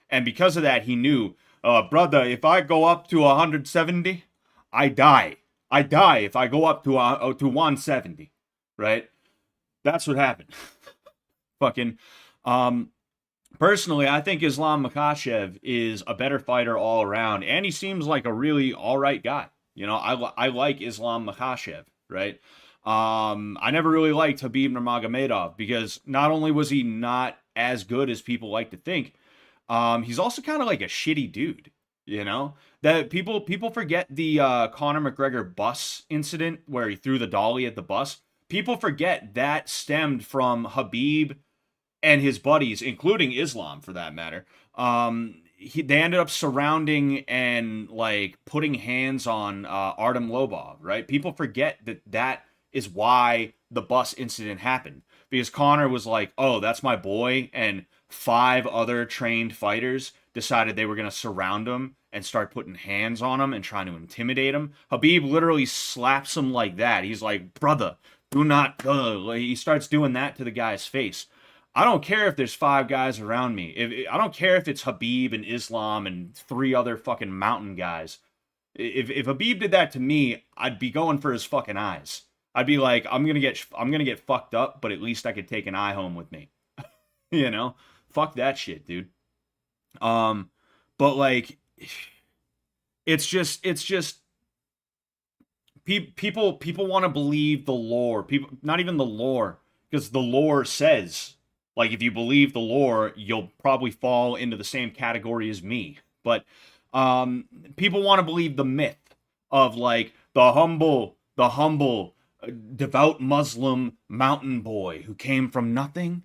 And because of that, he knew, brother, if I go up to 170, I die. I die if I go up to 170. Right? That's what happened. Fucking... Personally, I think Islam Makhachev is a better fighter all around, and he seems like a really all right guy. You know, I like Islam Makhachev, right? I never really liked Habib Nurmagomedov because not only was he not as good as people like to think, he's also kind of like a shitty dude. You know, that people forget the Conor McGregor bus incident where he threw the dolly at the bus. People forget that stemmed from Habib and his buddies, including Islam for that matter. They ended up surrounding and like putting hands on Artem Lobov, right? People forget that is why the bus incident happened. Because Conor was like, oh, that's my boy, and 5 other trained fighters decided they were going to surround him and start putting hands on him and trying to intimidate him. Habib literally slaps him like that. He's like, brother, do not... He starts doing that to the guy's face. I don't care if there's 5 guys around me. I don't care if it's Habib and Islam and 3 other fucking mountain guys. If Habib did that to me, I'd be going for his fucking eyes. I'd be like, I'm gonna get fucked up, but at least I could take an eye home with me. You know? Fuck that shit, dude. But like, it's just people want to believe the lore. People, not even the lore, because the lore says, like, if you believe the lore, you'll probably fall into the same category as me. But people want to believe the myth of, like, the humble, devout Muslim mountain boy who came from nothing,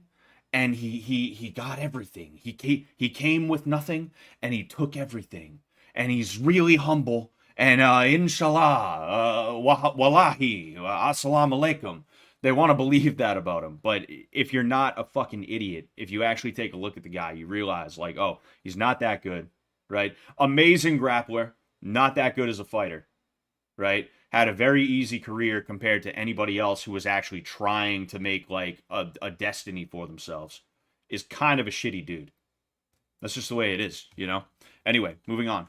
and he got everything. He came with nothing, and he took everything. And he's really humble, and inshallah, wallahi, assalamu alaikum. They want to believe that about him. But if you're not a fucking idiot, if you actually take a look at the guy, you realize, like, oh, he's not that good, right? Amazing grappler, not that good as a fighter, right? Had a very easy career compared to anybody else who was actually trying to make, like, a destiny for themselves. Is kind of a shitty dude. That's just the way it is, you know? Anyway, moving on.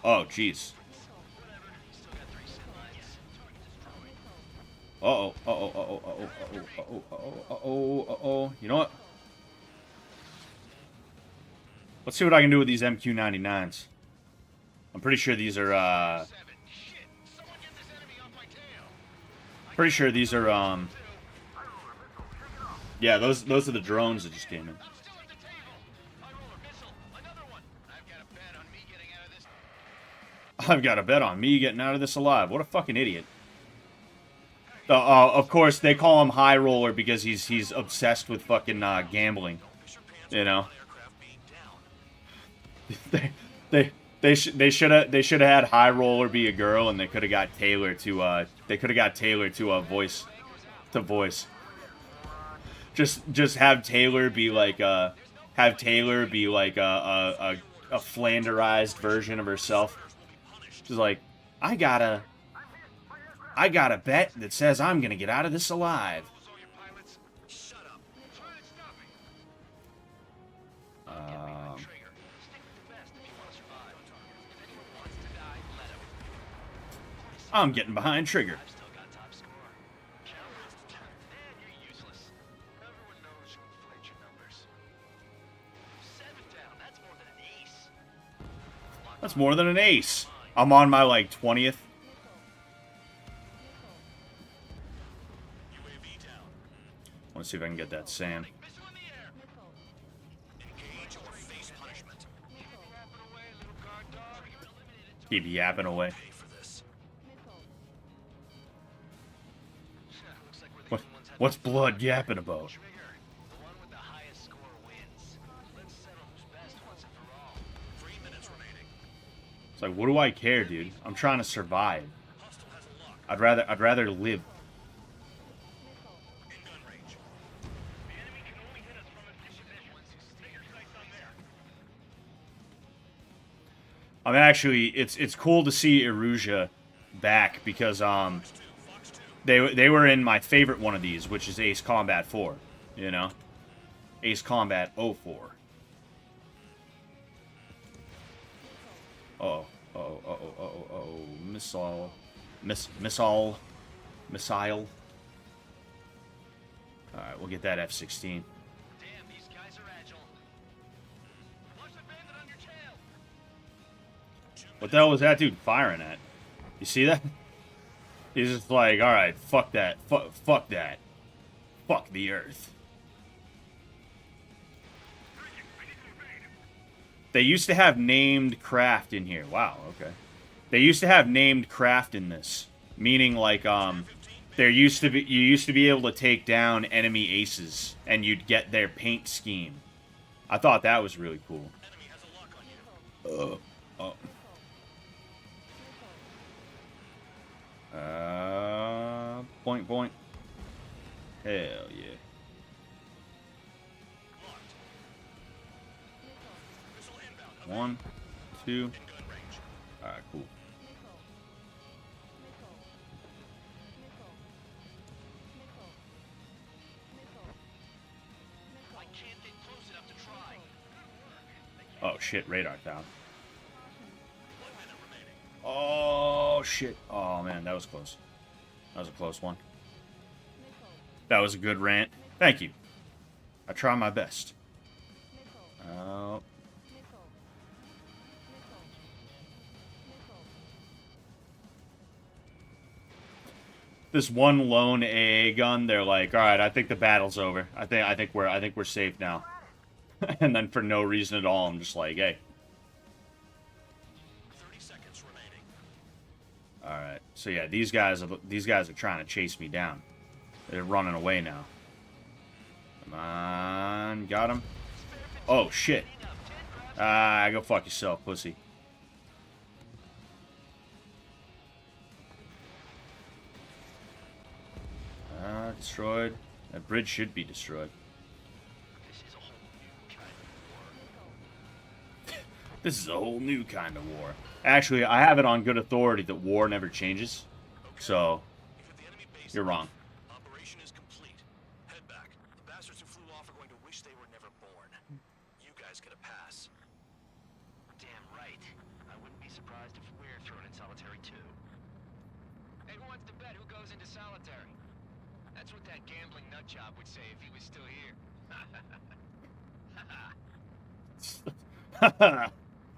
Oh, jeez. You know what? Let's see what I can do with these MQ-99s. I'm pretty sure these are, pretty sure these are, yeah, those are the drones that just came in. I've got a bet on me getting out of this alive. What a fucking idiot. Of course, they call him High Roller because he's obsessed with fucking gambling. You know. They should have had High Roller be a girl, and they could have got Taylor to voice. Just have Taylor be like a Flanderized version of herself. She's like, I got a bet that says I'm gonna get out of this alive. I'm getting behind Trigger. That's more than an ace. I'm on my, like, 20th. I want to see if I can get that sand. Keep yapping away. What's blood yapping about? It's like, what do I care, dude? I'm trying to survive. I'd rather live. I'm actually, it's cool to see Erusia back because they were in my favorite one of these, which is Ace Combat 4, you know? Ace Combat 04. Uh-oh. Missile. Missile. Alright, we'll get that F-16. Damn, these guys are agile. Watch the bandit on your tail. What the hell was that dude firing at? You see that? He's just like, alright, fuck that. Fuck that. Fuck the Earth. They used to have named craft in here. Wow, okay. They used to have named craft in this. Meaning, like, you used to be able to take down enemy aces, and you'd get their paint scheme. I thought that was really cool. Point. Hell yeah. One, two. Alright, cool. Oh shit, radar down. Oh shit. Oh man, that was close. That was a close one. That was a good rant. Thank you. I try my best. Oh. This one lone AA gun, they're like, all right, I think the battle's over. I think we're safe now. And then for no reason at all, I'm just like, hey. 30 seconds remaining. All right. So yeah, these guys are trying to chase me down. They're running away now. Come on, got him. Oh shit. Go fuck yourself, pussy. Destroyed. That bridge should be destroyed. This is a whole new kind of war. Actually, I have it on good authority that war never changes. So, you're wrong. Operation is complete. Head back. The bastards who flew off are going to wish they were never born. You guys get a pass. Damn right. I wouldn't be surprised if we're thrown in solitary too. Hey, who wants to bet who goes into solitary? That's what that gambling nutjob would say if he was still here.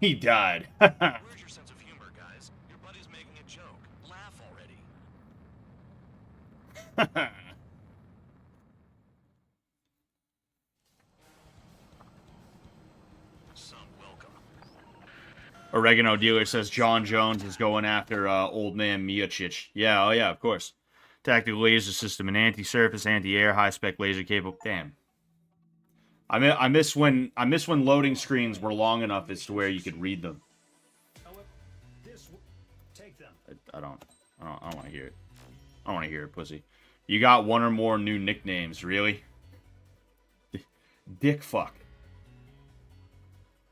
He died. Where's your sense of humor, guys? Your buddy's making a joke. Laugh already. Some welcome. Oregano dealer says John Jones is going after old man Miocic. Yeah, oh yeah, of course. Tactical laser system, an anti-surface, anti-air, high-spec laser capable. Damn. I miss when loading screens were long enough as to where you could read them. Take them. I don't want to hear it. I don't want to hear it, pussy. You got one or more new nicknames, really? Dick fuck.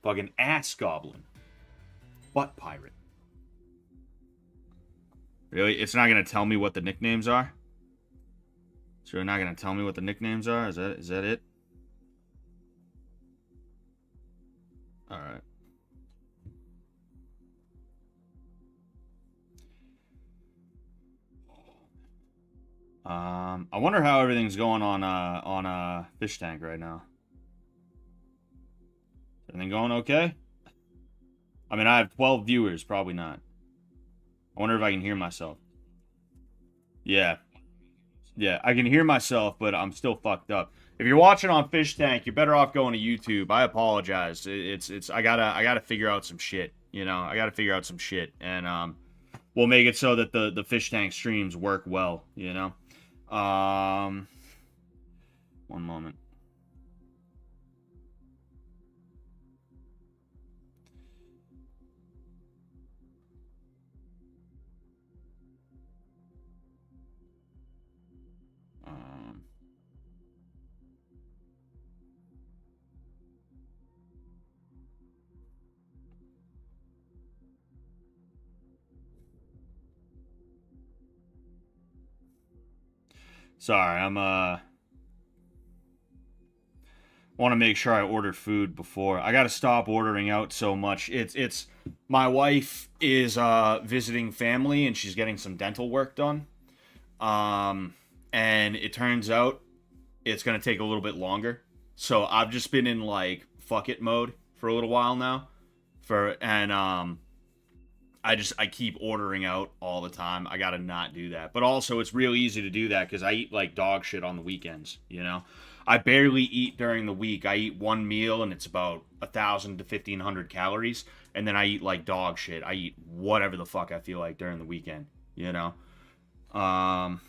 Fucking ass goblin. Butt pirate. Really? It's not gonna tell me what the nicknames are? So you're not gonna tell me what the nicknames are? Is that it? Alright. I wonder how everything's going on Fish Tank right now. Is everything going okay? I mean, I have 12 viewers, probably not. I wonder if I can hear myself. Yeah. Yeah, I can hear myself, but I'm still fucked up. If you're watching on Fish Tank, you're better off going to YouTube. I apologize. It's I gotta figure out some shit. You know, I gotta figure out some shit, and we'll make it so that the Fish Tank streams work well. You know. One moment. Sorry, want to make sure I order food before. I got to stop ordering out so much. It's my wife is visiting family and she's getting some dental work done. And it turns out it's going to take a little bit longer. So I've just been in like fuck it mode for a little while now. I keep ordering out all the time. I gotta not do that. But also, it's real easy to do that because I eat like dog shit on the weekends. You know, I barely eat during the week. I eat one meal and it's about 1,000 to 1,500 calories, and then I eat like dog shit. I eat whatever the fuck I feel like during the weekend. You know, no.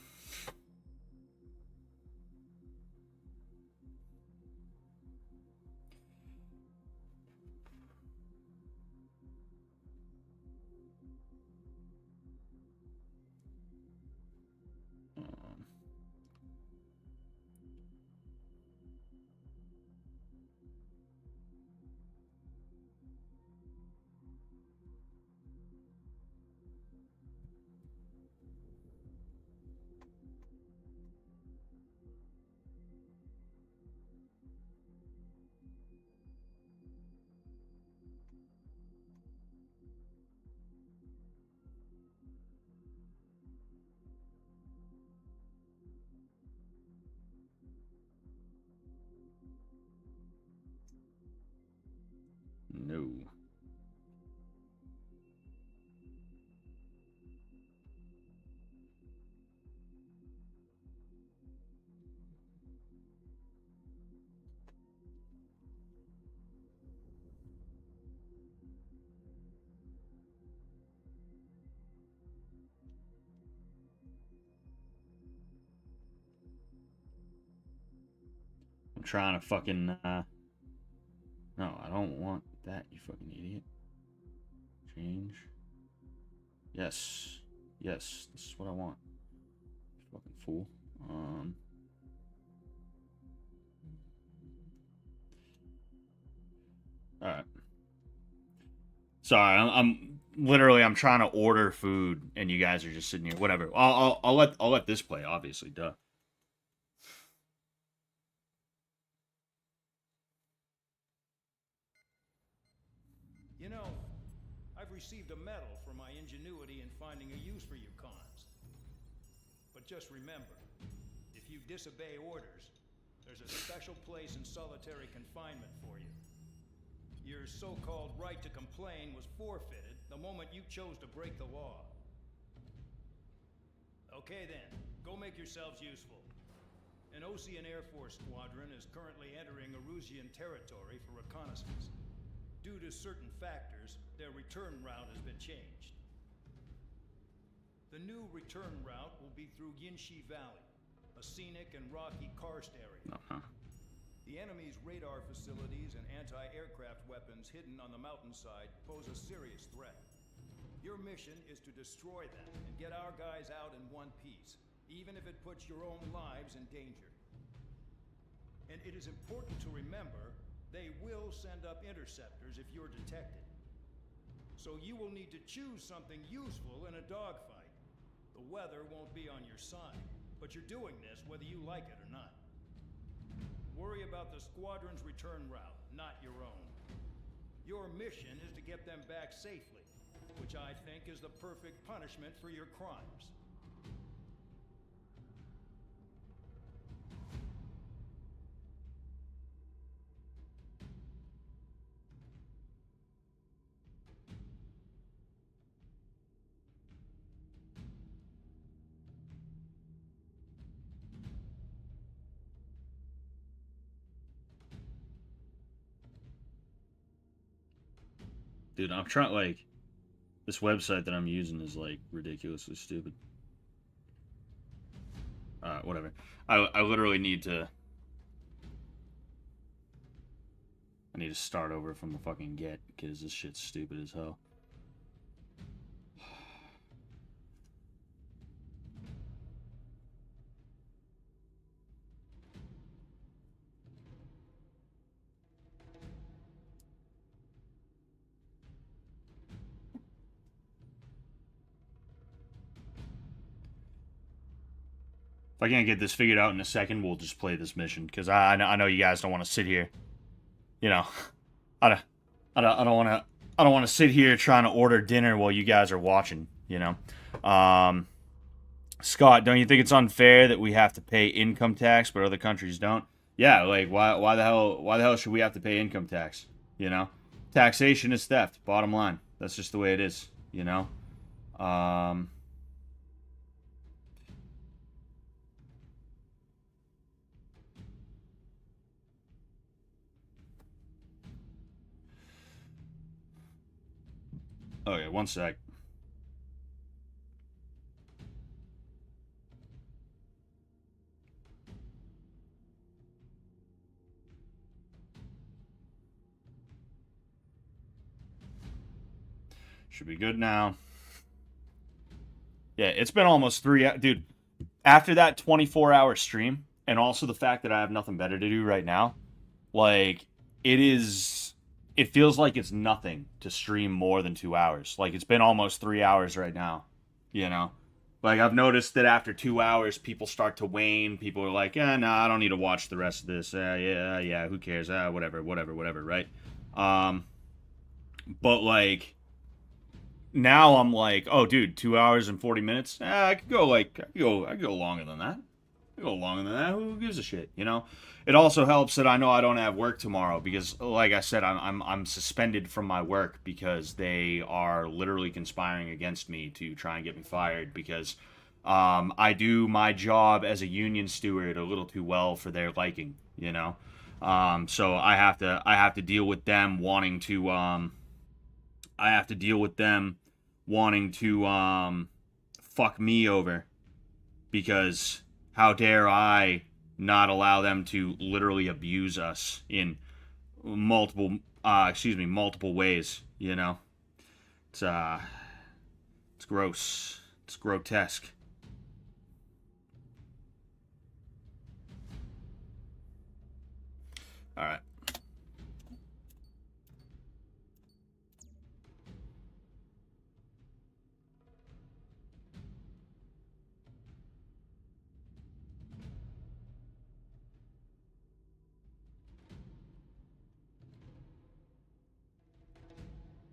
I'm trying to fucking. No, I don't want that, you fucking idiot. Change. Yes. Yes, this is what I want. Fucking fool. Alright. Sorry, I'm literally I'm trying to order food and you guys are just sitting here. Whatever. I'll let this play, obviously, duh. You know, I've received a medal for my ingenuity in finding a use for you cons. But just remember, if you disobey orders, there's a special place in solitary confinement for you. Your so-called right to complain was forfeited the moment you chose to break the law. Okay then, go make yourselves useful. An Ocean Air Force squadron is currently entering Erusian territory for reconnaissance. Due to certain factors, their return route has been changed. The new return route will be through Yinshi Valley, a scenic and rocky karst area. The enemy's radar facilities and anti-aircraft weapons hidden on the mountainside pose a serious threat. Your mission is to destroy them and get our guys out in one piece, even if it puts your own lives in danger. And it is important to remember, they will send up interceptors if you're detected. So you will need to choose something useful in a dogfight. The weather won't be on your side, but you're doing this whether you like it or not. Worry about the squadron's return route, not your own. Your mission is to get them back safely, which I think is the perfect punishment for your crimes. Dude, I'm trying, like, this website that I'm using is, like, ridiculously stupid. Whatever. I literally need to... I need to start over from the fucking get, because this shit's stupid as hell. If I can't get this figured out in a second, we'll just play this mission, because I know you guys don't want to sit here. You know, I don't want to sit here trying to order dinner while you guys are watching. You know, Scott, don't you think it's unfair that we have to pay income tax but other countries don't? Yeah, like why the hell should we have to pay income tax? You know, taxation is theft. Bottom line, that's just the way it is. You know. Okay, one sec. Should be good now. Yeah, it's been almost 3 hours. Dude, after that 24-hour stream, and also the fact that I have nothing better to do right now, like, it feels like it's nothing to stream more than 2 hours. Like, it's been almost 3 hours right now, you know? Like, I've noticed that after 2 hours, people start to wane. People are like, nah, I don't need to watch the rest of this. Yeah, who cares? Whatever, right? But, like, now I'm like, oh, dude, 2 hours and 40 minutes? I could go longer than that. Who gives a shit, you know? It also helps that I know I don't have work tomorrow because, like I said, I'm suspended from my work because they are literally conspiring against me to try and get me fired because I do my job as a union steward a little too well for their liking, you know? So I have to deal with them wanting to fuck me over because how dare I not allow them to literally abuse us in multiple ways, you know? It's gross. It's grotesque. All right.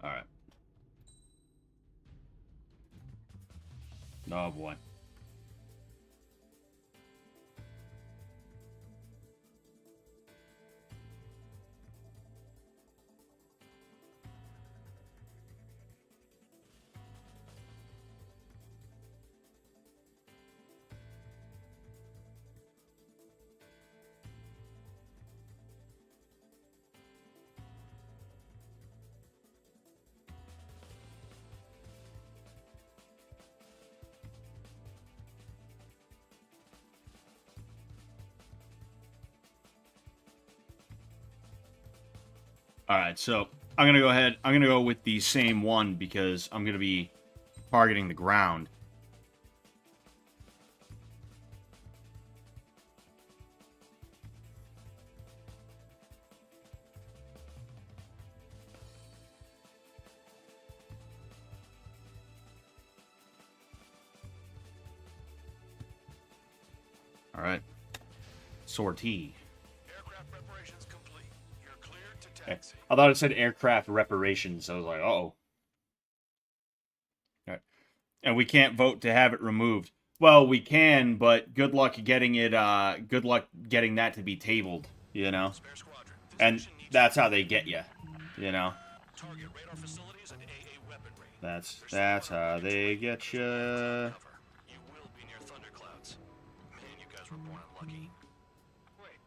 All right. Oh boy. All right, so I'm gonna go ahead. I'm gonna go with the same one because I'm gonna be targeting the ground. All right, sortie. Aircraft preparations complete. You're cleared to Okay. taxi. I thought it said aircraft reparations. I was like, uh-oh. All right. And we can't vote to have it removed. Well, we can, but good luck getting it. Good luck getting that to be tabled. You know, Spare squadron. This and mission needs that's how they get you. You know, target radar facilities and AA weaponry. that's how they get you. You will be near thunderclouds. Man, you guys were born unlucky. Wait,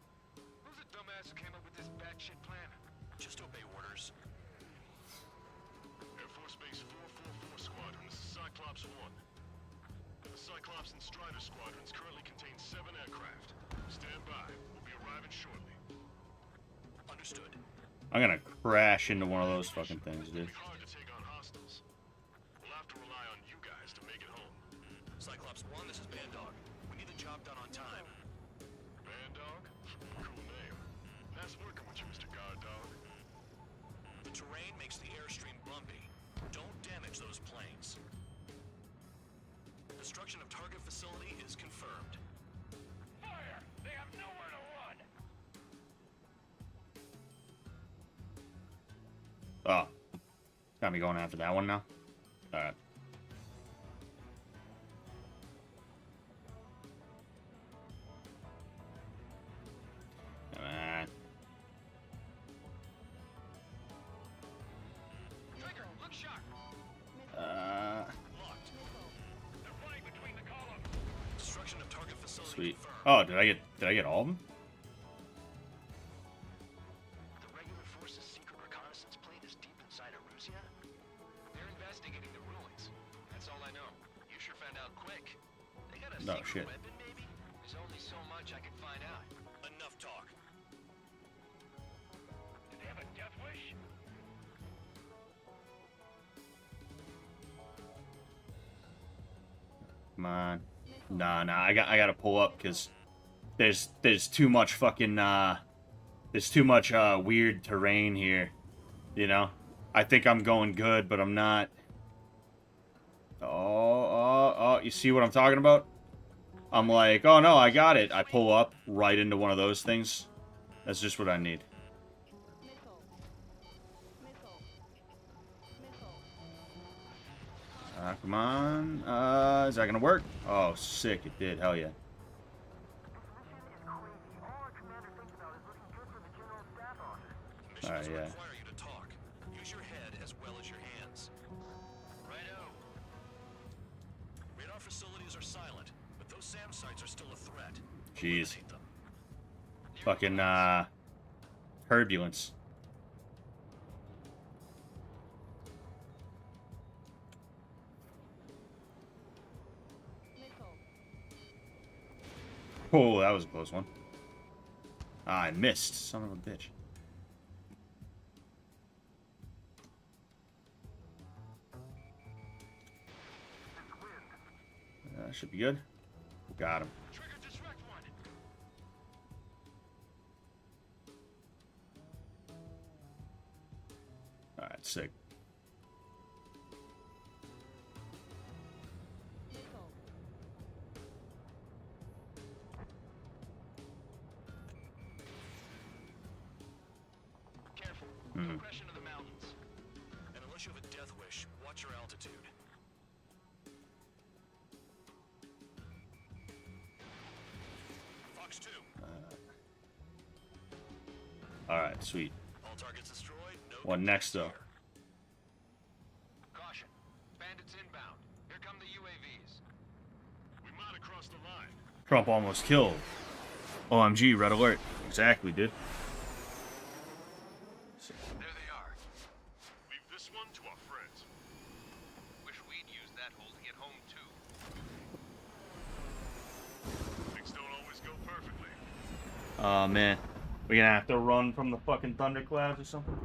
who's the dumbass who came up with this batshit plan? Just obey orders. Air Force Base 444 Squadron, this is Cyclops 1. The Cyclops and Strider squadrons currently contain 7 aircraft. Stand by. We'll be arriving shortly. Understood. I'm gonna crash into one of those fucking things, dude. It'll be hard to take on hostiles. We'll have to rely on you guys to make it home. Cyclops 1, this is Bandog. We need the job done on time. Bandog? Cool name. Nice working with you, Mr. Guard Dog. The terrain makes the airstream bumpy. Don't damage those planes. Destruction of target facility is confirmed. Fire! They have nowhere to run! Oh, got me going after that one now. All right. Come on. Trigger, look sharp! Locked. They're fighting between the columns! Destruction of target facility Sweet. confirmed. Oh, did I get all of them? The regular force's secret reconnaissance plane is deep inside Erusia? They're investigating the ruins. That's all I know. You sure found out quick. They got a No, secret shit. weapon, maybe? There's only so much I can find out. Enough talk. Did they have a death wish? Come on. Nah, I gotta pull up because there's too much fucking there's too much weird terrain here. You know, I think I'm going good, but I'm not. Oh! You see what I'm talking about? I'm like, oh no, I got it. I pull up right into one of those things. That's just what I need. Come on. Is that gonna work? Oh, sick! It did. Hell yeah. Mission Alright, doesn't yeah. require you to talk. Use your head as well as your hands. Righto. Radar facilities are silent, but those SAM sites are still a threat. Jeez. Eliminate them. Fucking turbulence. Oh, that was a close one. Ah, I missed. Son of a bitch. Should be good. Got him. Trigger, distract one! Alright, sick. Careful. Hmm. Suppression of the mountains. And unless you have a death wish, watch your altitude. Fox 2. Alright, sweet. All targets destroyed. No What next, though? Caution. Bandits inbound. Here come the UAVs. We might have crossed the line. Trump almost killed. OMG, red alert. Exactly, dude. There they are. Leave this one to our friends. Wish we'd used that hole to get home, too. Things don't always go perfectly. Oh, man. We're gonna have to run from the fucking thunderclouds or something?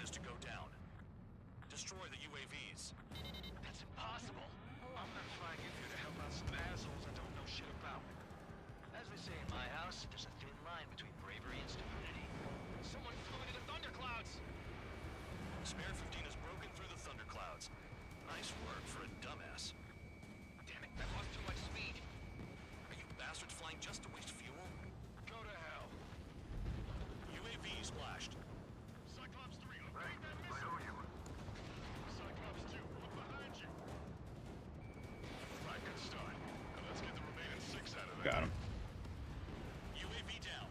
is to go down. Destroy the UAVs. That's impossible. I'm not flying in here to help out some assholes I don't know shit about. As we say in my house, there's a thin line between bravery and stupidity. Someone flew into the thunderclouds! Spare 15 has broken through the thunderclouds. Nice work for a dumbass. Damn it, I lost too much speed. Are you bastards flying just to waste fuel? Go to hell. UAV splashed. Cyclops 3, upgrade that missile. I owe you. Cyclops 2, look behind you. Right, good start. Now let's get the remaining 6 out of there. Got him. UAV down.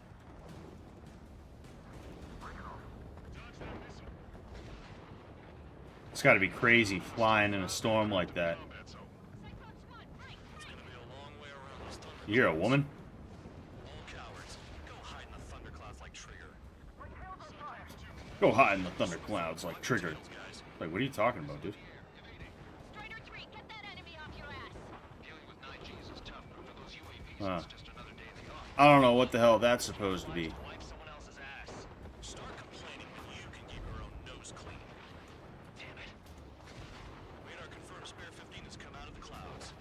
Dodge that missile. It's got to be crazy flying in a storm like that. Combat zone. It's gonna be a long way around those thunderclouds. You're a woman? All cowards. Go hide in the thunderclouds like Trigger. Go hide in the thunderclouds like Trigger. Guys, Like, what are you talking about, dude? Strider 3, get that enemy off your ass. Dealing with 9Gs is tough, but for those UAVs, Huh. it's just another day in the office. I don't know what the hell that's supposed to be. Wipe someone else's ass. start complaining when you can keep your own nose clean. Damn it. Radar confirms Spare 15 has come out of the clouds.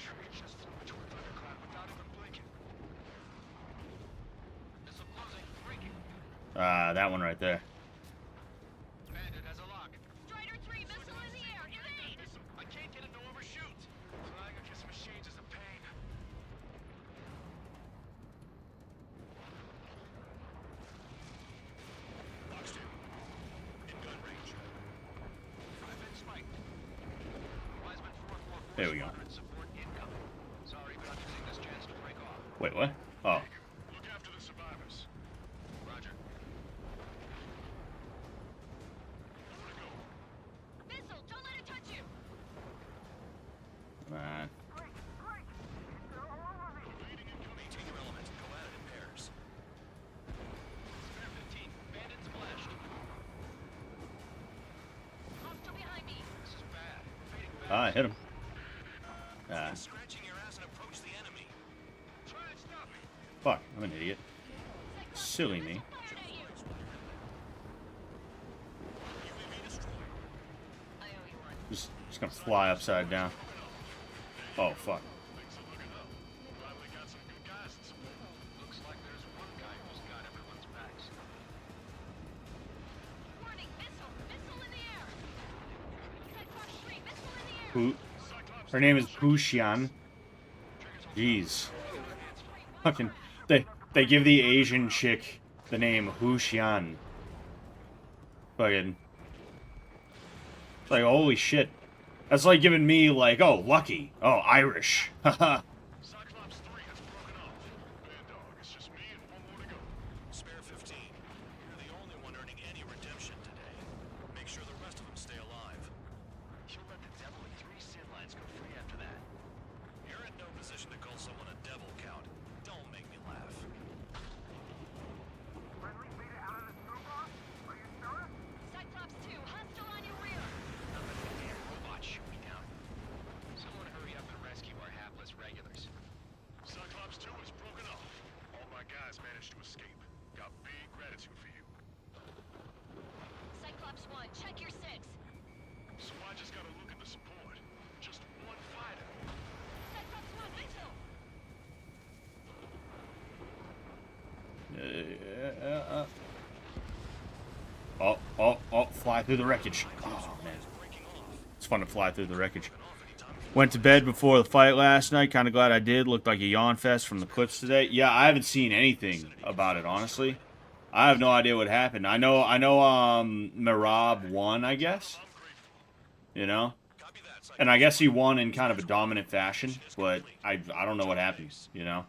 Trigger just flew into a thundercloud without even blinking. Missile closing, breaking. That one right there. Bandit has a lock. Strider 3, missile in the air. Evade. I can't get him to overshoot. Flying against machines is a pain. Boxed in. In gun range. I've been spiked. Wiseman 444 There we go. squadron support incoming. Sorry, but I'm using this chance to break off. Wait, what? Oh. Look after the survivors. Roger. Nowhere to go. Missile, don't let it touch you. Come on. Maintain your element. Go at it in pairs. Spare 15. Bandit splashed. Hostile behind me. This is bad. Evading I bandits. hit him. Ah, Scratching your ass and approach the enemy. Try and stop me. fuck. I'm an idiot. Silly me. Fired at you. UAV destroyed. I owe you one. Just gonna fly upside down. Oh, fuck. Things are looking up. Finally got some good guys in support. Looks like there's one guy who's got everyone's backs. Warning, missile. Missile in the air. Cyclops 3, missile in the air. Who? Her name is Pushian. Jeez. Fucking. They give the Asian chick the name Hushian. Fucking. Like, holy shit. That's like giving me, like, oh, Lucky. Oh, Irish. Haha. Cyclops 3 has broken off. Bad dog, it's just me and one more to go. Spare 15. You're the only one earning any redemption today. Make sure the rest of them stay alive. You'll let the devil and 3 sin lines go free after that. You're in no position to call someone a devil, Count. Don't make me laugh. Cyclops 2, hostile on your rear. Not letting the damn robot shoot me down. Someone hurry up and rescue our hapless regulars. Cyclops 2 has broken off. All my guys managed to escape. Got big gratitude for you. Cyclops 1, check your 6. So I just gotta look at the support. Just one fighter. Cyclops 1, missile. Oh, fly through the wreckage. Oh, man. It's fun to fly through the wreckage. Went to bed before the fight last night. Kind of glad I did. Looked like a yawn fest from the clips today. Yeah, I haven't seen anything about it, honestly. I have no idea what happened. I know, Mirab won, I guess. You know? And I guess he won in kind of a dominant fashion, but I don't know what happened, you know?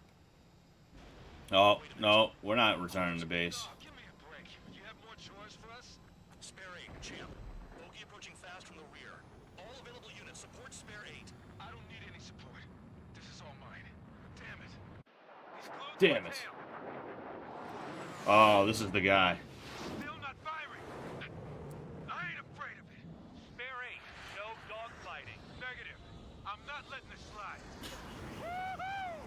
Oh, no, we're not returning to base. Oh, give me a break. You have more chores for us? Spare 8, champ. Bogey approaching fast from the rear. All available units support Spare 8. I don't need any support. This is all mine. Damn it. He's glued to Damn my it. tail. Oh, this is the guy. Still not firing. I ain't afraid of it. Spare 8. No dogfighting. Negative. I'm not letting this slide. Woohoo!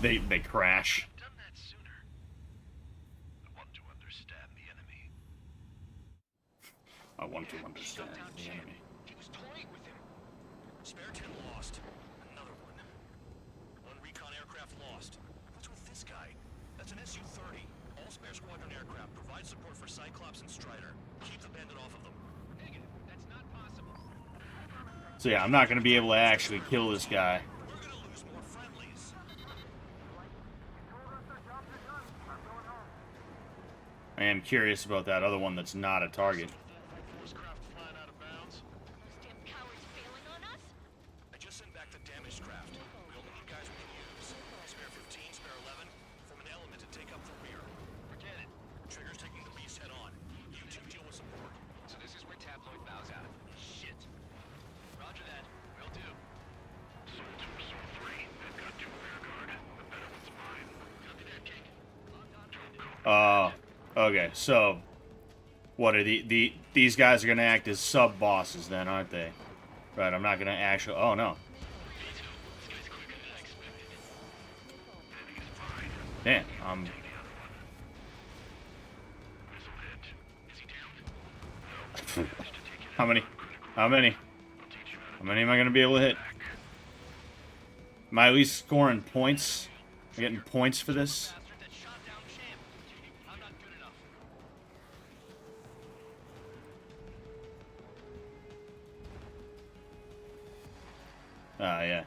They crash. Done that sooner. I want to understand the enemy. I want to understand the enemy. He was toying with him. Spare 10 lost. Another one. One recon aircraft lost. What's with this guy? That's an Su-30. All spare squadron aircraft provide support for Cyclops and Strider. Keep the bandit off of them. Negative. That's not possible. So yeah, I'm not gonna be able to actually kill this guy. We're gonna lose more friendlies. I am curious about that other one that's not a target. Force craft flying out of bounds. Those damn cowards bailing on us? I just sent back the damaged craft. We only need guys we can use. Spare 15, spare 11. Form an element to take up the rear. Forget it. Trigger's taking the beast head on. You two deal with support. So this is where Tabloid bows out. Shit. Roger that. Will do. Soul 2, Soul 3. They've got 2 rear guard. The better one's mine. Copy that, King. Locked on, Bandit. Okay, so what are these guys are gonna act as sub bosses then, aren't they? Right, I'm not gonna actually. Oh no. Damn, How many? How many? How many am I gonna be able to hit? Am I at least scoring points? Am I getting points for this? Bastard that shot down Champ. I'm not good enough. Ah, yeah.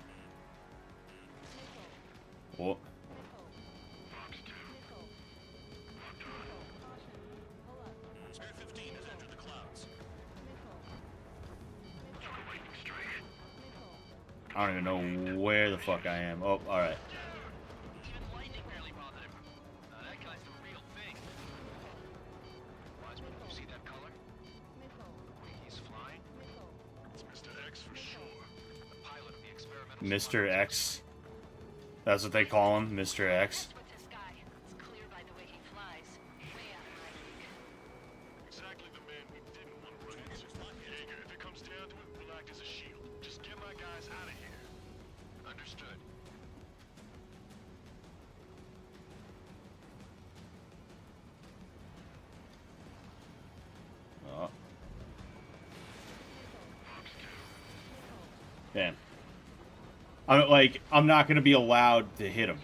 Oh. Spare 15 has entered the clouds. I don't even know where the fuck I am. Oh, alright. Even lightning barely bothered him. That guy's the real thing. Wiseman, you see that color? The way he's flying? It's Mr. X for sure. The pilot of the experimental Mr. X. That's what they call him, Mr. X. What's with this guy? It's clear by the way he flies. Way out of my league. Exactly the man we didn't want to run into. Jaeger, if it comes down to it, we'll act as a shield. Just get my guys out of here. Understood. Oh. Damn. I'm not gonna be allowed to hit him.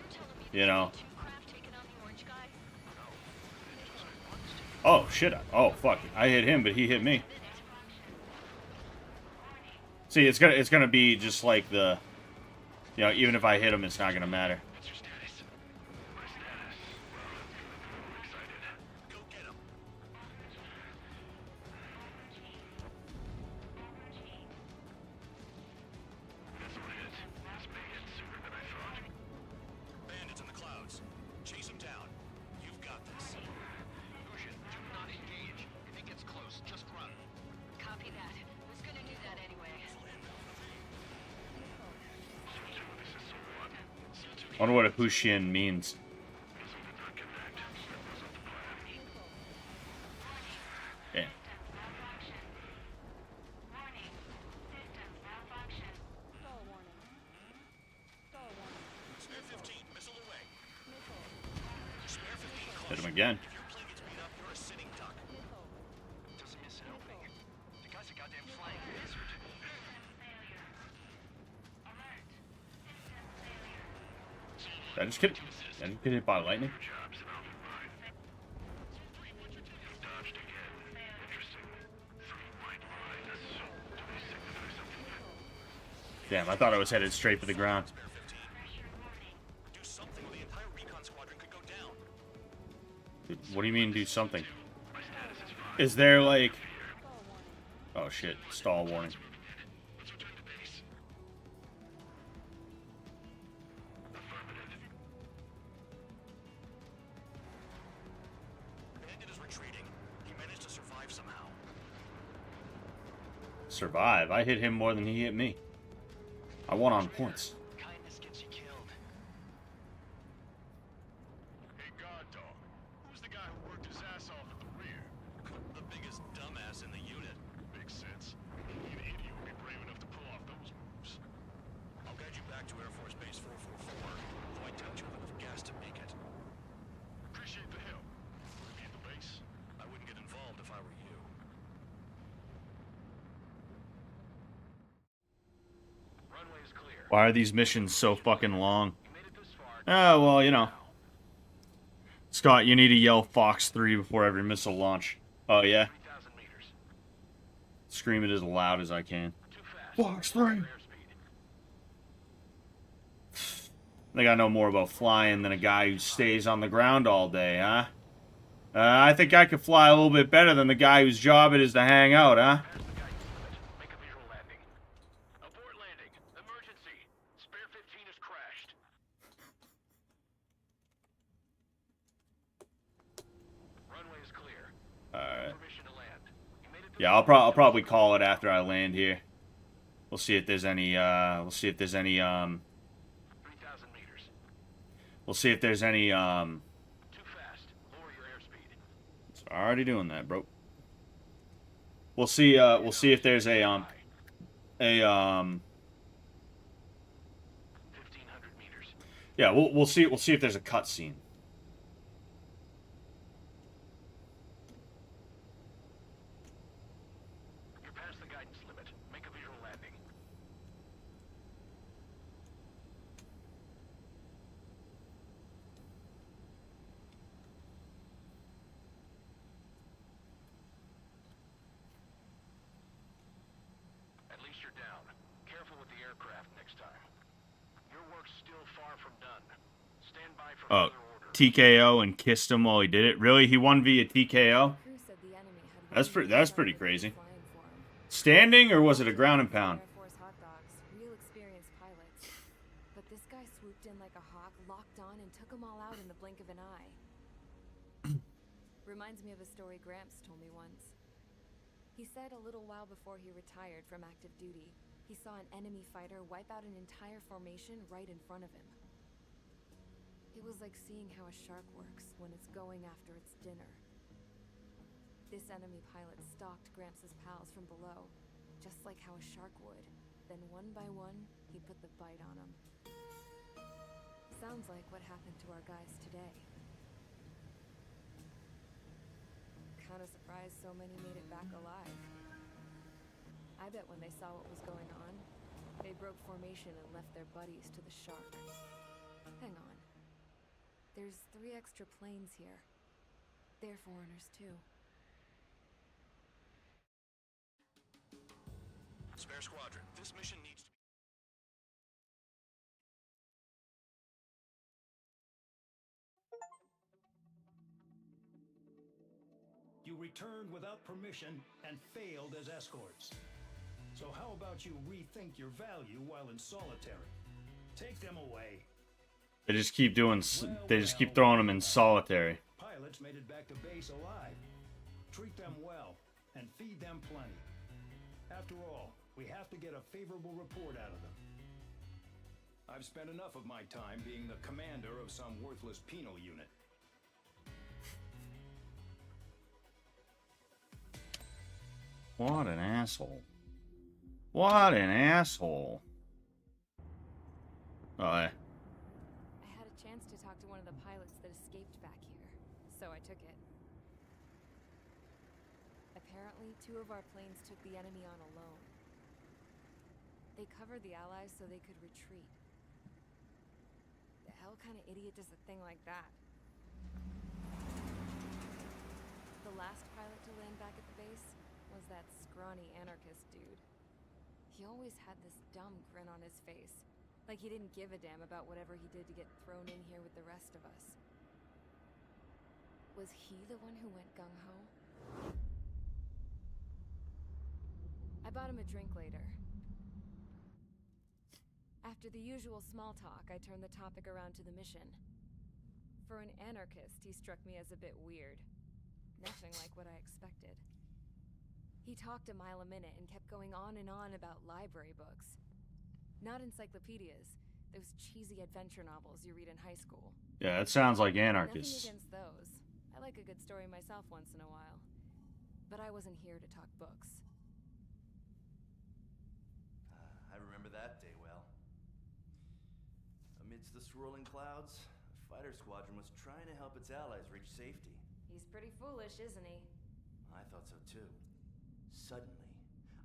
You know? Two craft taking on the orange guy? Oh, shit. Oh, fuck. I hit him, but he hit me. See, it's gonna be just like the... You know, even if I hit him, it's not gonna matter. What's your status? My status? Well, I'm excited. Go get him. This will hit. This may hit sooner than I thought. Bandits in the clouds. Chase them down. You've got this. Lucian, do not engage. If he gets close, just run. Copy that. Was gonna do that anyway. Soul 2, this is Soul 1. Soul 2, I wonder what a Hushin means. missile did not connect. That wasn't the plan. Damn. Spare 15, missile away. Spare 15 caution. Hit him again. If your plane gets beat up, you're a sitting duck. Doesn't miss helping. The guy's a goddamn flying wizard. Did I just get hit by lightning? Jobs and I'll be mine. Dodged again. Interesting. 3 white lines. Do they signify something? Damn, I thought I was headed straight for the ground. Spare 15. Do something or the entire recon squadron could go down. What do you mean do something? My status is fine. Is there like... Oh shit, stall warning. Let's return to base. Affirmative. Bandit is retreating. He managed to survive somehow. Survive? I hit him more than he hit me. I won on points. Kindness gets you killed. Hey, guard dog. Who's the guy who worked his ass off at the rear? The biggest dumbass in the unit. Makes sense. Only an idiot would be brave enough to pull off those moves. I'll guide you back to Air Force Base 444. Point down to the Why are these missions so fucking long? Oh, well, you know. Scott, you need to yell Fox 3 before every missile launch. Oh, yeah? 3,000 meters. Scream it as loud as I can. Too fast. Fox 3! Airspeed. I think I know more about flying than a guy who stays on the ground all day, huh? I think I could fly a little bit better than the guy whose job it is to hang out, huh? Pass the guidance limit. Make a visual landing. Abort landing. Emergency. Spare 15 has crashed. Runway is clear. Alright. Permission to land. You made it to Yeah, I'll probably call it after I land here. We'll see if there's any, 3,000 meters. we'll see if there's any, Too fast. Lower your airspeed. it's already doing that, bro. We'll see if there's a, 1,500 meters. yeah, we'll see if there's a cutscene. You're past the guidance limit. Make a visual landing. At least you're down. Careful with the aircraft next time. Your work's still far from done. Stand by for Oh, further orders. TKO and kissed him while he did it. Really? He won via TKO? Crew said the enemy had That's pretty started crazy. flying for 'em. Standing, or was it a ground and pound? Air Force hot dogs, real experienced pilots. But this guy swooped in like a hawk, locked on, and took them all out in the blink of an eye. Reminds me of a story Gramps told me once. He said a little while before he retired from active duty, he saw an enemy fighter wipe out an entire formation right in front of him. It was like seeing how a shark works when it's going after its dinner. This enemy pilot stalked Gramps' pals from below, just like how a shark would. Then one by one, he put the bite on them. Sounds like what happened to our guys today. Kinda surprised so many made it back alive. I bet when they saw what was going on, they broke formation and left their buddies to the shark. Hang on. There's 3 extra planes here. They're foreigners too. Spare squadron, this mission needs to be... You returned without permission and failed as escorts. So how about you rethink your value while in solitary? Take them away. They just keep doing. They just keep throwing them in solitary. Pilots made it back to base alive. Treat them well and feed them plenty. After all, we have to get a favorable report out of them. I've spent enough of my time being the commander of some worthless penal unit. What an asshole. What an asshole. Oh, I hey. had a chance to talk to one of the pilots that escaped back here, so I took it. Apparently, 2 of our planes took the enemy on alone. They covered the Allies so they could retreat. The hell kind of idiot does a thing like that? The last pilot to land back at the base was that scrawny anarchist dude. He always had this dumb grin on his face, like he didn't give a damn about whatever he did to get thrown in here with the rest of us. Was he the one who went gung-ho? I bought him a drink later. After the usual small talk, I turned the topic around to the mission. For an anarchist, he struck me as a bit weird. Nothing like what I expected. He talked a mile a minute and kept going on and on about library books. Not encyclopedias, those cheesy adventure novels you read in high school. Yeah, that sounds like Nothing anarchists. against those. I like a good story myself once in a while. But I wasn't here to talk books. I remember that day well. Amidst the swirling clouds, a fighter squadron was trying to help its allies reach safety. He's pretty foolish, isn't he? I thought so too. Suddenly,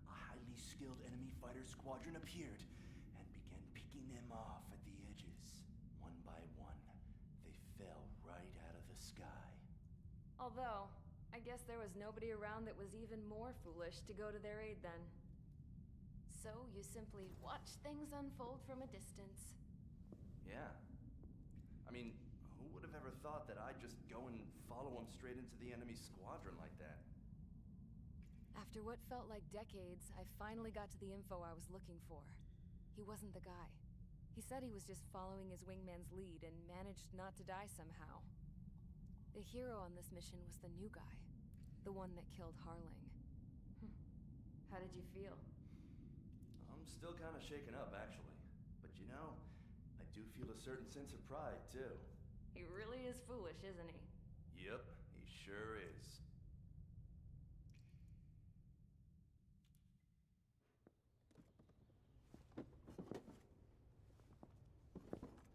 a highly skilled enemy fighter squadron appeared and began picking off at the edges. One by one, they fell right out of the sky. Although, I guess there was nobody around that was even more foolish to go to their aid then. So you simply watch things unfold from a distance. Yeah. I mean, who would have ever thought that I'd just go and follow him straight into the enemy squadron like that? After what felt like decades, I finally got to the info I was looking for. He wasn't the guy. He said he was just following his wingman's lead and managed not to die somehow. The hero on this mission was the new guy. The one that killed Harling. How did you feel? I'm still kind of shaken up, actually. But you know, I do feel a certain sense of pride, too. He really is foolish, isn't he? Yep, he sure is.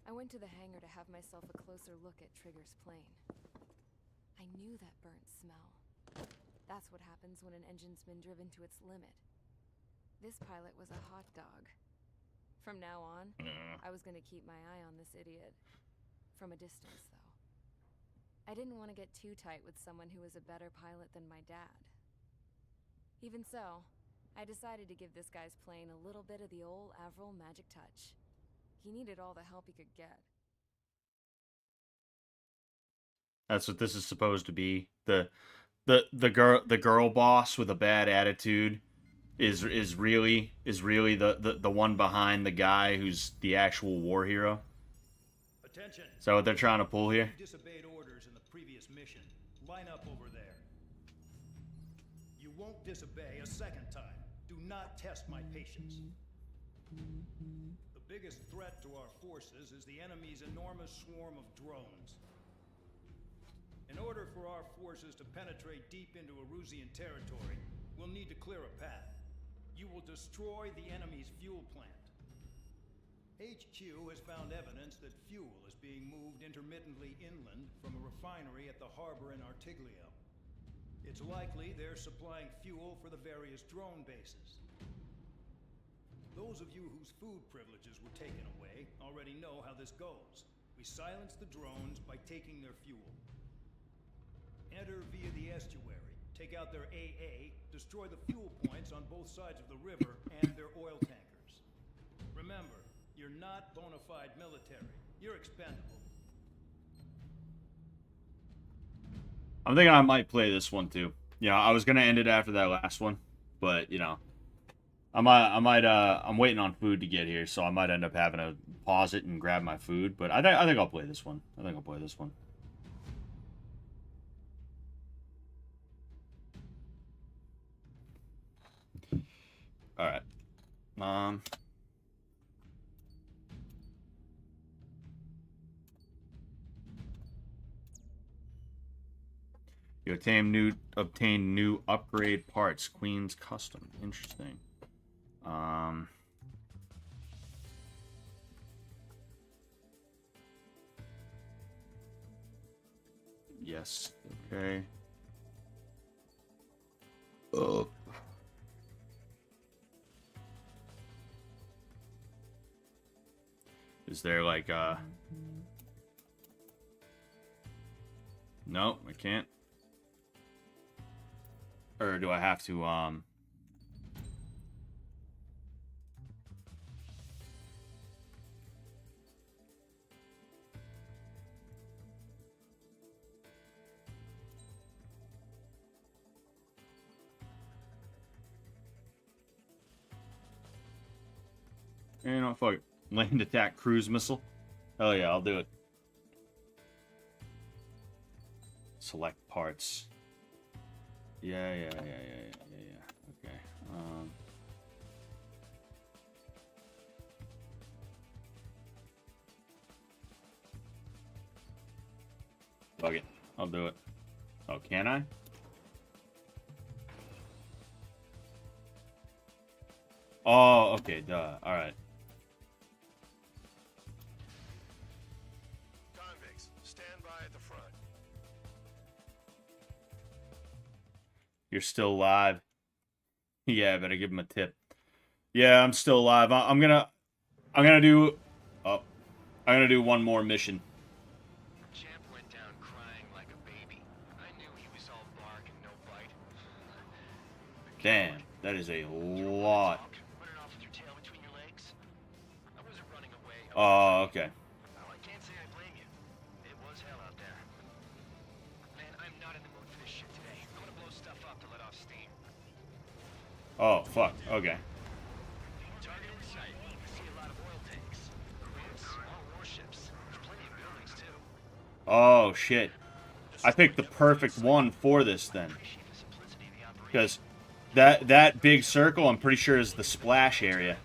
I went to the hangar to have myself a closer look at Trigger's plane. I knew that burnt smell. That's what happens when an engine's been driven to its limit. This pilot was a hot dog. From now on, I was gonna keep my eye on this idiot. From a distance, though. I didn't want to get too tight with someone who was a better pilot than my dad. Even so, I decided to give this guy's plane a little bit of the old Avril magic touch. He needed all the help he could get. That's what this is supposed to be. The girl boss with a bad attitude is really the one behind the guy who's the actual war hero. Attention. Is that what they're trying to pull here? You disobeyed orders in the previous mission. Line up over there. You won't disobey a second time. Do not test my patience. The biggest threat to our forces is the enemy's enormous swarm of drones. In order for our forces to penetrate deep into Erusian territory, we'll need to clear a path. You will destroy the enemy's fuel plant. HQ has found evidence that fuel is being moved intermittently inland from a refinery at the harbor in Artiglio. It's likely they're supplying fuel for the various drone bases. Those of you whose food privileges were taken away already know how this goes. We silence the drones by taking their fuel. Enter via the estuary, take out their AA, destroy the fuel points on both sides of the river and their oil tankers. Remember, you're not bona fide military. You're expendable. I'm thinking I might play this one too. You know, I was gonna end it after that last one, but you know, I'm waiting on food to get here, so I might end up having to pause it and grab my food. But I think I'll play this one. I think I'll play this one. All right. You obtain new upgrade parts. Queen's Custom. Interesting. Yes. Okay. Oh. Is there like no, I can't. Or do I have to you know, fuck it. Land attack cruise missile. Hell yeah, I'll do it. Select parts. Yeah. Okay. Fuck it. I'll do it. Oh, can I? Oh, okay, duh. Alright. Convicts, stand by at the front. You're still alive. Yeah, I better give him a tip. Yeah, I'm still alive. I'm gonna do I'm gonna do one more mission. Champ went down crying like a baby. I knew he was all bark and no bite. Damn, that is a lot. Running off with your tail between your legs? I wasn't running away. Oh, okay. Well, I can't say I blame you. It was hell out there. Man, I'm not in the mood for this shit today. I'm gonna blow stuff up to let off steam. Oh, fuck. Okay. Target in sight. I see a lot of oil tanks. Small warships. There's plenty of buildings, too. Oh, shit. I picked the perfect one for this then. Appreciate the simplicity of the operation. Because that big circle, I'm pretty sure, is the splash area.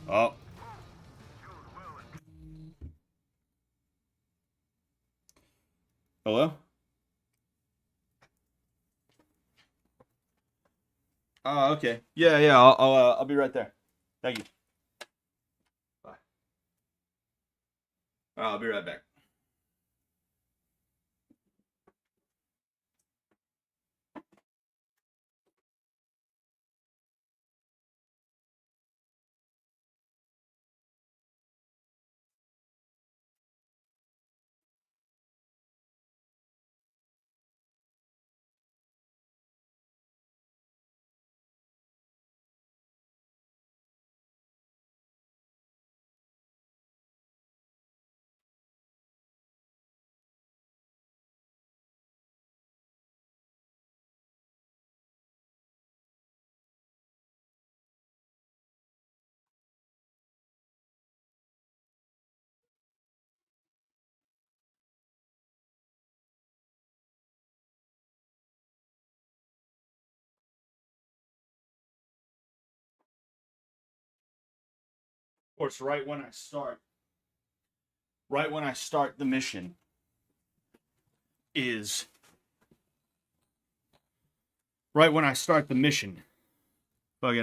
Oh. Hello? Oh, okay. Yeah. I'll be right there. Thank you. Bye. I'll be right back. Of course, right when I start the mission is fucking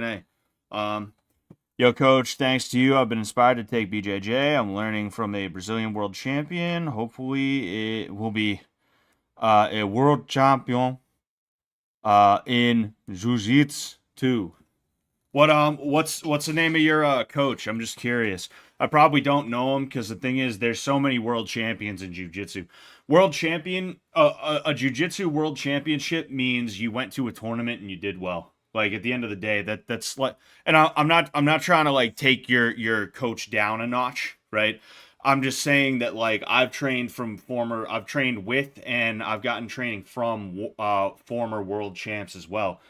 A. Yo, coach, thanks to you, I've been inspired to take BJJ. I'm learning from a Brazilian world champion. Hopefully, it will be a world champion in jiu-jitsu too. What's the name of your coach? I'm just curious. I probably don't know him because the thing is, there's so many world champions in jiu-jitsu. World champion, a jiu-jitsu world championship means you went to a tournament and you did well. Like at the end of the day, that's like, and I'm not trying to like take your coach down a notch, right? I'm just saying that like I've trained with and I've gotten training from former world champs as well.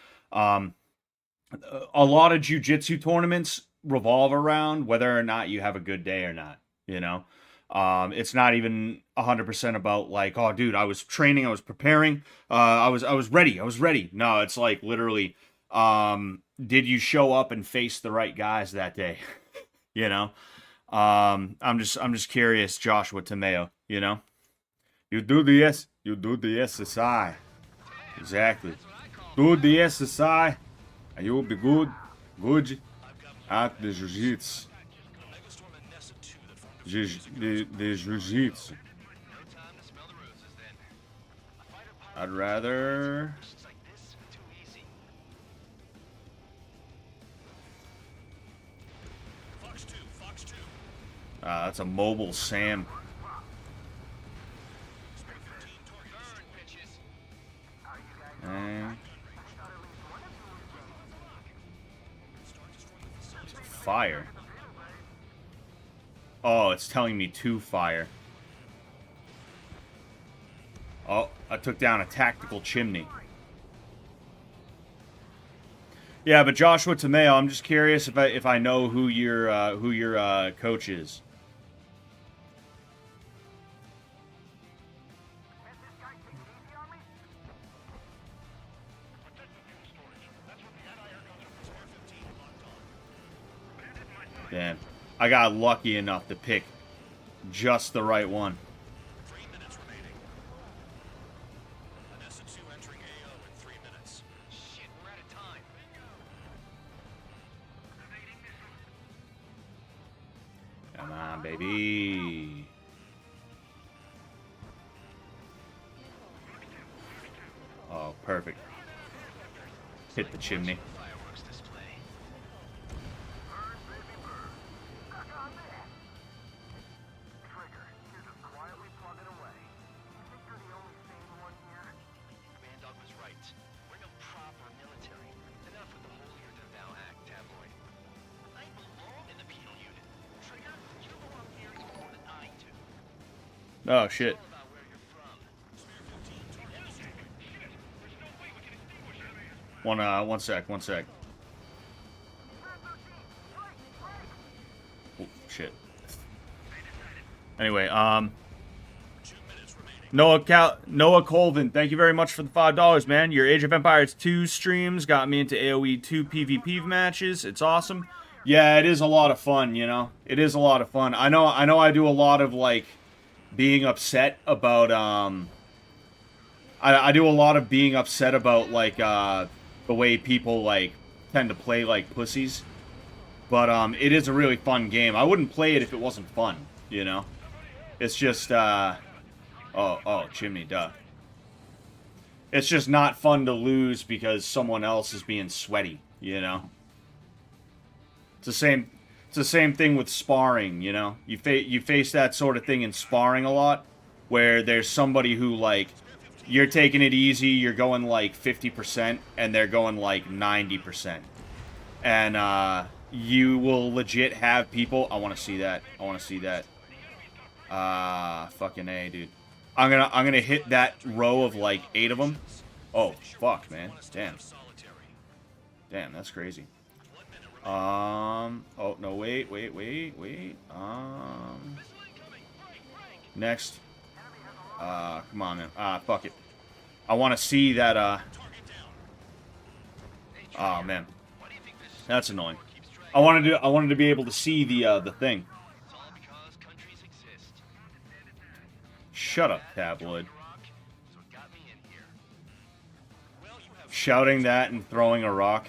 A lot of jiu-jitsu tournaments revolve around whether or not you have a good day or not, you know. It's not even 100% about like, oh dude, I was training, I was preparing, I was ready. No, it's like literally, did you show up and face the right guys that day? You know. I'm just curious, Joshua Tomeo, you know. You do the SSI. Exactly. Do the SSI. And you will be good at the jiu-jitsu. The jiu-jitsu. I'd rather... that's a mobile Sam. Fire. Oh, it's telling me to fire. Oh, I took down a tactical chimney. Yeah, but Joshua Tomeo, I'm just curious if I know who your coach is. Damn. I got lucky enough to pick just the right one. 3 minutes remaining. An S2 entering AO in 3 minutes. Shit, we're out of time. Come on, baby. Oh, perfect. Hit the chimney. Fireworks display. Oh, shit. One sec. Oh, shit. Anyway, Noah Colvin, thank you very much for the $5, man. Your Age of Empires 2 streams got me into AoE 2 PvP matches. It's awesome. Yeah, it is a lot of fun, you know? It is a lot of fun. I know I do a lot of, like, being upset about, I do a lot of being upset about, like, the way people, like, tend to play like pussies. But, it is a really fun game. I wouldn't play it if it wasn't fun, you know? It's just, Oh, chimney, duh. It's just not fun to lose because someone else is being sweaty, you know? It's the same thing with sparring, you know? You face that sort of thing in sparring a lot, where there's somebody who, like, you're taking it easy, you're going, like, 50%, and they're going, like, 90%. And, you will legit have people... I want to see that. Fucking A, dude. I'm gonna hit that row of like 8 of them. Oh fuck, man. Damn, that's crazy. Oh no, wait. Next. Come on, man. Fuck it. I want to see that. Oh man, that's annoying. I wanted to be able to see the thing. Shut up, tabloid. Shouting that and throwing a rock.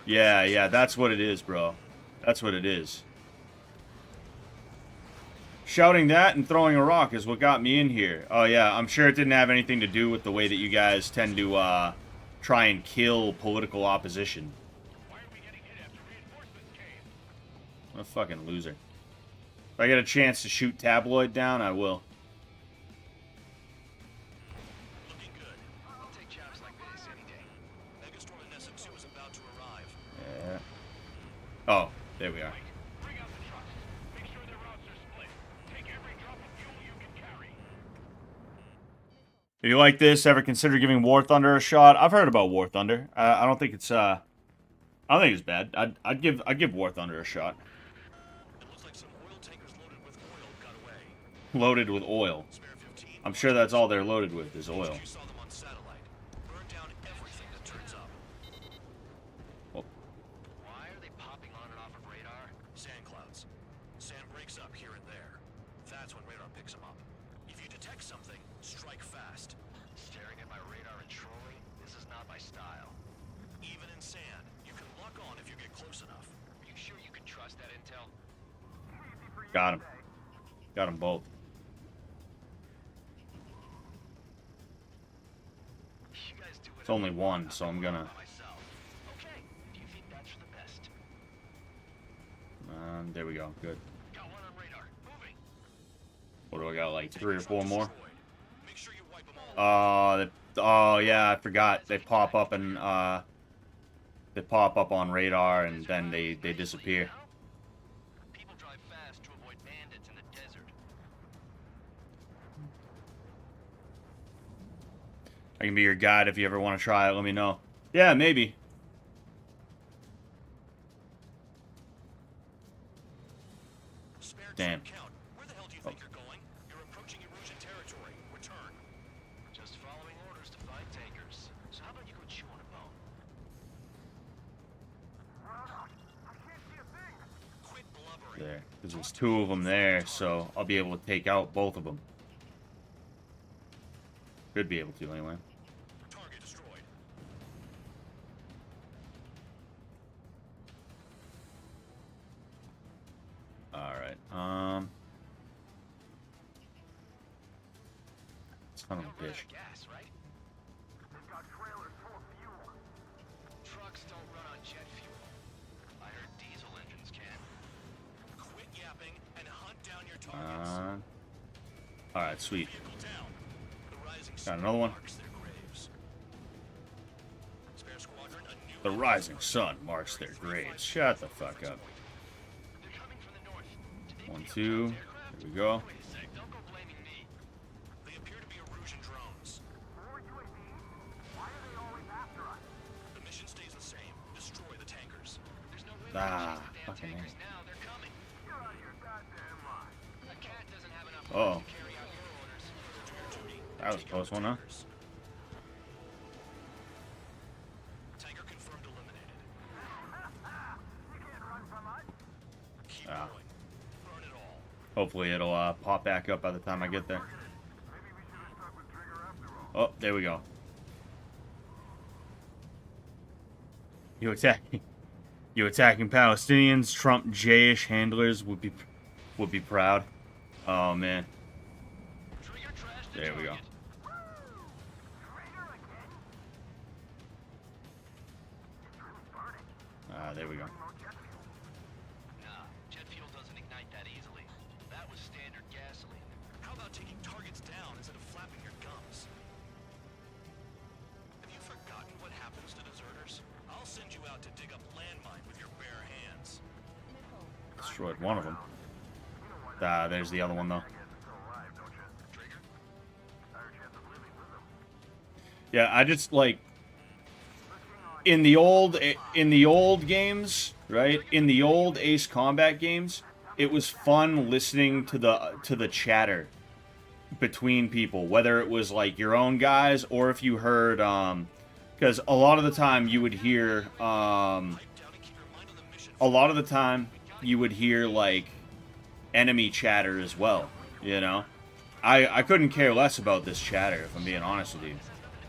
Yeah, that's what it is, bro. That's what it is. Shouting that and throwing a rock is what got me in here. Oh, yeah, I'm sure it didn't have anything to do with the way that you guys tend to, try and kill political opposition. What a fucking loser. If I get a chance to shoot tabloid down, I will. Yeah. Oh, there we are. If you like this, ever consider giving War Thunder a shot? I've heard about War Thunder. I don't think it's I don't think it's bad. I'd give War Thunder a shot. It looks like some oil tankers loaded with oil got away. Loaded with oil. I'm sure that's all they're loaded with is oil. You saw them on satellite. Burn down everything that turns up. Well, Why are they popping on and off of radar? Sand clouds. Sand breaks up here and there. That's when radar picks them up. If you detect something, strike fast. Staring at my radar and trolling? This is not my style. Even in sand, you can lock on if you get close enough. Are you sure you can trust that intel? got him. Got them both. It's only one, so I'm gonna... Okay. Do you think that's for the best? there we go. Good. Got one on radar. Moving. What do I got, like 3 or 4 more? Make sure you wipe them all. Oh yeah, I forgot. They pop up and they pop up on radar and then they disappear. People drive fast to avoid bandits in the desert. I can be your guide if you ever want to try it. Let me know. Yeah, maybe. Damn. Where the hell do you think you're going? You're approaching erosion territory. Return. Just following orders to find tankers. So how about you go chew on a bone? I can't see a thing. Quit blubbering. There. Because there's 2 of them there, so I'll be able to take out both of them. Should be able to, anyway. Target destroyed. Alright, son of a bitch. Gas, right? They've got trailers full of fuel. Trucks don't run on jet fuel. I heard diesel engines can. Quit yapping and hunt down your targets. Alright, sweet. Vehicle down. The rising Got sun another one. marks their graves. Spare squadron, a new The rising sun marks their graves. Shut the fuck up. They're coming from the north. Do they 1, feel 2. aircraft? There we go. Wait a sec, don't go blaming me. Ah, fucking tankers hell. now. They're coming. You're out of your goddamn mind. A cat doesn't have enough Uh-oh. to carry out your orders. That was a close one, huh? Tanker confirmed eliminated. You can't run from us. Keep Ah. going. Burn it all. Hopefully it'll pop back up by the time I get there. Maybe we should have stuck with Trigger after all. Oh, there we go. You attacking Palestinians, Trump J-ish handlers would be proud. Oh man. Trigger trashed the There we go. target. Trigger again? It's really burning. Ah, there we go. No jet fuel. Nah, jet fuel doesn't ignite that easily. That was standard gasoline. How about taking targets down instead of flapping your gums? Have you forgotten what happens to deserters? I'll send you out to dig up landmine with your bare hands. Destroyed one of them. Ah, there's the other one though. I guess it's still alive, don't you? Trigger? Higher chance of living with them. Yeah, I just like in the old games, right? In the old Ace Combat games, it was fun listening to the chatter between people, whether it was like your own guys or if you heard because a lot of the time you would hear like enemy chatter as well, you know. I couldn't care less about this chatter, if I'm being honest with you.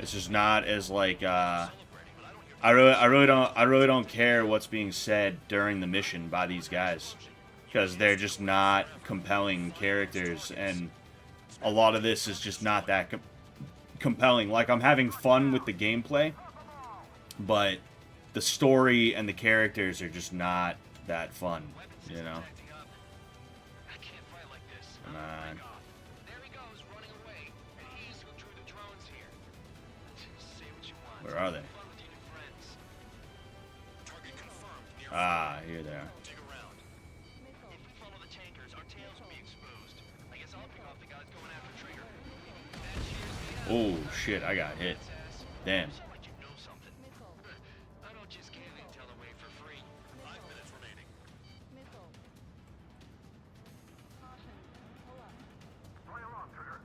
It's just not as like I really don't care what's being said during the mission by these guys, because they're just not compelling characters, and a lot of this is just not that compelling. Like, I'm having fun with the gameplay, but the story and the characters are just not that fun, you know. I can't fight like this. Come on. There he goes, running away. And he's who drew the drones here. Say what you want. Where are they? Fun with your new friends. Target confirmed near Ah, here they are. dig around. If we follow the tankers, our tails will be exposed. I guess I'll pick off the guys going after Trigger. That cheers me up. Oh shit, I got hit. Damn. You sound like you know something. I don't just give intel away for free. 5 minutes remaining. Play along, Trigger.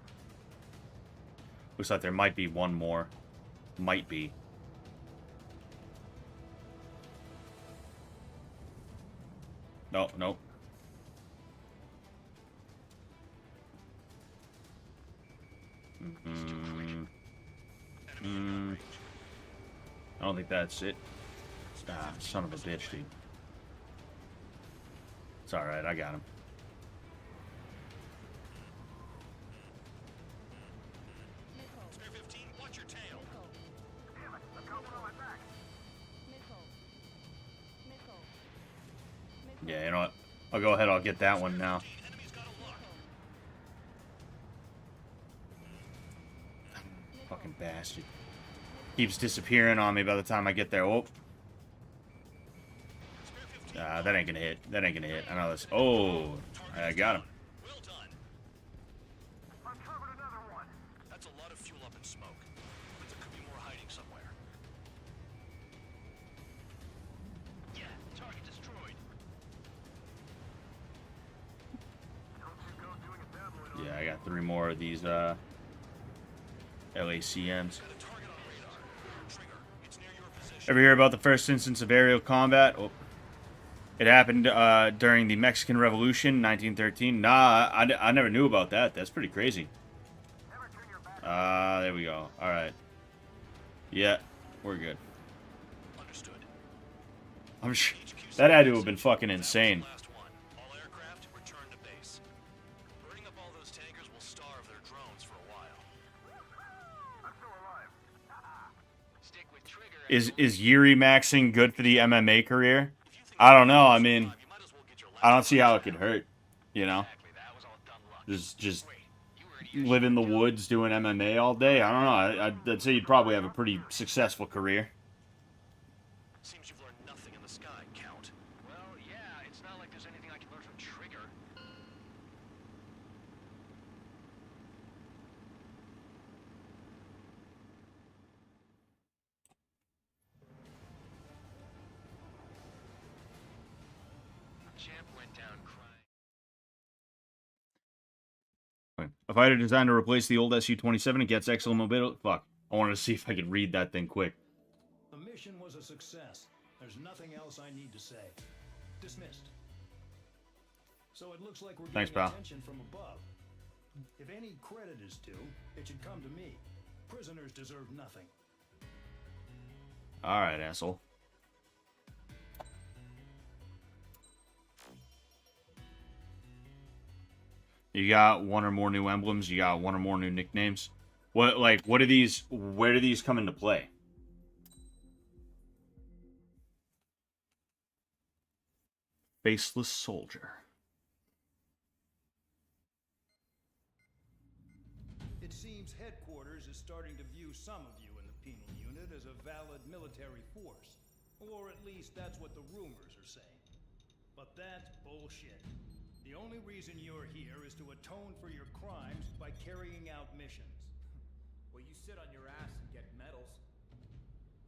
Looks like there might be one more. Might be. No, nope. I don't think that's it. Ah, son of a bitch, dude. It's alright, I got him. Spare 15, watch your tail. Damn it, I've got one on my back. Yeah, you know what? I'll go ahead, I'll get that one now. Enemy's got a lock. Fucking bastard. Keeps disappearing on me by the time I get there. Oh. That ain't gonna hit. That ain't gonna hit. I know this. Oh, I got him. Well done. Uncovered another one. That's a lot of fuel up in smoke. But there could be more hiding somewhere. Yeah, target destroyed. Don't you go doing a tabloid on Yeah, I got 3 more of these LACMs. Got a target on radar. Trigger, it's near your position. Ever hear about the first instance of aerial combat? Oh. It happened during the Mexican Revolution, 1913. Nah, I never knew about that. That's pretty crazy. Never turn your back. There we go. All right. Yeah, we're good. Understood. I'm sure that had to have been fucking insane. Last one. All aircraft return to base. Burning up all those tankers will starve their drones for a while. I'm still alive. Stick with Trigger. Is Yuri maxing good for the MMA career? I don't know. I mean, You might as well get your I don't see how it could hurt. You know, Exactly, that was all dumb luck. just Wait, you were live in the woods doing MMA all day. I don't know. I'd say you'd probably have a pretty successful career. Seems you've learned nothing in the sky, Count. Well, yeah, it's not like there's anything I can learn from Trigger. down crime. A fighter designed to replace the old Su-27, it gets excellent mobility. Fuck. I wanted to see if I could read that thing quick. The mission was a success. There's nothing else I need to say. Dismissed. So it looks like we're Thanks, getting pal. attention from above. If any credit is due, it should come to me. Prisoners deserve nothing. Alright, asshole. You got one or more new emblems, you got one or more new nicknames. What are these, where do these come into play? Faceless Soldier. It seems headquarters is starting to view some of you in the penal unit as a valid military force. Or at least that's what the rumors are saying. But that's bullshit. The only reason you're here is to atone for your crimes by carrying out missions. Well, you sit on your ass and get medals.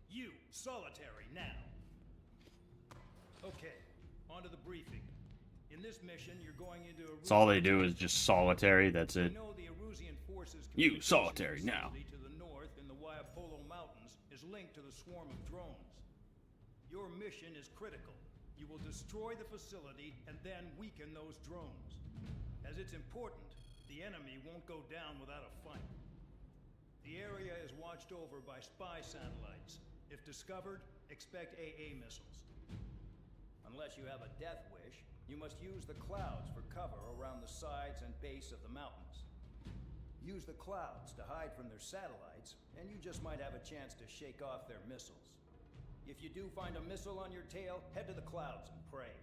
You, solitary, now. Okay, on to the briefing. In this mission, you're going into a... That's all they do is just solitary, that's it. You know the Erusian forces... You, solitary, now. ...to the north in the Waiapolo Mountains is linked to the swarm of drones. Your mission is critical. You will destroy the facility and then weaken those drones. As it's important, the enemy won't go down without a fight. The area is watched over by spy satellites. If discovered, expect AA missiles. Unless you have a death wish, you must use the clouds for cover around the sides and base of the mountains. Use the clouds to hide from their satellites, and you just might have a chance to shake off their missiles. If you do find a missile on your tail, head to the clouds and pray.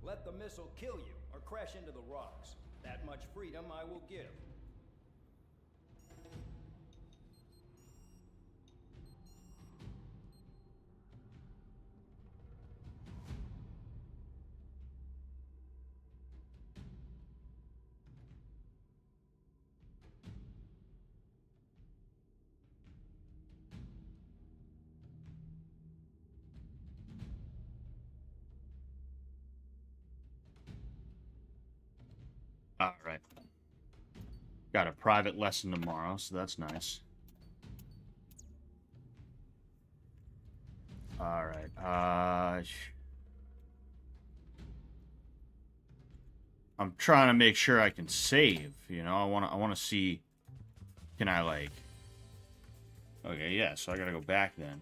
Let the missile kill you or crash into the rocks. That much freedom I will give. Alright. Got a private lesson tomorrow, so that's nice. Alright, I'm trying to make sure I can save, you know? I wanna see... Can I, like... Okay, yeah, so I gotta go back then.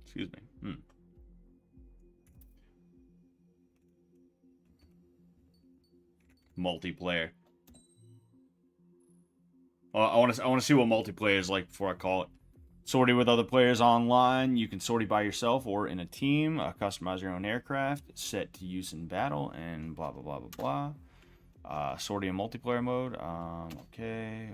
Excuse me. Multiplayer. Well, I want to see what multiplayer is like before I call it. Sortie with other players online. You can sortie by yourself or in a team. Customize your own aircraft. Set to use in battle and blah blah blah blah blah. Sortie in multiplayer mode. Okay.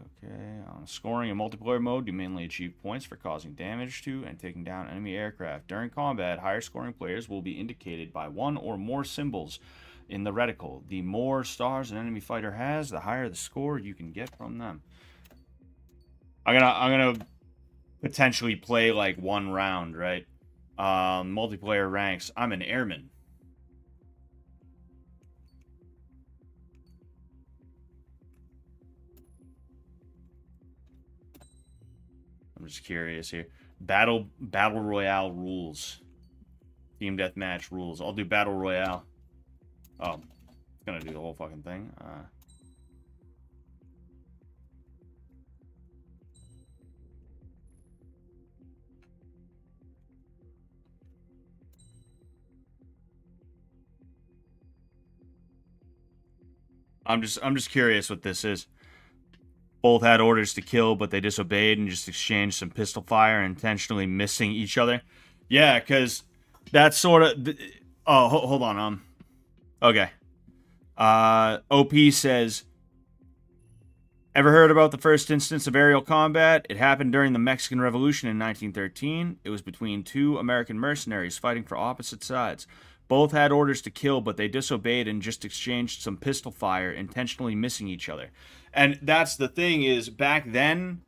On scoring in multiplayer mode, you mainly achieve points for causing damage to and taking down enemy aircraft. During combat, higher scoring players will be indicated by one or more symbols in the reticle. The more stars an enemy fighter has, the higher the score you can get from them. I'm gonna potentially play like one round, right? Multiplayer ranks. I'm an airman. I'm just curious here. Battle Royale rules. Team deathmatch rules. I'll do Battle Royale. Oh, it's gonna do the whole fucking thing. I'm just curious what this is. Both had orders to kill, but they disobeyed and just exchanged some pistol fire, intentionally missing each other. Yeah, because that's sort of... Oh, hold on. Okay. OP says, ever heard about the first instance of aerial combat? It happened during the Mexican Revolution in 1913. It was between two American mercenaries fighting for opposite sides. Both had orders to kill, but they disobeyed and just exchanged some pistol fire, intentionally missing each other. And that's the thing is, back then,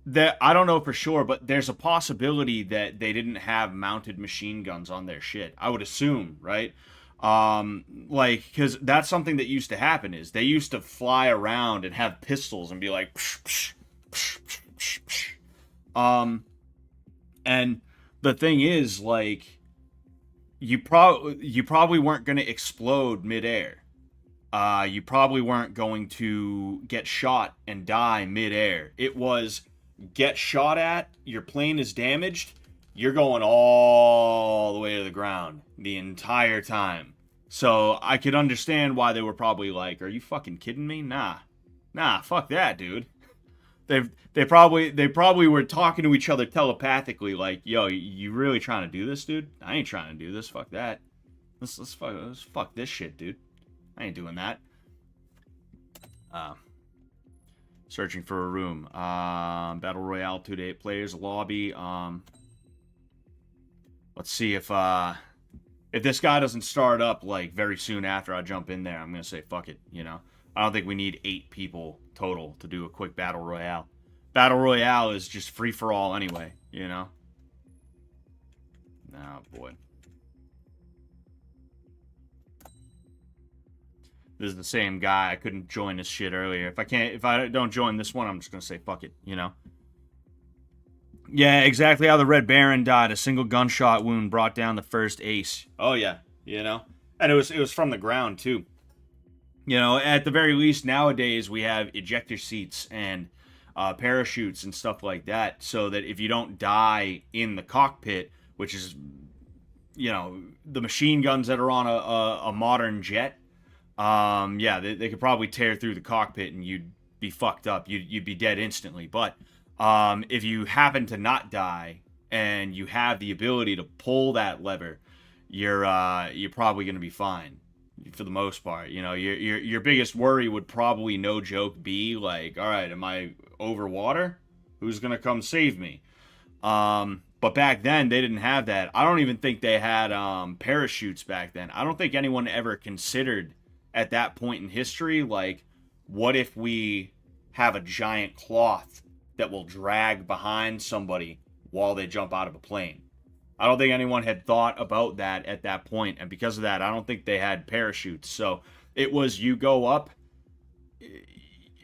that I don't know for sure, but there's a possibility that they didn't have mounted machine guns on their shit. I would assume, right? Like, because that's something that used to happen is they used to fly around and have pistols and be like, psh, psh, psh, psh, psh, psh. And the thing is, like, you probably weren't going to explode midair. You probably weren't going to get shot and die midair. It was get shot at, your plane is damaged, you're going all the way to the ground the entire time. So I could understand why they were probably like, "Are you fucking kidding me? Nah, fuck that, dude." They probably were talking to each other telepathically, like, "Yo, you really trying to do this, dude? I ain't trying to do this. Fuck that. Let's fuck this shit, dude. I ain't doing that." Searching for a room. Battle Royale 2 to 8 players lobby. Let's see if this guy doesn't start up like very soon after I jump in there. I'm gonna say fuck it. You know, I don't think we need 8 people total to do a quick Battle Royale. Battle Royale is just free for all anyway. You know. Oh boy. This is the same guy. I couldn't join this shit earlier. If I don't join this one, I'm just gonna say fuck it, you know. Yeah, exactly how the Red Baron died. A single gunshot wound brought down the first ace. Oh yeah, you know. And it was from the ground too. You know, at the very least nowadays we have ejector seats and parachutes and stuff like that, so that if you don't die in the cockpit, which is, you know, the machine guns that are on a modern jet. Yeah, they could probably tear through the cockpit and you'd be fucked up. You'd be dead instantly. But if you happen to not die and you have the ability to pull that lever, you're probably going to be fine for the most part. You know, your biggest worry would probably, no joke, be like, all right, am I over water? Who's going to come save me? But back then, they didn't have that. I don't even think they had parachutes back then. I don't think anyone ever considered at that point in history, like, what if we have a giant cloth that will drag behind somebody while they jump out of a plane? I don't think anyone had thought about that at that point, and because of that, I don't think they had parachutes. So it was, you go up,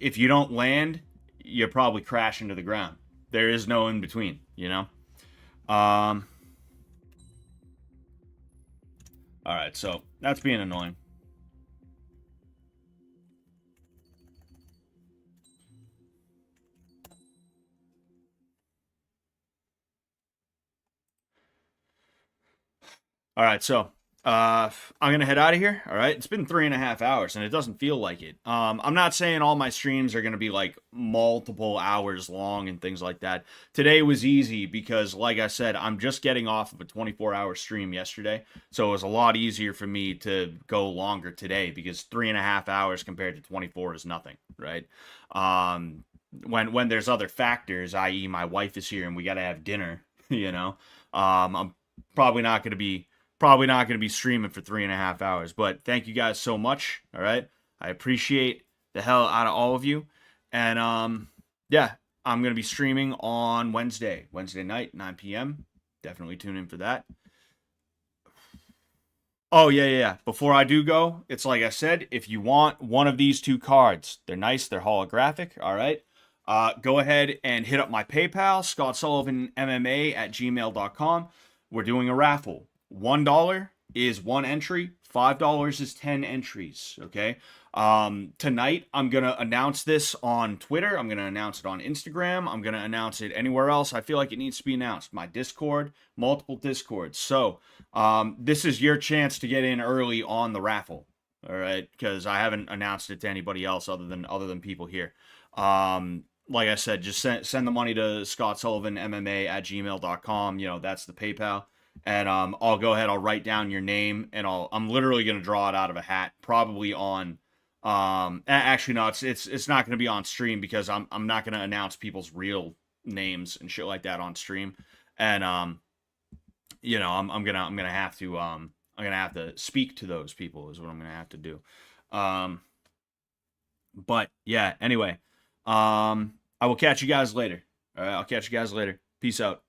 if you don't land, you probably crash into the ground. There is no in between, you know? Alright, so that's being annoying. All right, so I'm gonna head out of here. All right, it's been 3.5 hours, and it doesn't feel like it. I'm not saying all my streams are gonna be like multiple hours long and things like that. Today was easy because, like I said, I'm just getting off of a 24-hour stream yesterday, so it was a lot easier for me to go longer today because 3.5 hours compared to 24 is nothing, right? When there's other factors, i.e., my wife is here and we gotta have dinner, you know, I'm probably not gonna be streaming for 3.5 hours. But thank you guys so much. All right, I appreciate the hell out of all of you. And yeah, I'm gonna be streaming on Wednesday night, 9 p.m. Definitely tune in for that. Oh yeah. Before I do go, it's like I said, if you want one of these 2 cards, they're nice, they're holographic. All right. Go ahead and hit up my PayPal, scottsullivanmma@gmail.com. We're doing a raffle. $1 is 1 entry. $5 is 10 entries. Okay. Tonight I'm gonna announce this on Twitter. I'm gonna announce it on Instagram. I'm gonna announce it anywhere else I feel like it needs to be announced. My Discord, multiple Discords. So this is your chance to get in early on the raffle. All right, because I haven't announced it to anybody else other than people here. Like I said, just send the money to scottsullivanmma@gmail.com. You know, that's the PayPal. And I'll go ahead, I'll write down your name, and I'm literally gonna draw it out of a hat, probably on actually no, it's not gonna be on stream because I'm not gonna announce people's real names and shit like that on stream. And you know, I'm gonna have to speak to those people is what I'm gonna have to do. But yeah, anyway, I will catch you guys later. All right, I'll catch you guys later. Peace out.